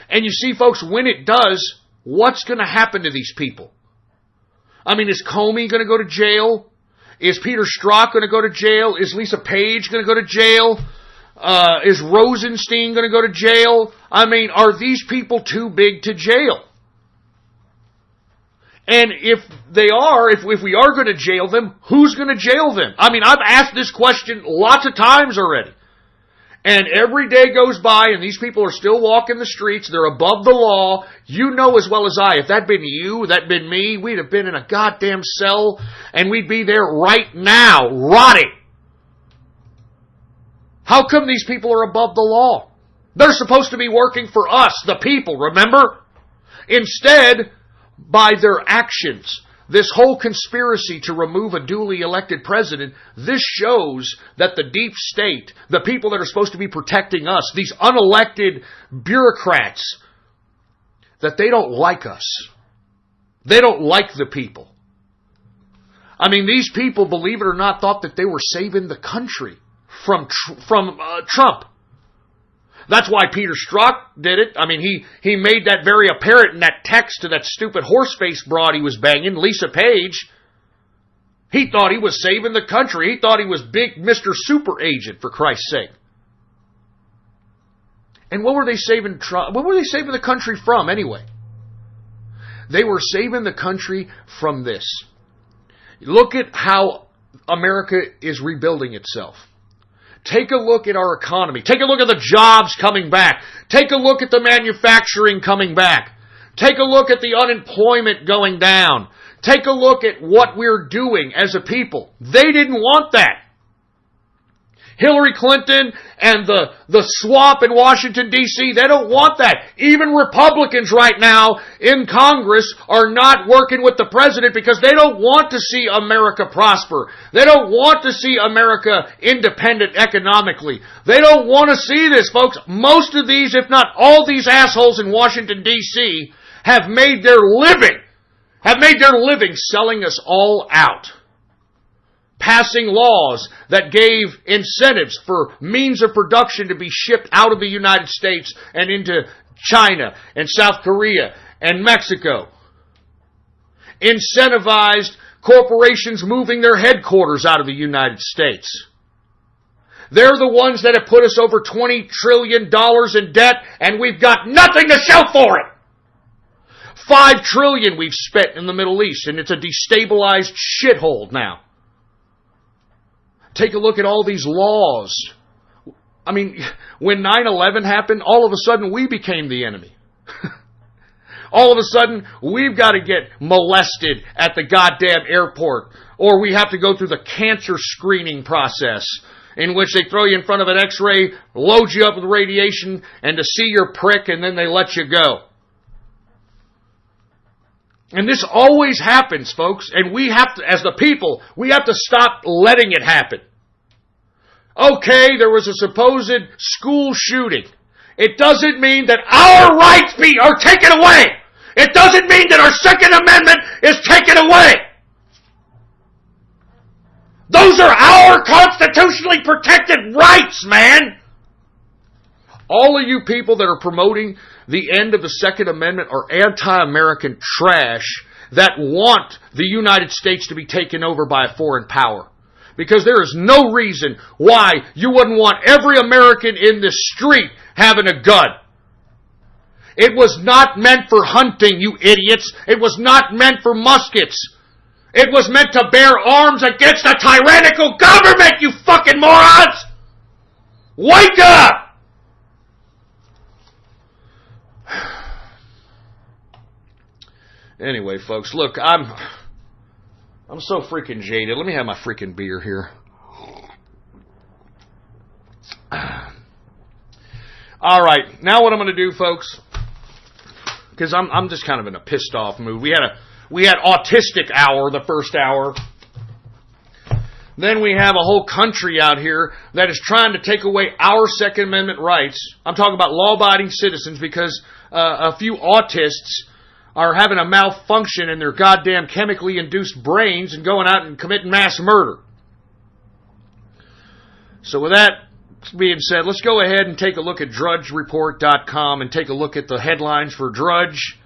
And you see, folks, when it does, what's going to happen to these people? I mean, is Comey going to go to jail? Is Peter Strzok going to go to jail? Is Lisa Page going to go to jail? Is Rosenstein going to go to jail? I mean, are these people too big to jail? And if they are, if we are going to jail them, who's going to jail them? I mean, I've asked this question lots of times already. And every day goes by and these people are still walking the streets. They're above the law. You know as well as I, if that'd been you, that'd been me, we'd have been in a goddamn cell and we'd be there right now, rotting. How come these people are above the law? They're supposed to be working for us, the people, remember? Instead, by their actions, this whole conspiracy to remove a duly elected president, this shows that the deep state, the people that are supposed to be protecting us, these unelected bureaucrats, that they don't like us. They don't like the people. I mean, these people, believe it or not, thought that they were saving the country from Trump. That's why Peter Strzok did it. I mean, he made that very apparent in that text to that stupid horse-faced broad he was banging, Lisa Page. He thought he was saving the country. He thought he was big Mr. Super Agent, for Christ's sake. And what were they saving Trump? What were they saving the country from, anyway? They were saving the country from this. Look at how America is rebuilding itself. Take a look at our economy. Take a look at the jobs coming back. Take a look at the manufacturing coming back. Take a look at the unemployment going down. Take a look at what we're doing as a people. They didn't want that. Hillary Clinton and the swamp in Washington, D.C., they don't want that. Even Republicans right now in Congress are not working with the president because they don't want to see America prosper. They don't want to see America independent economically. They don't want to see this, folks. Most of these, if not all these assholes in Washington, D.C., have made their living selling us all out. Passing laws that gave incentives for means of production to be shipped out of the United States and into China and South Korea and Mexico. Incentivized corporations moving their headquarters out of the United States. They're the ones that have put us over $20 trillion in debt, and we've got nothing to show for it. $5 trillion we've spent in the Middle East, and it's a destabilized shithole now. Take a look at all these laws. I mean, when 9/11 happened, all of a sudden we became the enemy. All of a sudden, we've got to get molested at the goddamn airport, or we have to go through the cancer screening process, in which they throw you in front of an x-ray, load you up with radiation, and to see your prick, and then they let you go. And this always happens, folks, and we have to, as the people, we have to stop letting it happen. Okay, there was a supposed school shooting. It doesn't mean that our rights are taken away. It doesn't mean that our Second Amendment is taken away. Those are our constitutionally protected rights, man. All of you people that are promoting the end of the Second Amendment are anti-American trash that want the United States to be taken over by a foreign power. Because there is no reason why you wouldn't want every American in the street having a gun. It was not meant for hunting, you idiots. It was not meant for muskets. It was meant to bear arms against a tyrannical government, you fucking morons! Wake up! Anyway, folks, look, I'm so freaking jaded. Let me have my freaking beer here. All right, now what I'm going to do, folks, because I'm just kind of in a pissed off mood. We had autistic hour the first hour. Then we have a whole country out here that is trying to take away our Second Amendment rights. I'm talking about law-abiding citizens because a few autists are having a malfunction in their goddamn chemically induced brains and going out and committing mass murder. So with that being said, let's go ahead and take a look at drudgereport.com and take a look at the headlines for Drudge.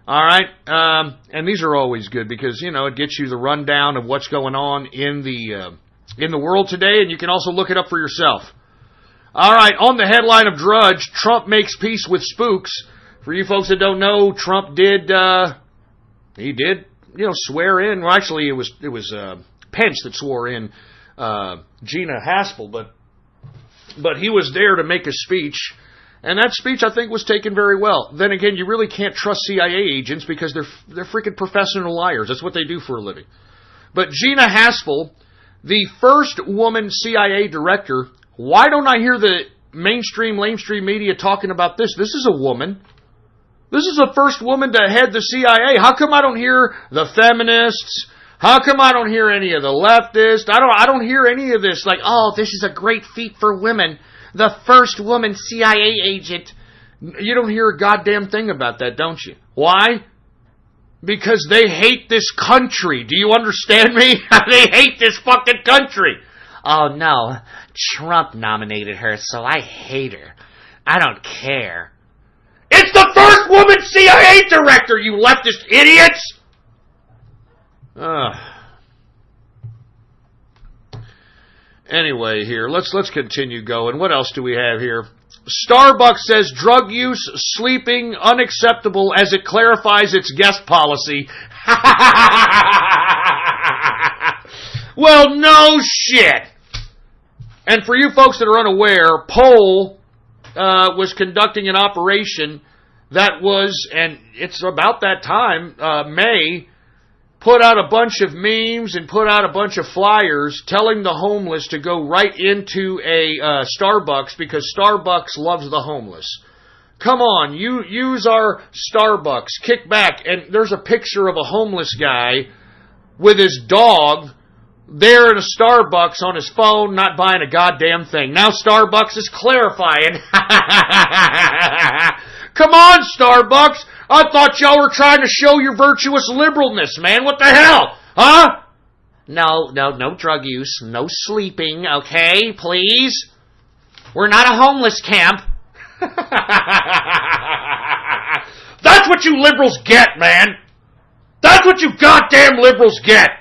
All right, and these are always good because, you know, it gets you the rundown of what's going on in the world today, and you can also look it up for yourself. All right, on the headline of Drudge, Trump makes peace with spooks. For you folks that don't know, Trump did swear in. Well, actually, it was Pence that swore in Gina Haspel, but he was there to make a speech, and that speech I think was taken very well. Then again, you really can't trust CIA agents because they're freaking professional liars. That's what they do for a living. But Gina Haspel, the first woman CIA director, why don't I hear the mainstream media talking about this? This is a woman. This is the first woman to head the CIA. How come I don't hear the feminists? How come I don't hear any of the leftists? I don't hear any of this like, oh, this is a great feat for women. The first woman CIA agent. You don't hear a goddamn thing about that, don't you? Why? Because they hate this country. Do you understand me? They hate this fucking country. Oh, no. Trump nominated her, so I hate her. I don't care. It's the first woman CIA director, you leftist idiots! Anyway, here, let's continue going. What else do we have here? Starbucks says drug use, sleeping, unacceptable as it clarifies its guest policy. Well, no shit. And for you folks that are unaware, Pole was conducting an operation that was, and it's about that time, May, put out a bunch of memes and put out a bunch of flyers telling the homeless to go right into a Starbucks because Starbucks loves the homeless. Come on, you use our Starbucks, kick back. And there's a picture of a homeless guy with his dog there in a Starbucks on his phone, not buying a goddamn thing. Now Starbucks is clarifying. Come on, Starbucks. I thought y'all were trying to show your virtuous liberalness, man. What the hell? Huh? No drug use. No sleeping, okay? Please? We're not a homeless camp. That's what you liberals get, man. That's what you goddamn liberals get.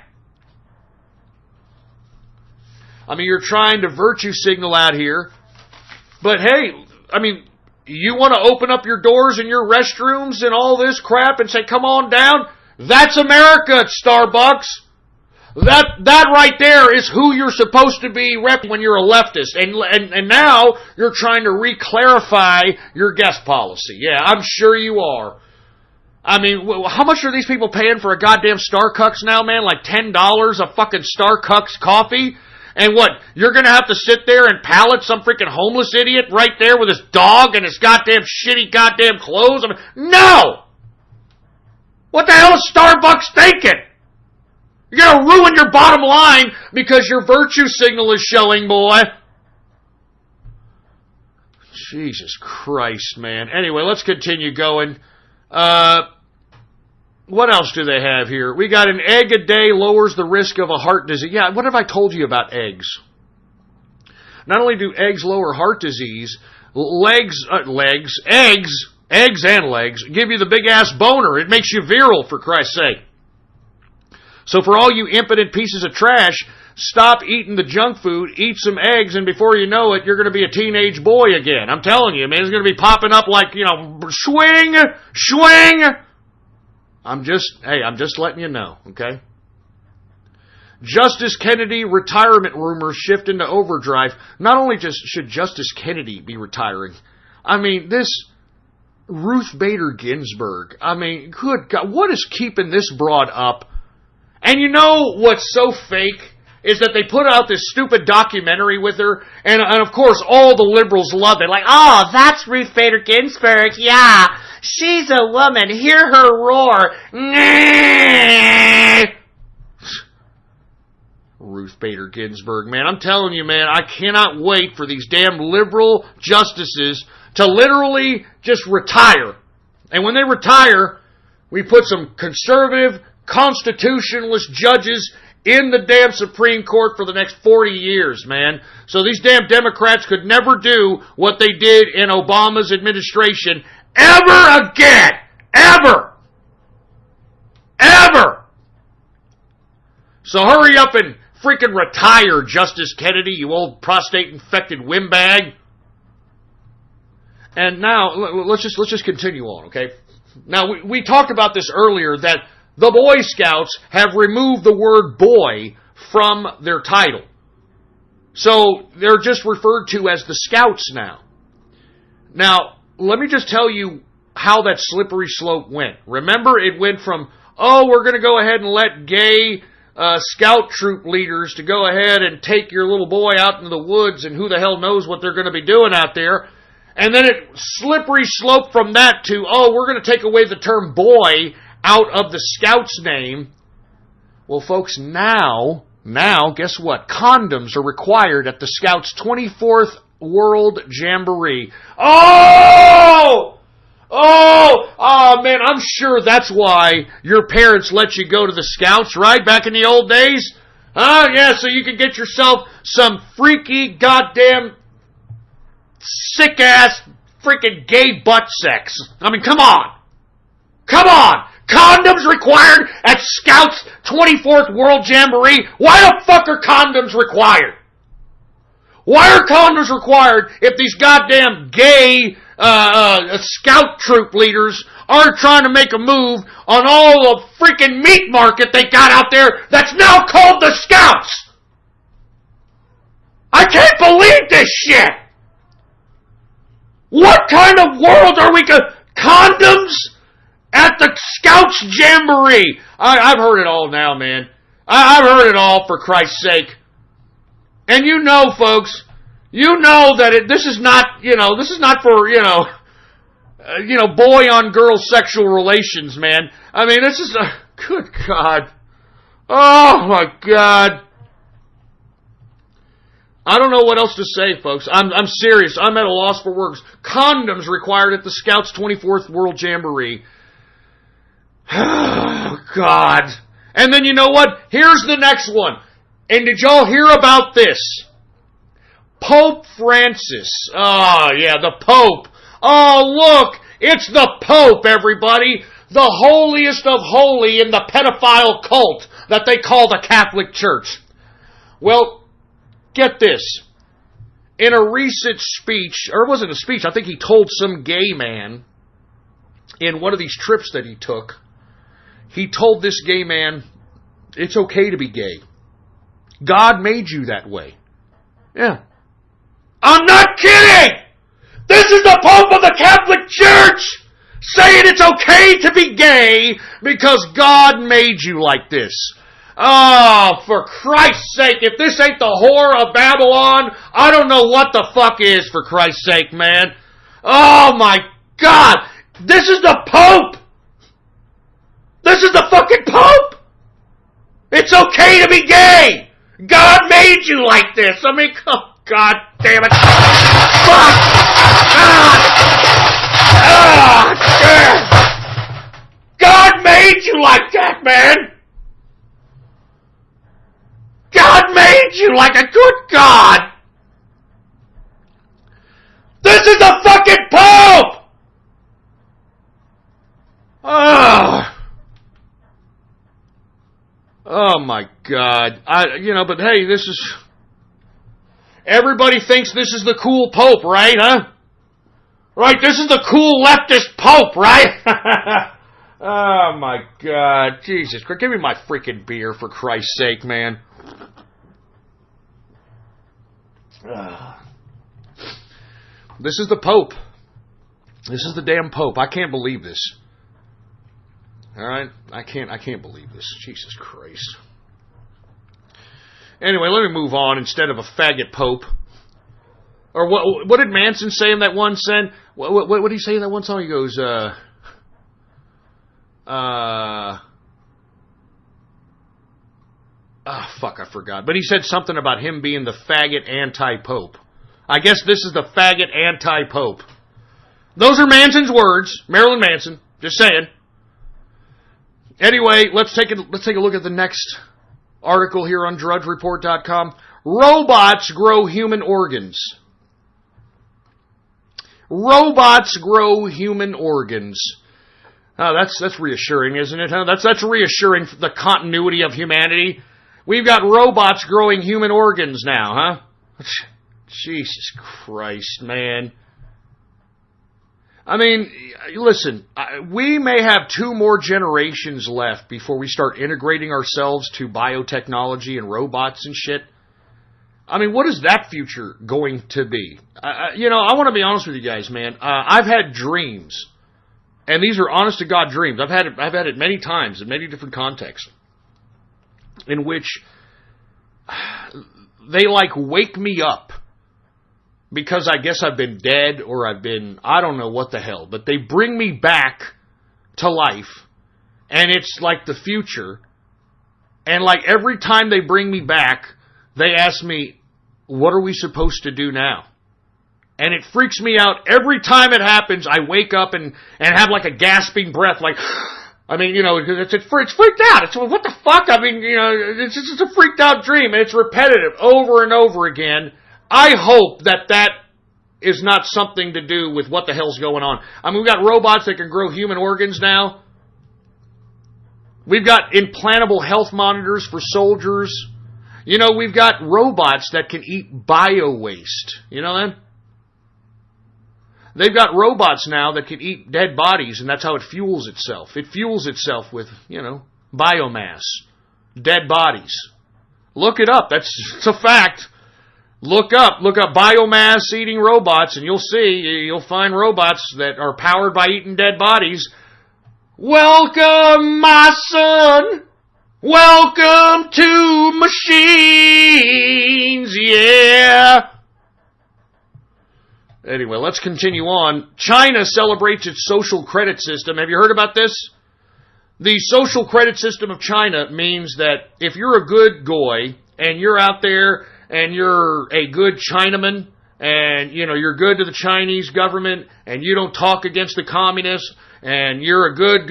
I mean, you're trying to virtue signal out here. But hey, I mean, you want to open up your doors and your restrooms and all this crap and say, come on down? That's America at Starbucks. That right there is who you're supposed to be repping when you're a leftist. And now you're trying to re-clarify your guest policy. Yeah, I'm sure you are. I mean, how much are these people paying for a goddamn Starbucks now, man? Like $10 a fucking Starbucks coffee? And what, you're going to have to sit there and pallet some freaking homeless idiot right there with his dog and his goddamn shitty goddamn clothes? I mean, no! What the hell is Starbucks thinking? You're going to ruin your bottom line because your virtue signal is showing, boy. Jesus Christ, man. Anyway, let's continue going. What else do they have here? We got an egg a day lowers the risk of a heart disease. Yeah, what have I told you about eggs? Not only do eggs lower heart disease, eggs and legs give you the big ass boner. It makes you virile, for Christ's sake. So for all you impotent pieces of trash, stop eating the junk food, eat some eggs, and before you know it, you're going to be a teenage boy again. I'm telling you, man, it's going to be popping up like, swing. I'm just letting you know, okay? Justice Kennedy retirement rumors shift into overdrive. Not only should Justice Kennedy be retiring, I mean, this Ruth Bader Ginsburg, I mean, good God, what is keeping this broad up? And you know what's so fake is that they put out this stupid documentary with her, and of course all the liberals love it. Like, oh, that's Ruth Bader Ginsburg, yeah, she's a woman, hear her roar. Ruth Bader Ginsburg, man, I'm telling you, man, I cannot wait for these damn liberal justices to literally just retire. And when they retire, we put some conservative, constitutionalist judges in the damn Supreme Court for the next 40 years, man. So these damn Democrats could never do what they did in Obama's administration ever again. Ever. Ever. So hurry up and freaking retire, Justice Kennedy, you old prostate-infected windbag. And now, let's just continue on, okay? Now, we talked about this earlier, that the Boy Scouts have removed the word boy from their title. So they're just referred to as the Scouts now. Now, let me just tell you how that slippery slope went. Remember, it went from, oh, we're going to go ahead and let gay scout troop leaders to go ahead and take your little boy out into the woods, and who the hell knows what they're going to be doing out there. And then it slippery sloped from that to, oh, we're going to take away the term boy out of the Scouts name. Well, folks, now, guess what? Condoms are required at the Scouts' 24th World Jamboree. Oh, man, I'm sure that's why your parents let you go to the Scouts, right? Back in the old days? Yeah, so you could get yourself some freaky, goddamn, sick-ass, freaking gay butt sex. I mean, come on. Come on. Condoms required at Scouts' 24th World Jamboree? Why the fuck are condoms required? Why are condoms required if these goddamn gay scout troop leaders aren't trying to make a move on all the freaking meat market they got out there that's now called the Scouts? I can't believe this shit! What kind of world are we condoms at the Scouts Jamboree? I've heard it all now, man. I've heard it all, for Christ's sake. And you know, folks, you know that this is not, this is not for, boy on girl sexual relations, man. I mean, this is, good God. Oh, my God. I don't know what else to say, folks. I'm serious. I'm at a loss for words. Condoms required at the Scouts 24th World Jamboree. Oh, God. And then you know what? Here's the next one. And did y'all hear about this? Pope Francis. Oh, yeah, the Pope. Oh, look. It's the Pope, everybody. The holiest of holy in the pedophile cult that they call the Catholic Church. Well, get this. In a recent speech, or it wasn't a speech, I think he told some gay man in one of these trips that he took, he told this gay man, it's okay to be gay. God made you that way. Yeah. I'm not kidding! This is the Pope of the Catholic Church saying it's okay to be gay because God made you like this. Oh, for Christ's sake, if this ain't the whore of Babylon, I don't know what the fuck is, for Christ's sake, man. Oh my God! This is the Pope! This is the fucking Pope! It's okay to be gay! God made you like this! I mean, oh, God damn it! Fuck! God made you like that, man! God made you like a good God! This is the fucking Pope! Oh my God. But hey, this is... Everybody thinks this is the cool Pope, right, huh? Right, this is the cool leftist Pope, right? Oh my God. Jesus Christ, give me my freaking beer, for Christ's sake, man. This is the Pope. This is the damn Pope. I can't believe this. All right? I can't believe this. Jesus Christ. Anyway, let me move on instead of a faggot Pope. Or what did Manson say in that one song? What did he say in that one song? He goes, fuck, I forgot. But he said something about him being the faggot anti-Pope. I guess this is the faggot anti-Pope. Those are Manson's words. Marilyn Manson. Just saying. Anyway, let's take a look at the next article here on DrudgeReport.com. Robots grow human organs. Robots grow human organs. Oh, that's reassuring, isn't it? Huh? That's reassuring for the continuity of humanity. We've got robots growing human organs now, huh? Jesus Christ, man. I mean, listen, we may have 2 more generations left before we start integrating ourselves to biotechnology and robots and shit. I mean, what is that future going to be? I want to be honest with you guys, man. I've had dreams, and these are honest to God dreams. I've had it many times in many different contexts, in which they wake me up because I guess I've been dead or I don't know what the hell, but they bring me back to life, and it's like the future, and every time they bring me back, they ask me, what are we supposed to do now? And it freaks me out. Every time it happens, I wake up and have a gasping breath, it's freaked out. It's, what the fuck? I mean, it's just a freaked out dream, and it's repetitive over and over again. I hope that is not something to do with what the hell's going on. I mean, we've got robots that can grow human organs now. We've got implantable health monitors for soldiers. We've got robots that can eat bio-waste. You know that? They've got robots now that can eat dead bodies, and that's how it fuels itself. It fuels itself with, biomass. Dead bodies. Look it up. It's a fact. Look up biomass eating robots, and you'll find robots that are powered by eating dead bodies. Welcome, my son. Welcome to machines. Yeah. Anyway, let's continue on. China celebrates its social credit system. Have you heard about this? The social credit system of China means that if you're a good goy and you're out there and you're a good Chinaman and, you're good to the Chinese government and you don't talk against the communists and you're a good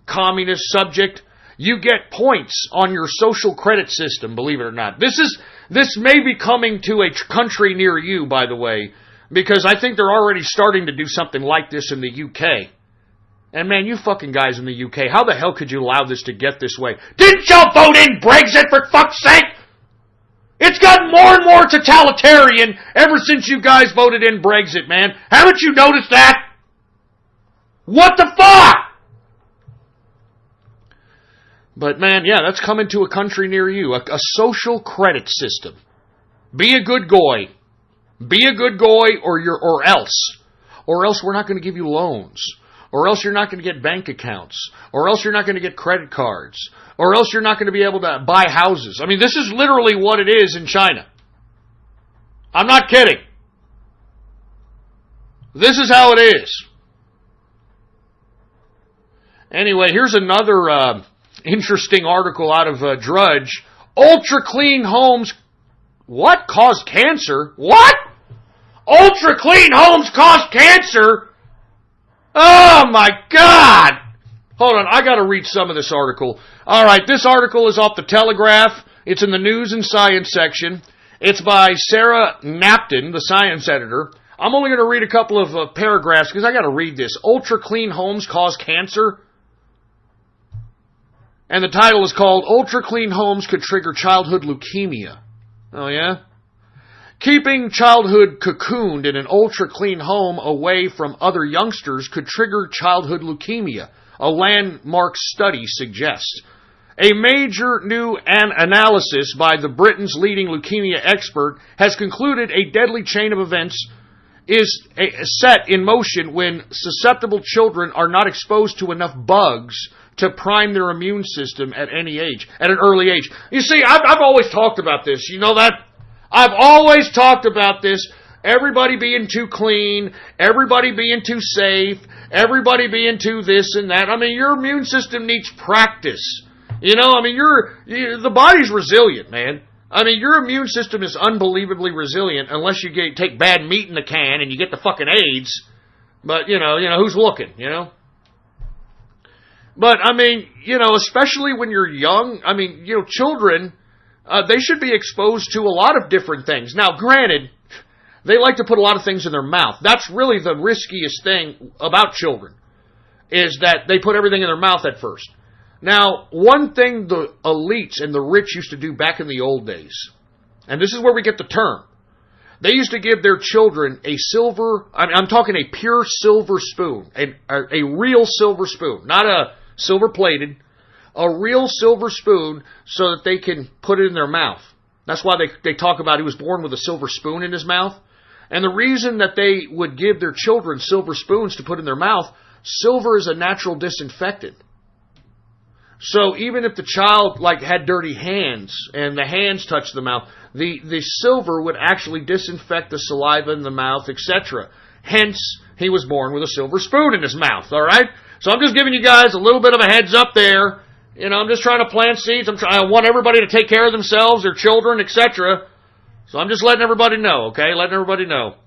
communist subject, you get points on your social credit system, believe it or not. This may be coming to a country near you, by the way, because I think they're already starting to do something like this in the UK. And man, you fucking guys in the UK, how the hell could you allow this to get this way? Didn't y'all vote in Brexit, for fuck's sake? It's gotten more and more totalitarian ever since you guys voted in Brexit, man. Haven't you noticed that? What the fuck? But man, yeah, that's coming to a country near you. A social credit system. Be a good goy. Be a good goy or else. Or else we're not going to give you loans. Or else you're not going to get bank accounts. Or else you're not going to get credit cards. Or else you're not going to be able to buy houses. I mean, this is literally what it is in China. I'm not kidding. This is how it is. Anyway, here's another interesting article out of Drudge. Ultra clean homes, what? Cause cancer? What? Ultra clean homes cause cancer? Oh my God! Hold on, I gotta read some of this article. Alright, this article is off the Telegraph. It's in the News and Science section. It's by Sarah Napton, the science editor. I'm only gonna read a couple of paragraphs because I gotta read this. Ultra clean homes cause cancer? And the title is called, Ultra Clean Homes Could Trigger Childhood Leukemia. Oh, yeah? Keeping childhood cocooned in an ultra-clean home away from other youngsters could trigger childhood leukemia, a landmark study suggests. A major new analysis by the Britain's leading leukemia expert has concluded a deadly chain of events is set in motion when susceptible children are not exposed to enough bugs to prime their immune system at an early age. You see, I've always talked about this. You know that? I've always talked about this. Everybody being too clean, everybody being too safe, everybody being too this and that. I mean, your immune system needs practice. The body's resilient, man. I mean, your immune system is unbelievably resilient unless you take bad meat in the can and you get the fucking AIDS. But, who's looking, But, especially when you're young, children, they should be exposed to a lot of different things. Now, granted, they like to put a lot of things in their mouth. That's really the riskiest thing about children, is that they put everything in their mouth at first. Now, one thing the elites and the rich used to do back in the old days, and this is where we get the term, they used to give their children a silver, I'm talking a pure silver spoon, a real silver spoon, not a silver-plated, a real silver spoon so that they can put it in their mouth. That's why they talk about he was born with a silver spoon in his mouth. And the reason that they would give their children silver spoons to put in their mouth, silver is a natural disinfectant. So even if the child had dirty hands and the hands touched the mouth, the silver would actually disinfect the saliva in the mouth, etc. Hence, he was born with a silver spoon in his mouth, all right? So I'm just giving you guys a little bit of a heads up there. I'm just trying to plant seeds. I want everybody to take care of themselves, their children, etc. So I'm just letting everybody know, okay? Letting everybody know.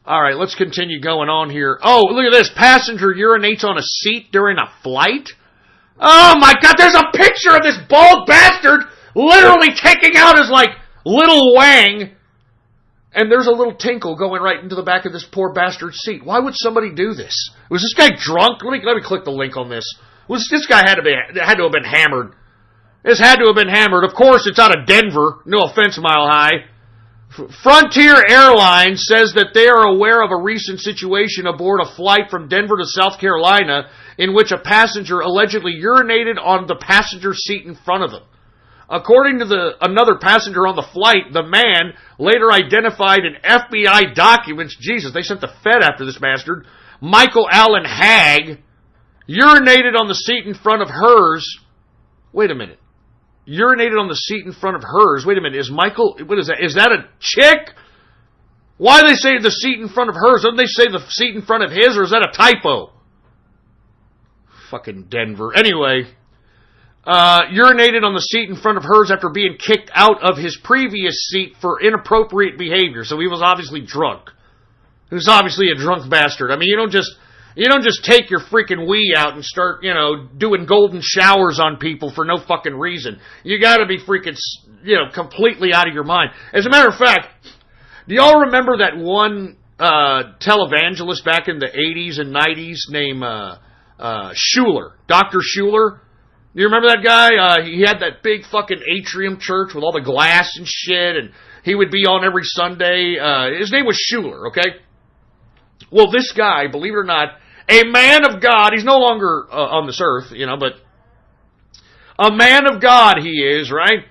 All right, let's continue going on here. Oh, look at this. Passenger urinates on a seat during a flight. Oh, my God. There's a picture of this bald bastard literally taking out his, little wang. And there's a little tinkle going right into the back of this poor bastard's seat. Why would somebody do this? Was this guy drunk? Let me click the link on this. This guy had to have been hammered. This had to have been hammered. Of course, it's out of Denver. No offense, Mile High. Frontier Airlines says that they are aware of a recent situation aboard a flight from Denver to South Carolina in which a passenger allegedly urinated on the passenger seat in front of him. According to another passenger on the flight, the man, later identified in FBI documents, Jesus, they sent the Fed after this bastard, Michael Allen Hagg, urinated on the seat in front of hers. Wait a minute. Urinated on the seat in front of hers. Wait a minute. Is Michael, what is that? Is that a chick? Why do they say the seat in front of hers? Don't they say the seat in front of his, or is that a typo? Fucking Denver. Anyway, urinated on the seat in front of hers after being kicked out of his previous seat for inappropriate behavior. So he was obviously drunk. He was obviously a drunk bastard. I mean, you don't just take your freaking wee out and start, doing golden showers on people for no fucking reason. You gotta be freaking, completely out of your mind. As a matter of fact, do y'all remember that one televangelist back in the 80s and 90s named Schuler? Dr. Schuler? Do you remember that guy? He had that big fucking atrium church with all the glass and shit, and he would be on every Sunday. His name was Schuler, okay? Well, this guy, believe it or not, a man of God, he's no longer on this earth, but a man of God he is, right?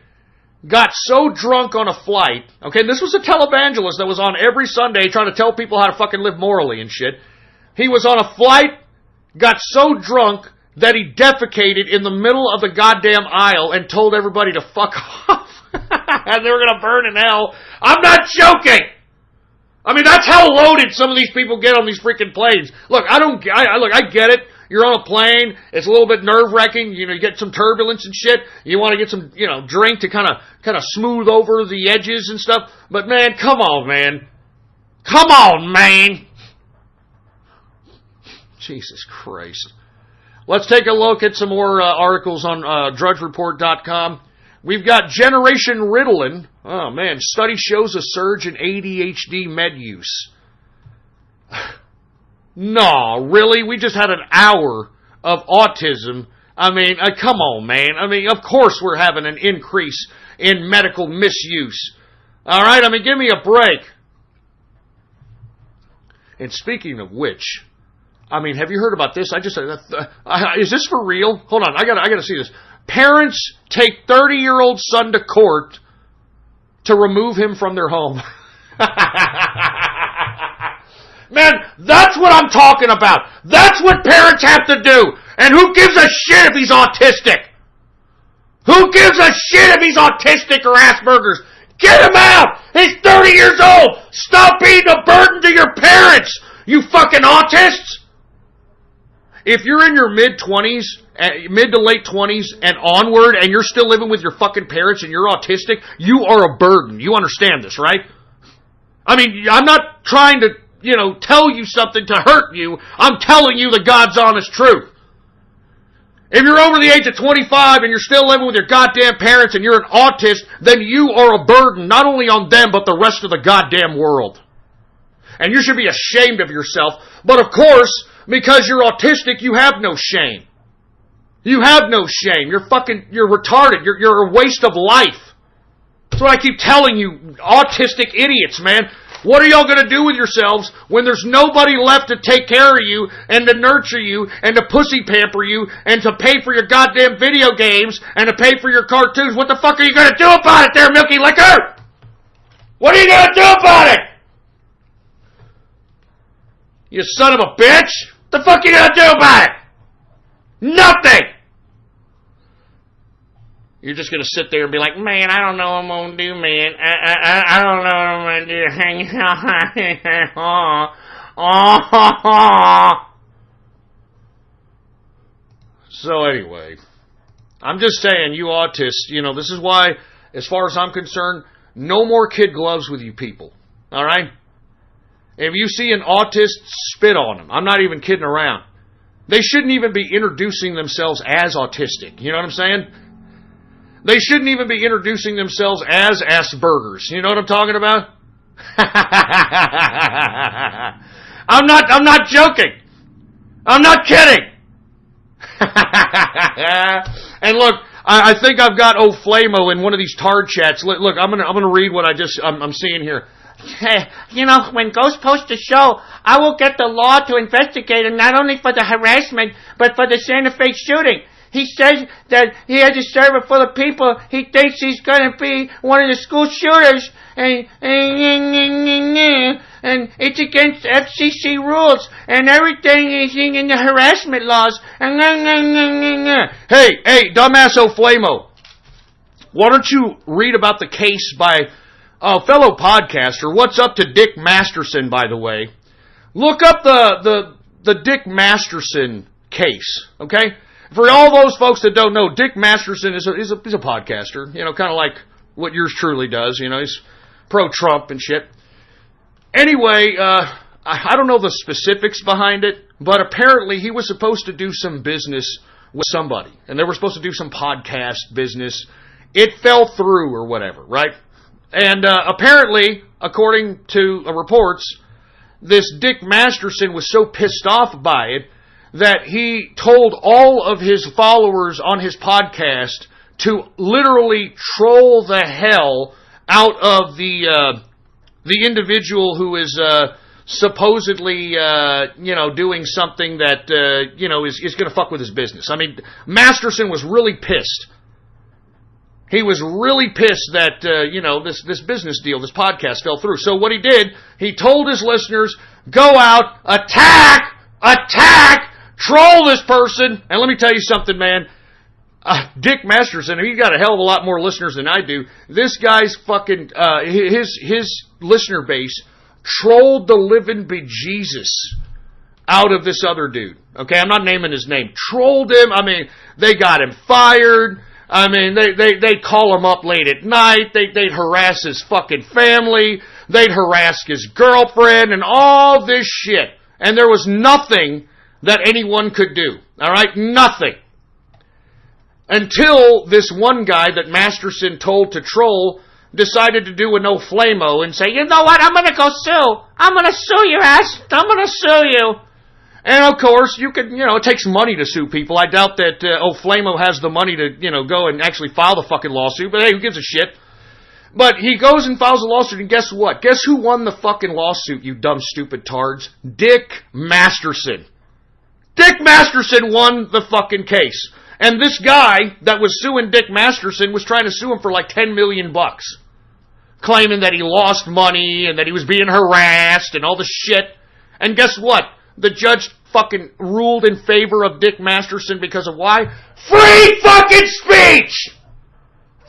Got so drunk on a flight, okay, this was a televangelist that was on every Sunday trying to tell people how to fucking live morally and shit. He was on a flight, got so drunk that he defecated in the middle of the goddamn aisle and told everybody to fuck off. And they were going to burn in hell. I'm not joking! I mean, that's how loaded some of these people get on these freaking planes. Look, I get it. You're on a plane. It's a little bit nerve-wracking. You get some turbulence and shit. You want to get some, drink to kind of smooth over the edges and stuff. But man, come on, man. Come on, man. Jesus Christ. Let's take a look at some more articles on drudgereport.com. We've got Generation Ritalin. Oh, man. Study shows a surge in ADHD med use. No, really? We just had an hour of autism. I mean, come on, man. I mean, of course we're having an increase in medical misuse. All right? I mean, give me a break. And speaking of which, I mean, have you heard about this? Is this for real? Hold on. I gotta see this. Parents take 30-year-old son to court to remove him from their home. Man, that's what I'm talking about. That's what parents have to do. And who gives a shit if he's autistic? Who gives a shit if he's autistic or Asperger's? Get him out! He's 30 years old! Stop being a burden to your parents, you fucking autists! If you're in your mid-20s, mid to late 20s and onward, and you're still living with your fucking parents and you're autistic, you are a burden. You understand this, right? I mean, I'm not trying to, tell you something to hurt you. I'm telling you the God's honest truth. If you're over the age of 25 and you're still living with your goddamn parents and you're an autist, then you are a burden, not only on them, but the rest of the goddamn world. And you should be ashamed of yourself. But of course, because you're autistic, you have no shame. You have no shame. You're retarded. You're a waste of life. That's what I keep telling you, autistic idiots, man. What are y'all going to do with yourselves when there's nobody left to take care of you and to nurture you and to pussy pamper you and to pay for your goddamn video games and to pay for your cartoons? What the fuck are you going to do about it there, Milky Liquor? What are you going to do about it? You son of a bitch! What the fuck are you going to do about it? Nothing! You're just going to sit there and be like, man, I don't know what I'm going to do, man. I don't know what I'm going to do. So anyway, I'm just saying, you autists, this is why, as far as I'm concerned, no more kid gloves with you people. All right? If you see an autist, spit on them. I'm not even kidding around. They shouldn't even be introducing themselves as autistic. You know what I'm saying? They shouldn't even be introducing themselves as Asperger's. You know what I'm talking about? I'm not joking. I'm not kidding. And look, I think I've got Flamo in one of these tard chats. Look, I'm gonna read what I'm seeing here. When Ghost posts a show, I will get the law to investigate him not only for the harassment, but for the Santa Fe shooting. he says that he has a server full of people. He thinks he's gonna be one of the school shooters, and it's against FCC rules, and everything is in the harassment laws. Hey, dumbass O'Flamo. Why don't you read about the case by a fellow podcaster? What's up to Dick Masterson, by the way? Look up the Dick Masterson case, okay? For all those folks that don't know, Dick Masterson is a podcaster, you know, kind of like what yours truly does, you know, he's pro-Trump and shit. Anyway, I don't know the specifics behind it, but apparently he was supposed to do some business with somebody, and they were supposed to do some podcast business. It fell through or whatever, right? And apparently, according to reports, this Dick Masterson was so pissed off by it that he told all of his followers on his podcast to literally troll the hell out of the individual who is supposedly doing something that is going to fuck with his business. I mean, Masterson was really pissed. He was really pissed that, this business deal, this podcast fell through. So what he did, he told his listeners, go out, attack, troll this person. And let me tell you something, man. Dick Masterson, he's got a hell of a lot more listeners than I do. This guy's fucking, his listener base trolled the living bejesus out of this other dude. Okay, I'm not naming his name. Trolled him. I mean, they got him fired. I mean, they'd call him up late at night. They'd harass his fucking family. They'd harass his girlfriend and all this shit. And there was nothing that anyone could do. All right? Nothing. Until this one guy that Masterson told to troll decided to do a no flamo and say, you know what? I'm going to go sue. I'm going to sue your ass. I'm going to sue you. And of course, you could, it takes money to sue people. I doubt that O'Flamo has the money to, go and actually file the fucking lawsuit. But hey, who gives a shit? But he goes and files a lawsuit, and guess what? Guess who won the fucking lawsuit, you dumb, stupid tards? Dick Masterson. Dick Masterson won the fucking case. And this guy that was suing Dick Masterson was trying to sue him for like $10 million. Claiming that he lost money and that he was being harassed and all the shit. And guess what? The judge fucking ruled in favor of Dick Masterson because of why? Free fucking speech!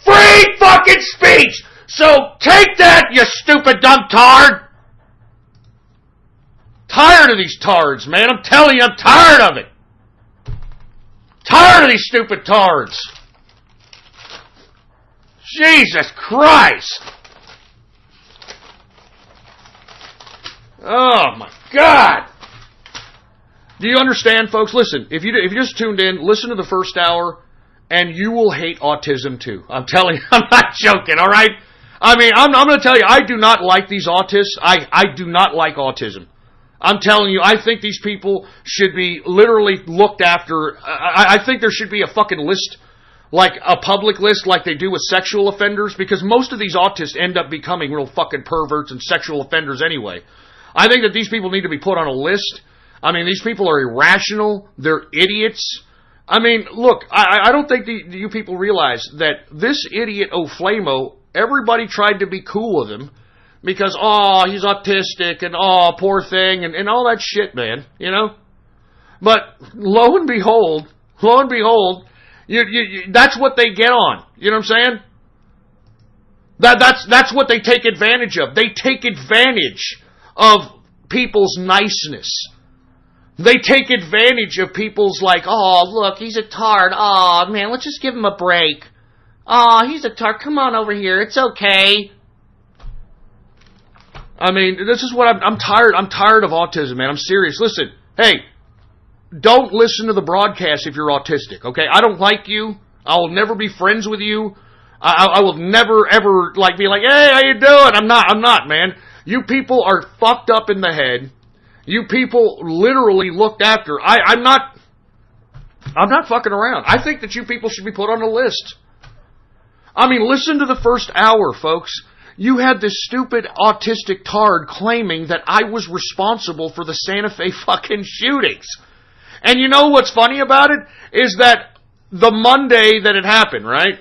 Free fucking speech! So take that, you stupid dumb tard! Tired of these tards, man. I'm telling you, I'm tired of it. Tired of these stupid tards. Jesus Christ. Oh my God. Do you understand, folks? Listen, if you just tuned in, listen to the first hour, and you will hate autism too. I'm telling you, I'm not joking, all right? I mean, I'm going to tell you, I do not like these autists. I do not like autism. I'm telling you, I think these people should be literally looked after. I think there should be a fucking list, like a public list like they do with sexual offenders, because most of these autists end up becoming real fucking perverts and sexual offenders anyway. I think that these people need to be put on a list. I mean, these people are irrational. They're idiots. I mean, look, I don't think you people realize that this idiot O'Flamo, everybody tried to be cool with him because, he's autistic and, poor thing and all that shit, man, But lo and behold, that's what they get on. You know what I'm saying? That's what they take advantage of. They take advantage of people's niceness. They take advantage of people's like, look, he's a tard. Man, let's just give him a break. He's a tard. Come on over here. It's okay. I mean, this is what I'm tired. I'm tired of autism, man. I'm serious. Listen, hey, don't listen to the broadcast if you're autistic, okay? I don't like you. I will never be friends with you. I will never, ever, be like, hey, how you doing? I'm not, man. You people are fucked up in the head. You people literally looked after. I'm not fucking around. I think that you people should be put on a list. I mean, listen to the first hour, folks. You had this stupid autistic tard claiming that I was responsible for the Santa Fe fucking shootings. And you know what's funny about it? Is that the Monday that it happened, right?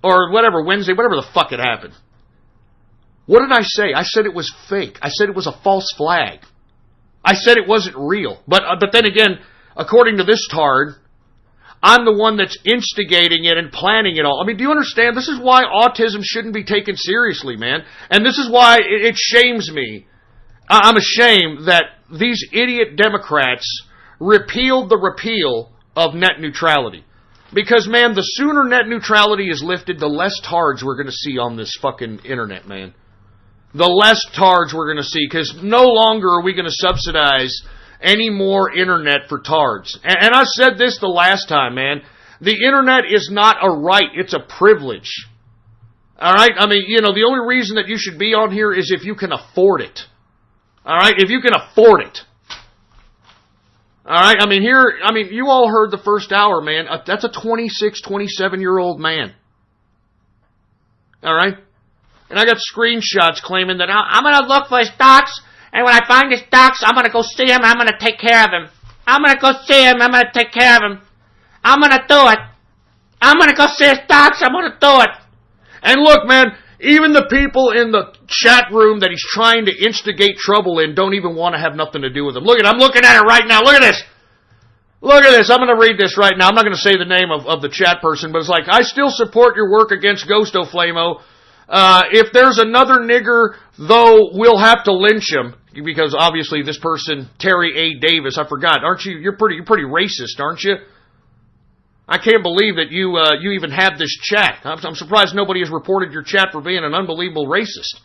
Or whatever, Wednesday, whatever the fuck it happened. What did I say? I said it was fake. I said it was a false flag. I said it wasn't real. But then again, according to this tard, I'm the one that's instigating it and planning it all. I mean, do you understand? This is why autism shouldn't be taken seriously, man. And this is why it shames me. I'm ashamed that these idiot Democrats repealed the repeal of net neutrality. Because, man, the sooner net neutrality is lifted, the less tards we're going to see on this fucking internet, man. The less tards we're going to see, because no longer are we going to subsidize any more internet for tards. And I said this the last time, man. The internet is not a right, it's a privilege. Alright? I mean, you know, the only reason that you should be on here is if you can afford it. Alright? If you can afford it. Alright? I mean, you all heard the first hour, man. That's a 26, 27-year-old man. Alright? And I got screenshots claiming that I'm going to look for his docs, and when I find his docs, I'm going to go see him, and I'm going to take care of him. I'm going to go see him, I'm going to take care of him. I'm going to do it. I'm going to go see his docs, I'm going to do it. And look, man, even the people in the chat room that he's trying to instigate trouble in don't even want to have nothing to do with him. Look at, I'm looking at it right now. Look at this. Look at this. I'm going to read this right now. I'm not going to say the name of the chat person, but it's like, I still support your work against Ghosto Flamo. If there's another nigger, though, we'll have to lynch him. Because obviously this person, Terry A. Davis, I forgot. Aren't you? You're pretty racist, aren't you? I can't believe that you even have this chat. I'm surprised nobody has reported your chat for being an unbelievable racist.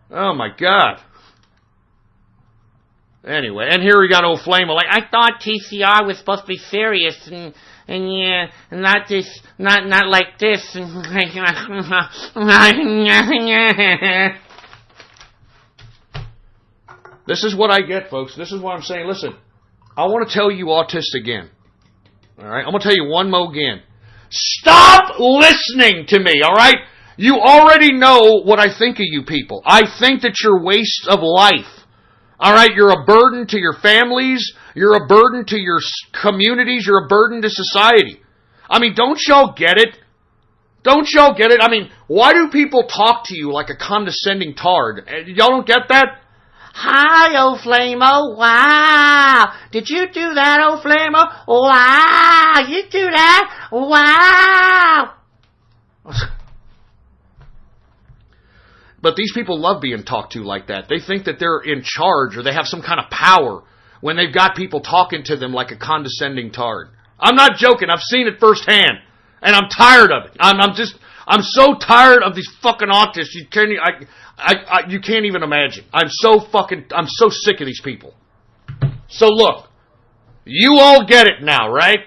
Oh my God. Anyway, and here we got old Flamo. Like, I thought TCR was supposed to be serious and yeah, not this, not like this. This is what I get, folks. This is what I'm saying. Listen, I want to tell you autists again. All right? I'm going to tell you one more again. Stop listening to me, all right? You already know what I think of you people. I think that you're wastes of life. All right? You're a burden to your families. You're a burden to your communities. You're a burden to society. I mean, don't y'all get it? Don't y'all get it? I mean, why do people talk to you like a condescending tard? Y'all don't get that? Hi, old Flamo. Wow. Did you do that, old Flamo? Wow. You do that? Wow. But these people love being talked to like that. They think that they're in charge or they have some kind of power when they've got people talking to them like a condescending tard. I'm not joking. I've seen it firsthand. And I'm tired of it. I'm so tired of these fucking autists. You can't even imagine. I'm so sick of these people. So look, you all get it now, right?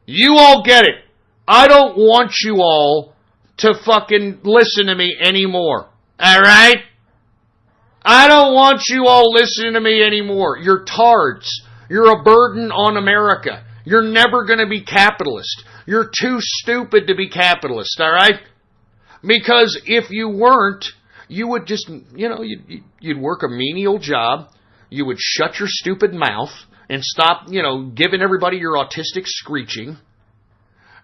You all get it. I don't want you all to fucking listen to me anymore. Alright? I don't want you all listening to me anymore. You're tards. You're a burden on America. You're never going to be capitalist. You're too stupid to be capitalist, alright? Because if you weren't, you would just, you'd work a menial job. You would shut your stupid mouth and stop, giving everybody your autistic screeching.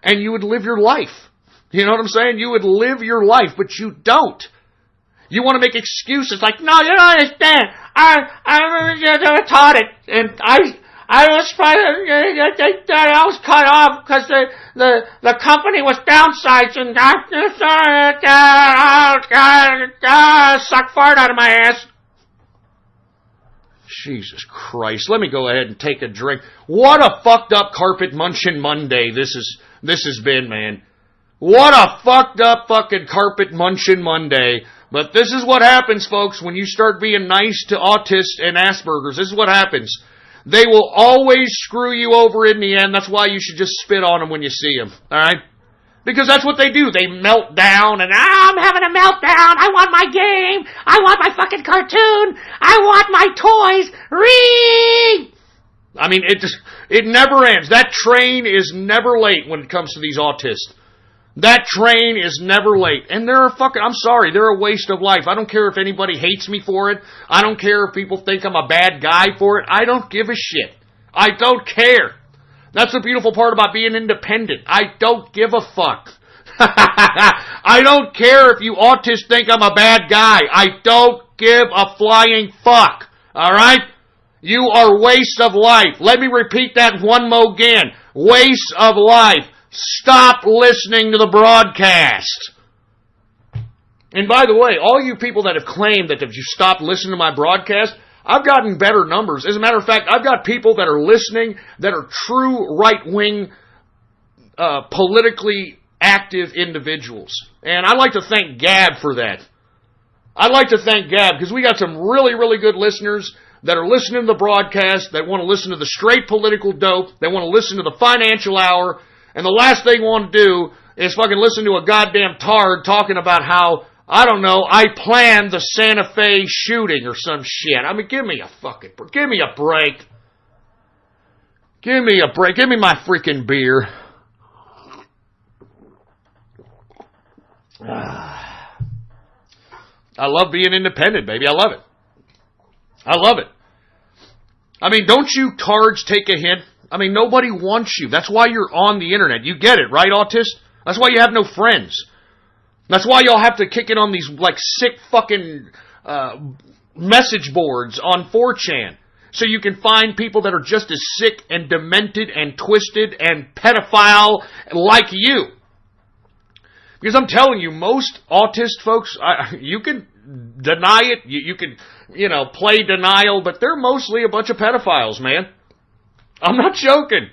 And you would live your life. You know what I'm saying? You would live your life, but you don't. You want to make excuses like, no, you don't understand. I taught it, and I was cut off because the company was downsizing. Suck fart out of my ass. Jesus Christ! Let me go ahead and take a drink. What a fucked up carpet munching Monday this has been, man. What a fucked up fucking carpet munching Monday. But this is what happens, folks, when you start being nice to autists and Asperger's. This is what happens. They will always screw you over in the end. That's why you should just spit on them when you see them. All right? Because that's what they do. They melt down and, I'm having a meltdown. I want my game. I want my fucking cartoon. I want my toys. Read! I mean, it never ends. That train is never late when it comes to these autists. That train is never late. And I'm sorry, they're a waste of life. I don't care if anybody hates me for it. I don't care if people think I'm a bad guy for it. I don't give a shit. I don't care. That's the beautiful part about being independent. I don't give a fuck. I don't care if you autists think I'm a bad guy. I don't give a flying fuck. Alright? You are waste of life. Let me repeat that one more again. Waste of life. Stop listening to the broadcast. And by the way, all you people that have claimed that if you stopped listening to my broadcast, I've gotten better numbers. As a matter of fact, I've got people that are listening that are true right-wing, politically active individuals. And I'd like to thank Gab for that. I'd like to thank Gab because we got some really, really good listeners that are listening to the broadcast, that want to listen to the straight political dope, they want to listen to the financial hour, and the last thing they want to do is fucking listen to a goddamn tard talking about how, I don't know, I planned the Santa Fe shooting or some shit. I mean, give me a break. Give me a break. Give me my freaking beer. I love being independent, baby. I love it. I love it. I mean, don't you tards take a hint? I mean, nobody wants you. That's why you're on the internet. You get it, right, autist? That's why you have no friends. That's why y'all have to kick it on these, like, sick fucking message boards on 4chan. So you can find people that are just as sick and demented and twisted and pedophile like you. Because I'm telling you, most autist folks, you can deny it, you can, play denial, but they're mostly a bunch of pedophiles, man. I'm not joking.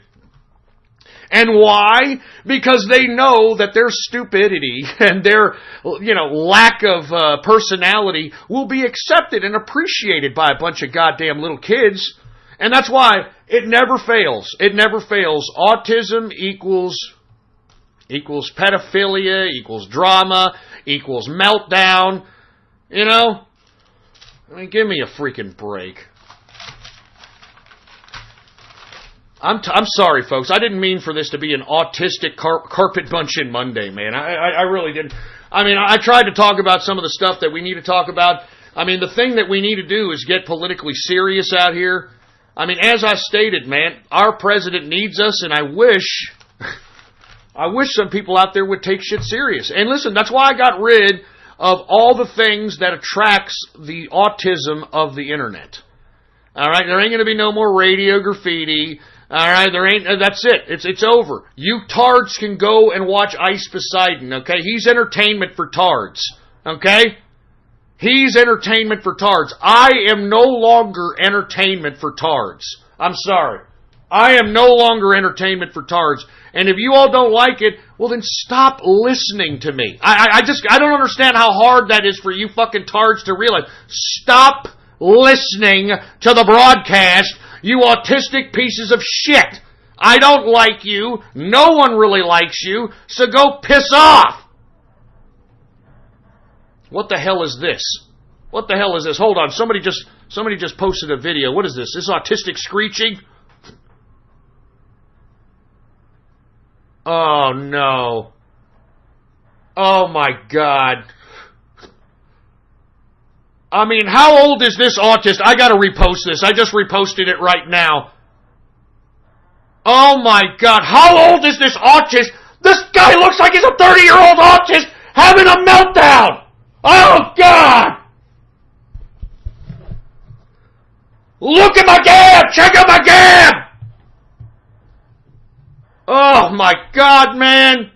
And why? Because they know that their stupidity and their, lack of personality will be accepted and appreciated by a bunch of goddamn little kids. And that's why it never fails. It never fails. Autism equals pedophilia, equals drama, equals meltdown. I mean, give me a freaking break. I'm sorry, folks. I didn't mean for this to be an autistic carpet bunching Monday, man. I really didn't. I mean, I tried to talk about some of the stuff that we need to talk about. I mean, the thing that we need to do is get politically serious out here. I mean, as I stated, man, our president needs us, and I wish some people out there would take shit serious. And listen, that's why I got rid of all the things that attracts the autism of the internet. All right, there ain't going to be no more radio graffiti. All right, that's it. It's over. You tards can go and watch Ice Poseidon, okay? He's entertainment for tards, okay? He's entertainment for tards. I am no longer entertainment for tards. I'm sorry. I am no longer entertainment for tards. And if you all don't like it, well then stop listening to me. I don't understand how hard that is for you fucking tards to realize. Stop listening to the broadcast, you autistic pieces of shit. I don't like you. No one really likes you. So go piss off. What the hell is this? What the hell is this? Hold on. Somebody just posted a video. What is this? This autistic screeching? Oh no. Oh my God. I mean, how old is this autist? I gotta repost this. I just reposted it right now. Oh my God. How old is this autist? This guy looks like he's a 30-year-old autist having a meltdown. Oh God. Look at my gab. Check out my gab. Oh my God, man.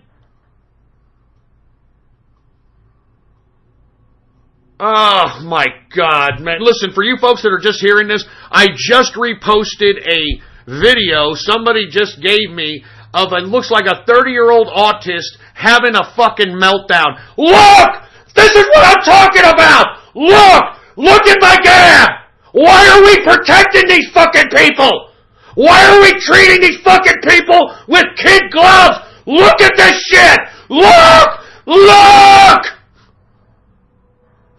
Oh my God, man. Listen, for you folks that are just hearing this, I just reposted a video somebody just gave me of it looks like a 30-year-old autist having a fucking meltdown. Look! This is what I'm talking about! Look at my gab! Why are we protecting these fucking people? Why are we treating these fucking people with kid gloves? Look at this shit! Look!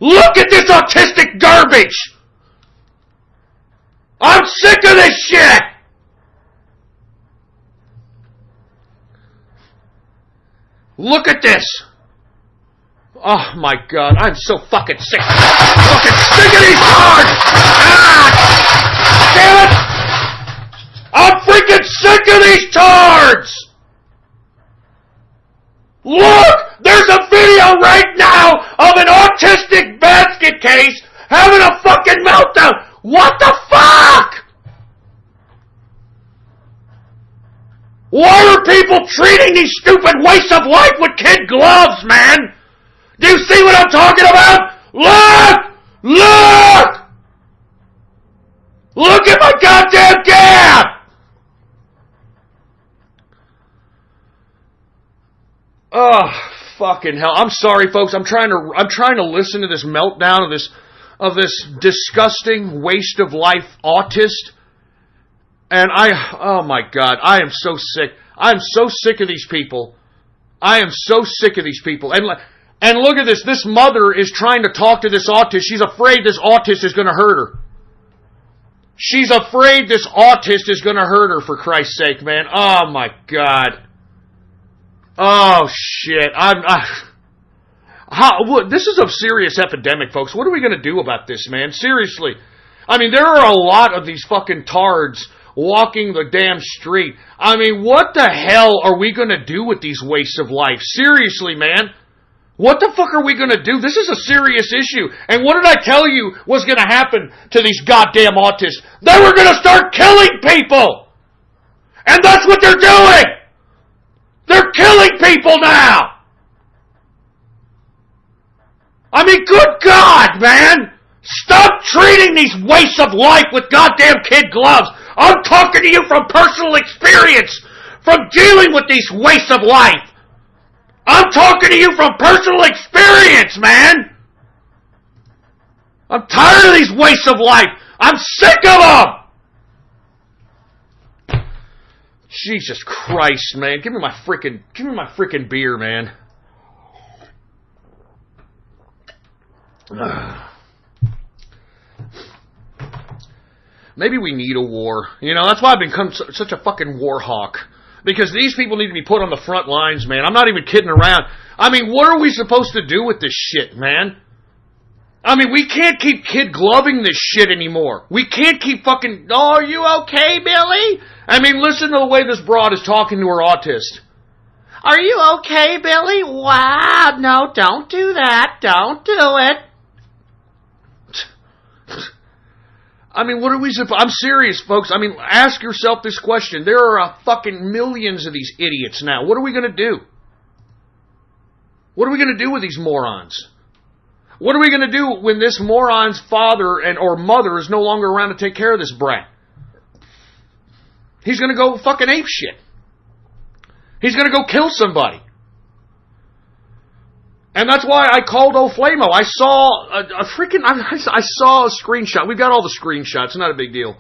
Look at this autistic garbage! I'm sick of this shit! Look at this! Oh my God, I'm so fucking sick. Fucking sick of these cards! Ah! Damn it! I'm freaking sick of these tards! Look! There's a video right now of an autistic basket case having a fucking meltdown! What the fuck? Why are people treating these stupid wastes of life with kid gloves, man? Do you see what I'm talking about? Look! Look! Look at my goddamn gap! Oh, fucking hell. I'm sorry, folks. I'm trying to listen to this meltdown of this disgusting waste of life autist. And oh my God, I am so sick. I am so sick of these people. I am so sick of these people. And look at this. This mother is trying to talk to this autist. She's afraid this autist is going to hurt her. She's afraid this autist is going to hurt her, for Christ's sake, man. Oh my God. Oh shit. This is a serious epidemic, folks. What are we going to do about this, man? Seriously. I mean, there are a lot of these fucking tards walking the damn street. I mean, what the hell are we going to do with these wastes of life? Seriously, man. What the fuck are we going to do? This is a serious issue. And what did I tell you was going to happen to these goddamn autists? They were going to start killing people! And that's what they're doing! They're killing people now! I mean, good God, man! Stop treating these wastes of life with goddamn kid gloves! I'm talking to you from personal experience, from dealing with these wastes of life! I'm talking to you from personal experience, man! I'm tired of these wastes of life! I'm sick of them! Jesus Christ, man. Give me my frickin' beer, man. Maybe we need a war. You know, that's why I've become such a fucking war hawk. Because these people need to be put on the front lines, man. I'm not even kidding around. I mean, what are we supposed to do with this shit, man? I mean, we can't keep kid gloving this shit anymore. We can't keep fucking, oh, are you okay, Billy? I mean, listen to the way this broad is talking to her autist. Are you okay, Billy? Wow, no, don't do that. Don't do it. I mean, what are we supposed... I'm serious, folks. I mean, ask yourself this question. There are fucking millions of these idiots now. What are we going to do? What are we going to do with these morons? What are we going to do when this moron's father or mother is no longer around to take care of this brat? He's going to go fucking ape shit. He's going to go kill somebody. And that's why I called O'Flamo. I saw I saw a screenshot. We've got all the screenshots. It's not a big deal.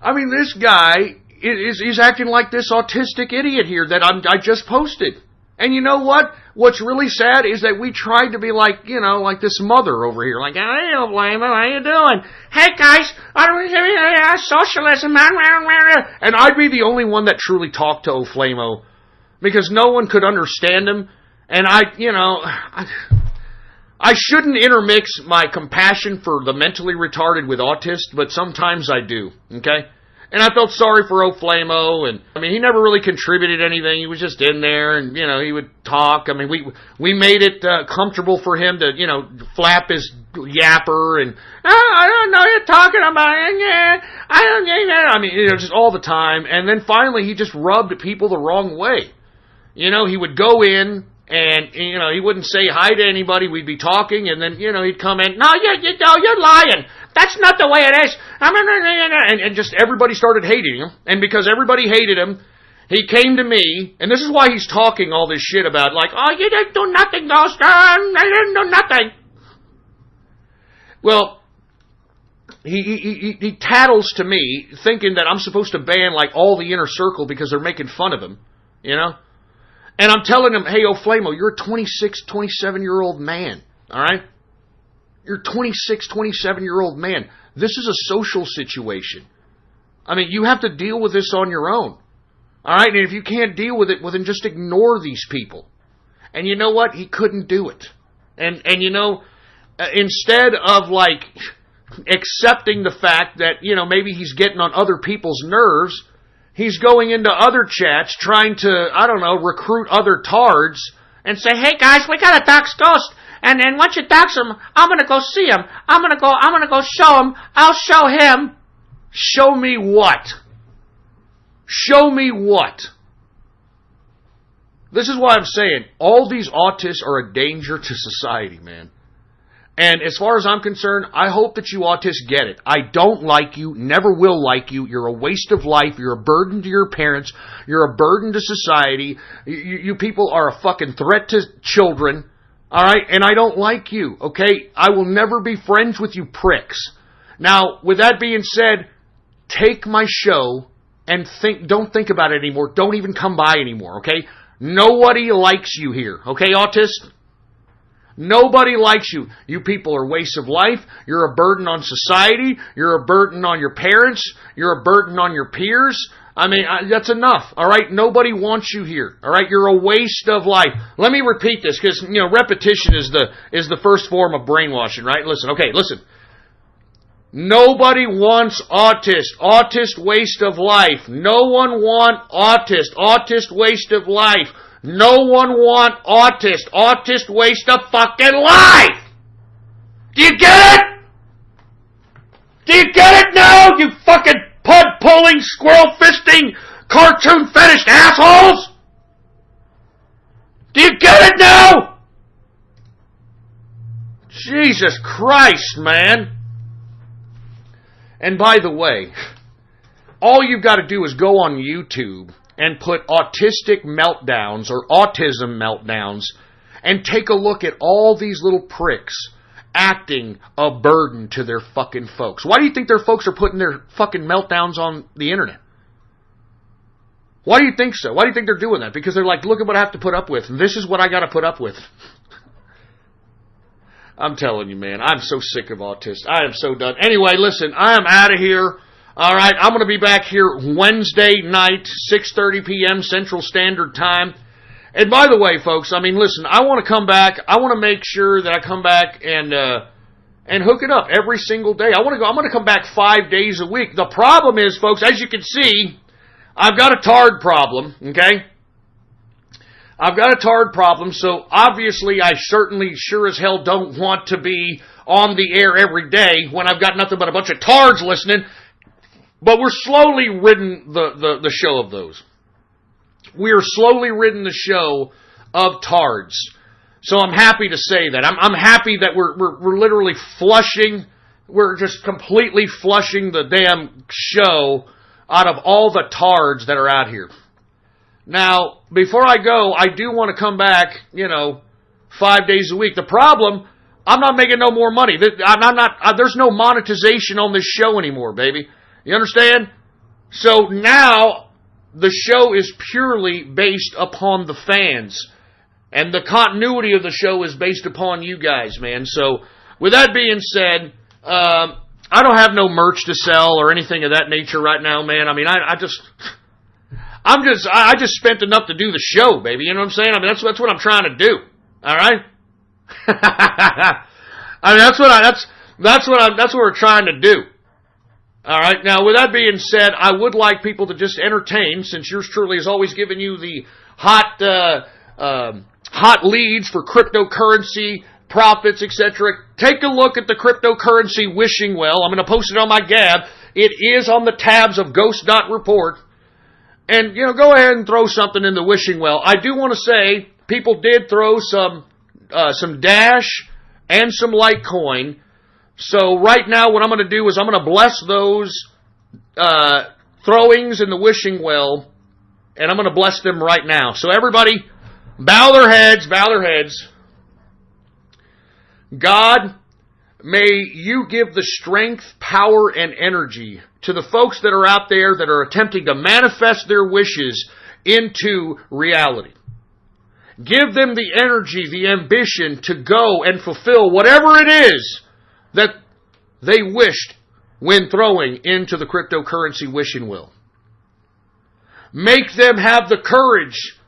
I mean, this guy is acting like this autistic idiot here that I just posted. And you know what? What's really sad is that we tried to be like, you know, like this mother over here. Like, hey, O'Flamo, how you doing? Hey, guys, socialism. And I'd be the only one that truly talked to O'Flamo because no one could understand him. And I shouldn't intermix my compassion for the mentally retarded with autists, but sometimes I do, okay? And I felt sorry for O'Flamo, and I mean, he never really contributed anything. He was just in there, and, you know, he would talk. I mean, we made it comfortable for him to, you know, flap his yapper, and, I don't know what you're talking about, yeah, I mean, you know, just all the time. And then finally, he just rubbed people the wrong way. You know, he would go in, and, you know, he wouldn't say hi to anybody. We'd be talking, and then, you know, he'd come in, no, you're lying. That's not the way it is. And just everybody started hating him. And because everybody hated him, he came to me, and this is why he's talking all this shit about, like, oh, you didn't do nothing, Ghost. I didn't do nothing. Well, he tattles to me, thinking that I'm supposed to ban, like, all the inner circle because they're making fun of him, you know? And I'm telling him, hey, O'Flamo, you're a 26, 27-year-old man, all right? You're a 26, 27-year-old man. This is a social situation. I mean, you have to deal with this on your own, all right? And if you can't deal with it, well, then just ignore these people. And you know what? He couldn't do it. And you know, instead of, like, accepting the fact that, you know, maybe he's getting on other people's nerves, he's going into other chats trying to, I don't know, recruit other tards and say, hey guys, we got a dox ghost. And then once you dox him, I'm going to go see him. I'm going to go show him. I'll show him. Show me what? Show me what? This is why I'm saying all these autists are a danger to society, man. And as far as I'm concerned, I hope that you autists get it. I don't like you, never will like you. You're a waste of life. You're a burden to your parents. You're a burden to society. You people are a fucking threat to children. All right? And I don't like you, okay? I will never be friends with you pricks. Now, with that being said, take my show and don't think about it anymore. Don't even come by anymore, okay? Nobody likes you here, okay, autist? Nobody likes you. You people are wastes of life. You're a burden on society. You're a burden on your parents. You're a burden on your peers. I mean, that's enough, all right? Nobody wants you here, all right? You're a waste of life. Let me repeat this, because, repetition is the first form of brainwashing, right? Listen. Nobody wants autist. Autist, waste of life. No one want autist. Autist, waste of life. No one want autist. Autist, waste of fucking life! Do you get it? Do you get it now, you fucking pud-pulling, squirrel-fisting, cartoon-fetished assholes? Do you get it now? Jesus Christ, man. And by the way, all you've got to do is go on YouTube and put autistic meltdowns or autism meltdowns and take a look at all these little pricks acting a burden to their fucking folks. Why do you think their folks are putting their fucking meltdowns on the internet? Why do you think so? Why do you think they're doing that? Because they're like, look at what I have to put up with. And this is what I got to put up with. I'm telling you, man, I'm so sick of autists. I am so done. Anyway, listen, I am out of here. All right, I'm going to be back here Wednesday night, 6:30 p.m. Central Standard Time. And by the way, folks, I mean, listen, I want to come back. I want to make sure that I come back and hook it up every single day. I'm going to come back 5 days a week. The problem is, folks, as you can see, I've got a tard problem, okay? I've got a tard problem, so obviously I certainly sure as hell don't want to be on the air every day when I've got nothing but a bunch of tards listening. But we're slowly ridding the show of those. We are slowly ridding the show of tards. So I'm happy to say that. I'm happy that we're literally flushing. We're just completely flushing the damn show out of all the tards that are out here. Now, before I go, I do want to come back, 5 days a week. The problem, I'm not making no more money. There's no monetization on this show anymore, baby. You understand? So now the show is purely based upon the fans. And the continuity of the show is based upon you guys, man. So with that being said, I don't have no merch to sell or anything of that nature right now, man. I mean, I just spent enough to do the show, baby. You know what I'm saying? I mean, that's what I'm trying to do. All right? I mean, that's what we're trying to do. All right. Now, with that being said, I would like people to just entertain, since yours truly has always given you the hot leads for cryptocurrency, profits, etc. Take a look at the cryptocurrency wishing well. I'm going to post it on my Gab. It is on the tabs of Ghost.Report. And, go ahead and throw something in the wishing well. I do want to say, people did throw some Dash and some Litecoin. So right now what I'm going to do is I'm going to bless those throwings in the wishing well, and I'm going to bless them right now. So everybody, bow their heads. God, may you give the strength, power, and energy to the folks that are out there that are attempting to manifest their wishes into reality. Give them the energy, the ambition to go and fulfill whatever it is that they wished when throwing into the cryptocurrency wishing well. Make them have the courage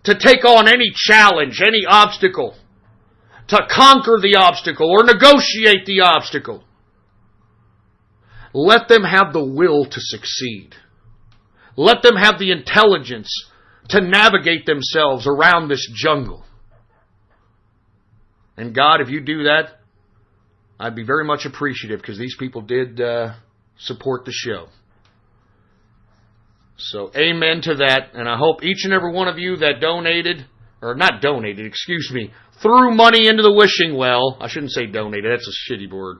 to take on any challenge, any obstacle, to conquer the obstacle or negotiate the obstacle. Let them have the will to succeed. Let them have the intelligence to navigate themselves around this jungle. And God, if you do that, I'd be very much appreciative, because these people did support the show. So amen to that. And I hope each and every one of you that donated, or not donated, excuse me, threw money into the wishing well. I shouldn't say donated. That's a shitty word.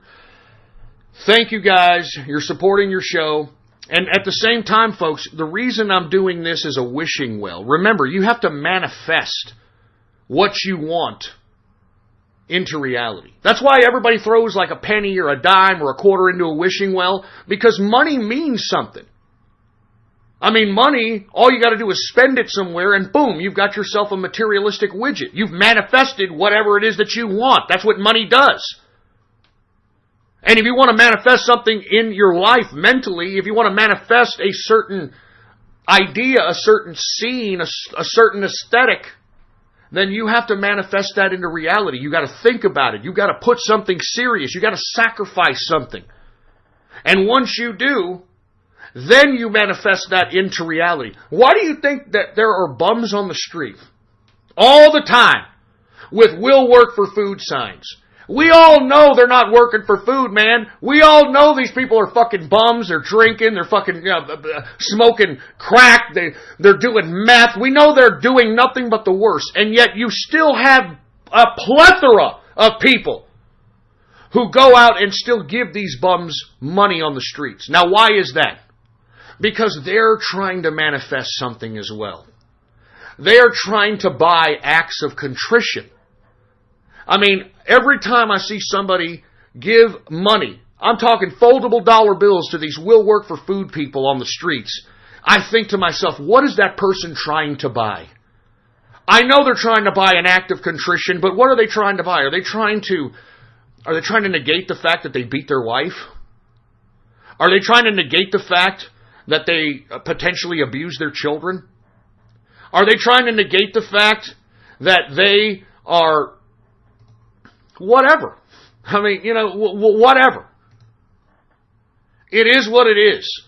Thank you guys. You're supporting your show. And at the same time, folks, the reason I'm doing this is a wishing well. Remember, you have to manifest what you want into reality. That's why everybody throws like a penny or a dime or a quarter into a wishing well, because money means something. I mean, money, all you got to do is spend it somewhere and boom, you've got yourself a materialistic widget. You've manifested whatever it is that you want. That's what money does. And if you want to manifest something in your life mentally, if you want to manifest a certain idea, a certain scene, a certain aesthetic, then you have to manifest that into reality. You got to think about it. You got to put something serious. You got to sacrifice something. And once you do, then you manifest that into reality. Why do you think that there are bums on the street all the time with "will work for food" signs? We all know they're not working for food, man. We all know these people are fucking bums. They're drinking. They're fucking smoking crack. They're doing meth. We know they're doing nothing but the worst. And yet you still have a plethora of people who go out and still give these bums money on the streets. Now, why is that? Because they're trying to manifest something as well. They're trying to buy acts of contrition. I mean, every time I see somebody give money, I'm talking foldable dollar bills to these will work for food people on the streets, I think to myself, what is that person trying to buy? I know they're trying to buy an act of contrition, but what are they trying to buy? Are they trying to negate the fact that they beat their wife? Are they trying to negate the fact that they potentially abuse their children? Are they trying to negate the fact that they are whatever? I mean, whatever. It is what it is.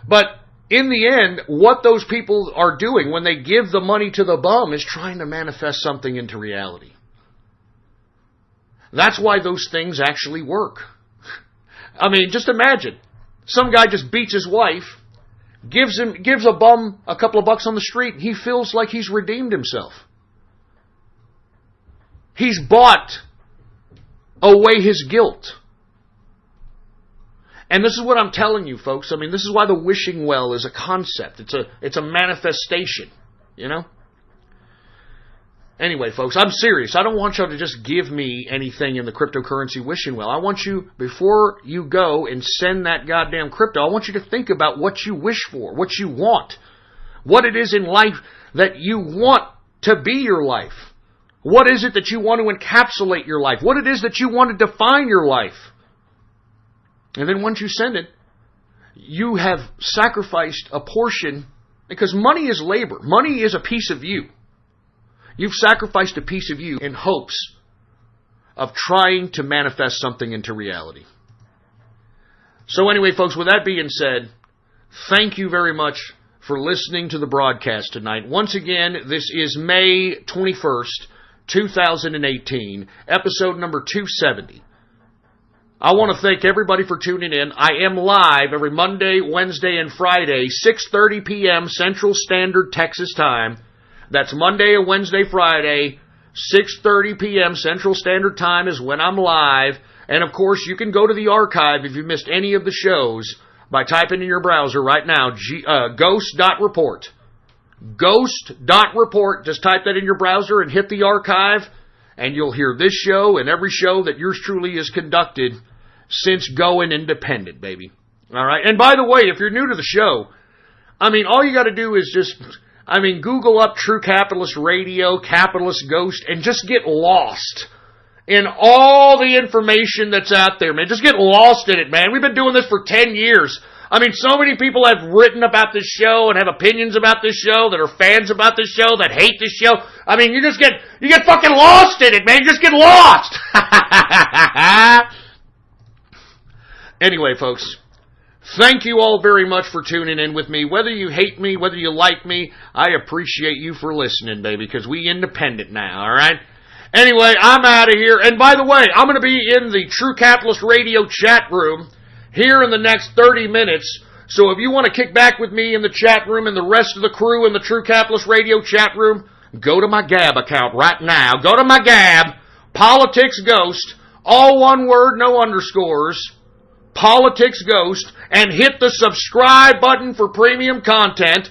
But in the end, what those people are doing when they give the money to the bum is trying to manifest something into reality. That's why those things actually work. I mean, just imagine. Some guy just beats his wife, gives a bum a couple of bucks on the street, and he feels like he's redeemed himself. He's bought away his guilt. And this is what I'm telling you, folks. I mean, this is why the wishing well is a concept. It's a manifestation, Anyway, folks, I'm serious. I don't want y'all to just give me anything in the cryptocurrency wishing well. I want you, before you go and send that goddamn crypto, I want you to think about what you wish for, what you want, what it is in life that you want to be your life. What is it that you want to encapsulate your life? What it is that you want to define your life? And then once you send it, you have sacrificed a portion, because money is labor. Money is a piece of you. You've sacrificed a piece of you in hopes of trying to manifest something into reality. So anyway, folks, with that being said, thank you very much for listening to the broadcast tonight. Once again, this is May 21st, 2018, episode number 270. I want to thank everybody for tuning in. I am live every Monday, Wednesday, and Friday, 6:30 p.m. Central Standard Texas Time. That's Monday, Wednesday, Friday, 6:30 p.m. Central Standard Time is when I'm live. And of course, you can go to the archive if you missed any of the shows by typing in your browser right now, ghost.report. Ghost.report. Just type that in your browser and hit the archive, and you'll hear this show and every show that yours truly has conducted since going independent, baby. All right? And by the way, if you're new to the show, I mean, all you got to do is just, Google up True Capitalist Radio, Capitalist Ghost, and just get lost in all the information that's out there, man. Just get lost in it, man. We've been doing this for 10 years. So many people have written about this show and have opinions about this show, that are fans about this show, that hate this show. You get fucking lost in it, man. You just get lost. Anyway, folks, Thank you all very much for tuning in with me. Whether you hate me, whether you like me, I appreciate you for listening, baby, because we independent now, all right? Anyway, I'm out of here. And by the way, I'm going to be in the True Capitalist Radio chat room here in the next 30 minutes. So if you want to kick back with me in the chat room and the rest of the crew in the True Capitalist Radio chat room, go to my Gab account right now. Go to my Gab, Politics Ghost, all one word, no underscores, Politics Ghost, and hit the subscribe button for premium content.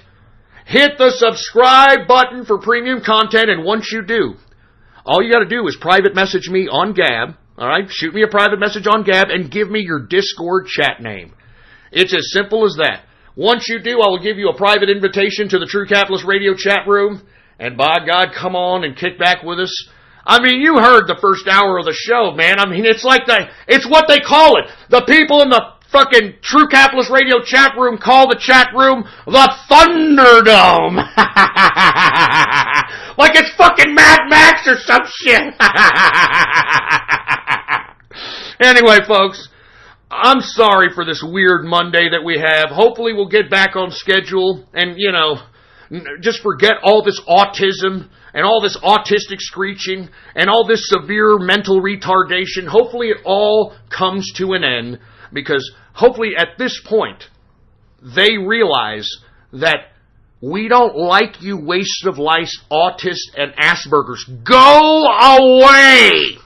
Hit the subscribe button for premium content, and once you do, all you got to do is private message me on Gab, all right? Shoot me a private message on Gab and give me your Discord chat name. It's as simple as that. Once you do, I will give you a private invitation to the True Capitalist Radio chat room, and by God, come on and kick back with us. I mean, you heard the first hour of the show, man. I mean, it's what they call it. The people in the fucking True Capitalist Radio chat room call the chat room the Thunderdome. Like it's fucking Mad Max or some shit. Anyway, folks, I'm sorry for this weird Monday that we have. Hopefully we'll get back on schedule and, just forget all this autism and all this autistic screeching and all this severe mental retardation. Hopefully it all comes to an end, because hopefully at this point they realize that we don't like you waste of life, autists, and Asperger's. Go away!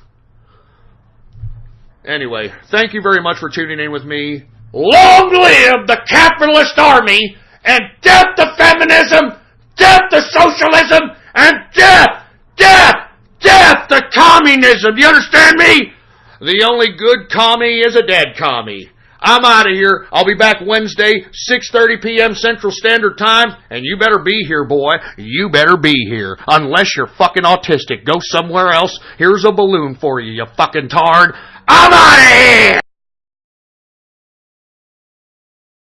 Anyway, thank you very much for tuning in with me. Long live the capitalist army, and death to feminism, death to socialism, and death to communism. Do you understand me? The only good commie is a dead commie. I'm out of here. I'll be back Wednesday, 6:30 p.m. Central Standard Time, and you better be here, boy. You better be here. Unless you're fucking autistic. Go somewhere else. Here's a balloon for you, you fucking tard. I'm out of here!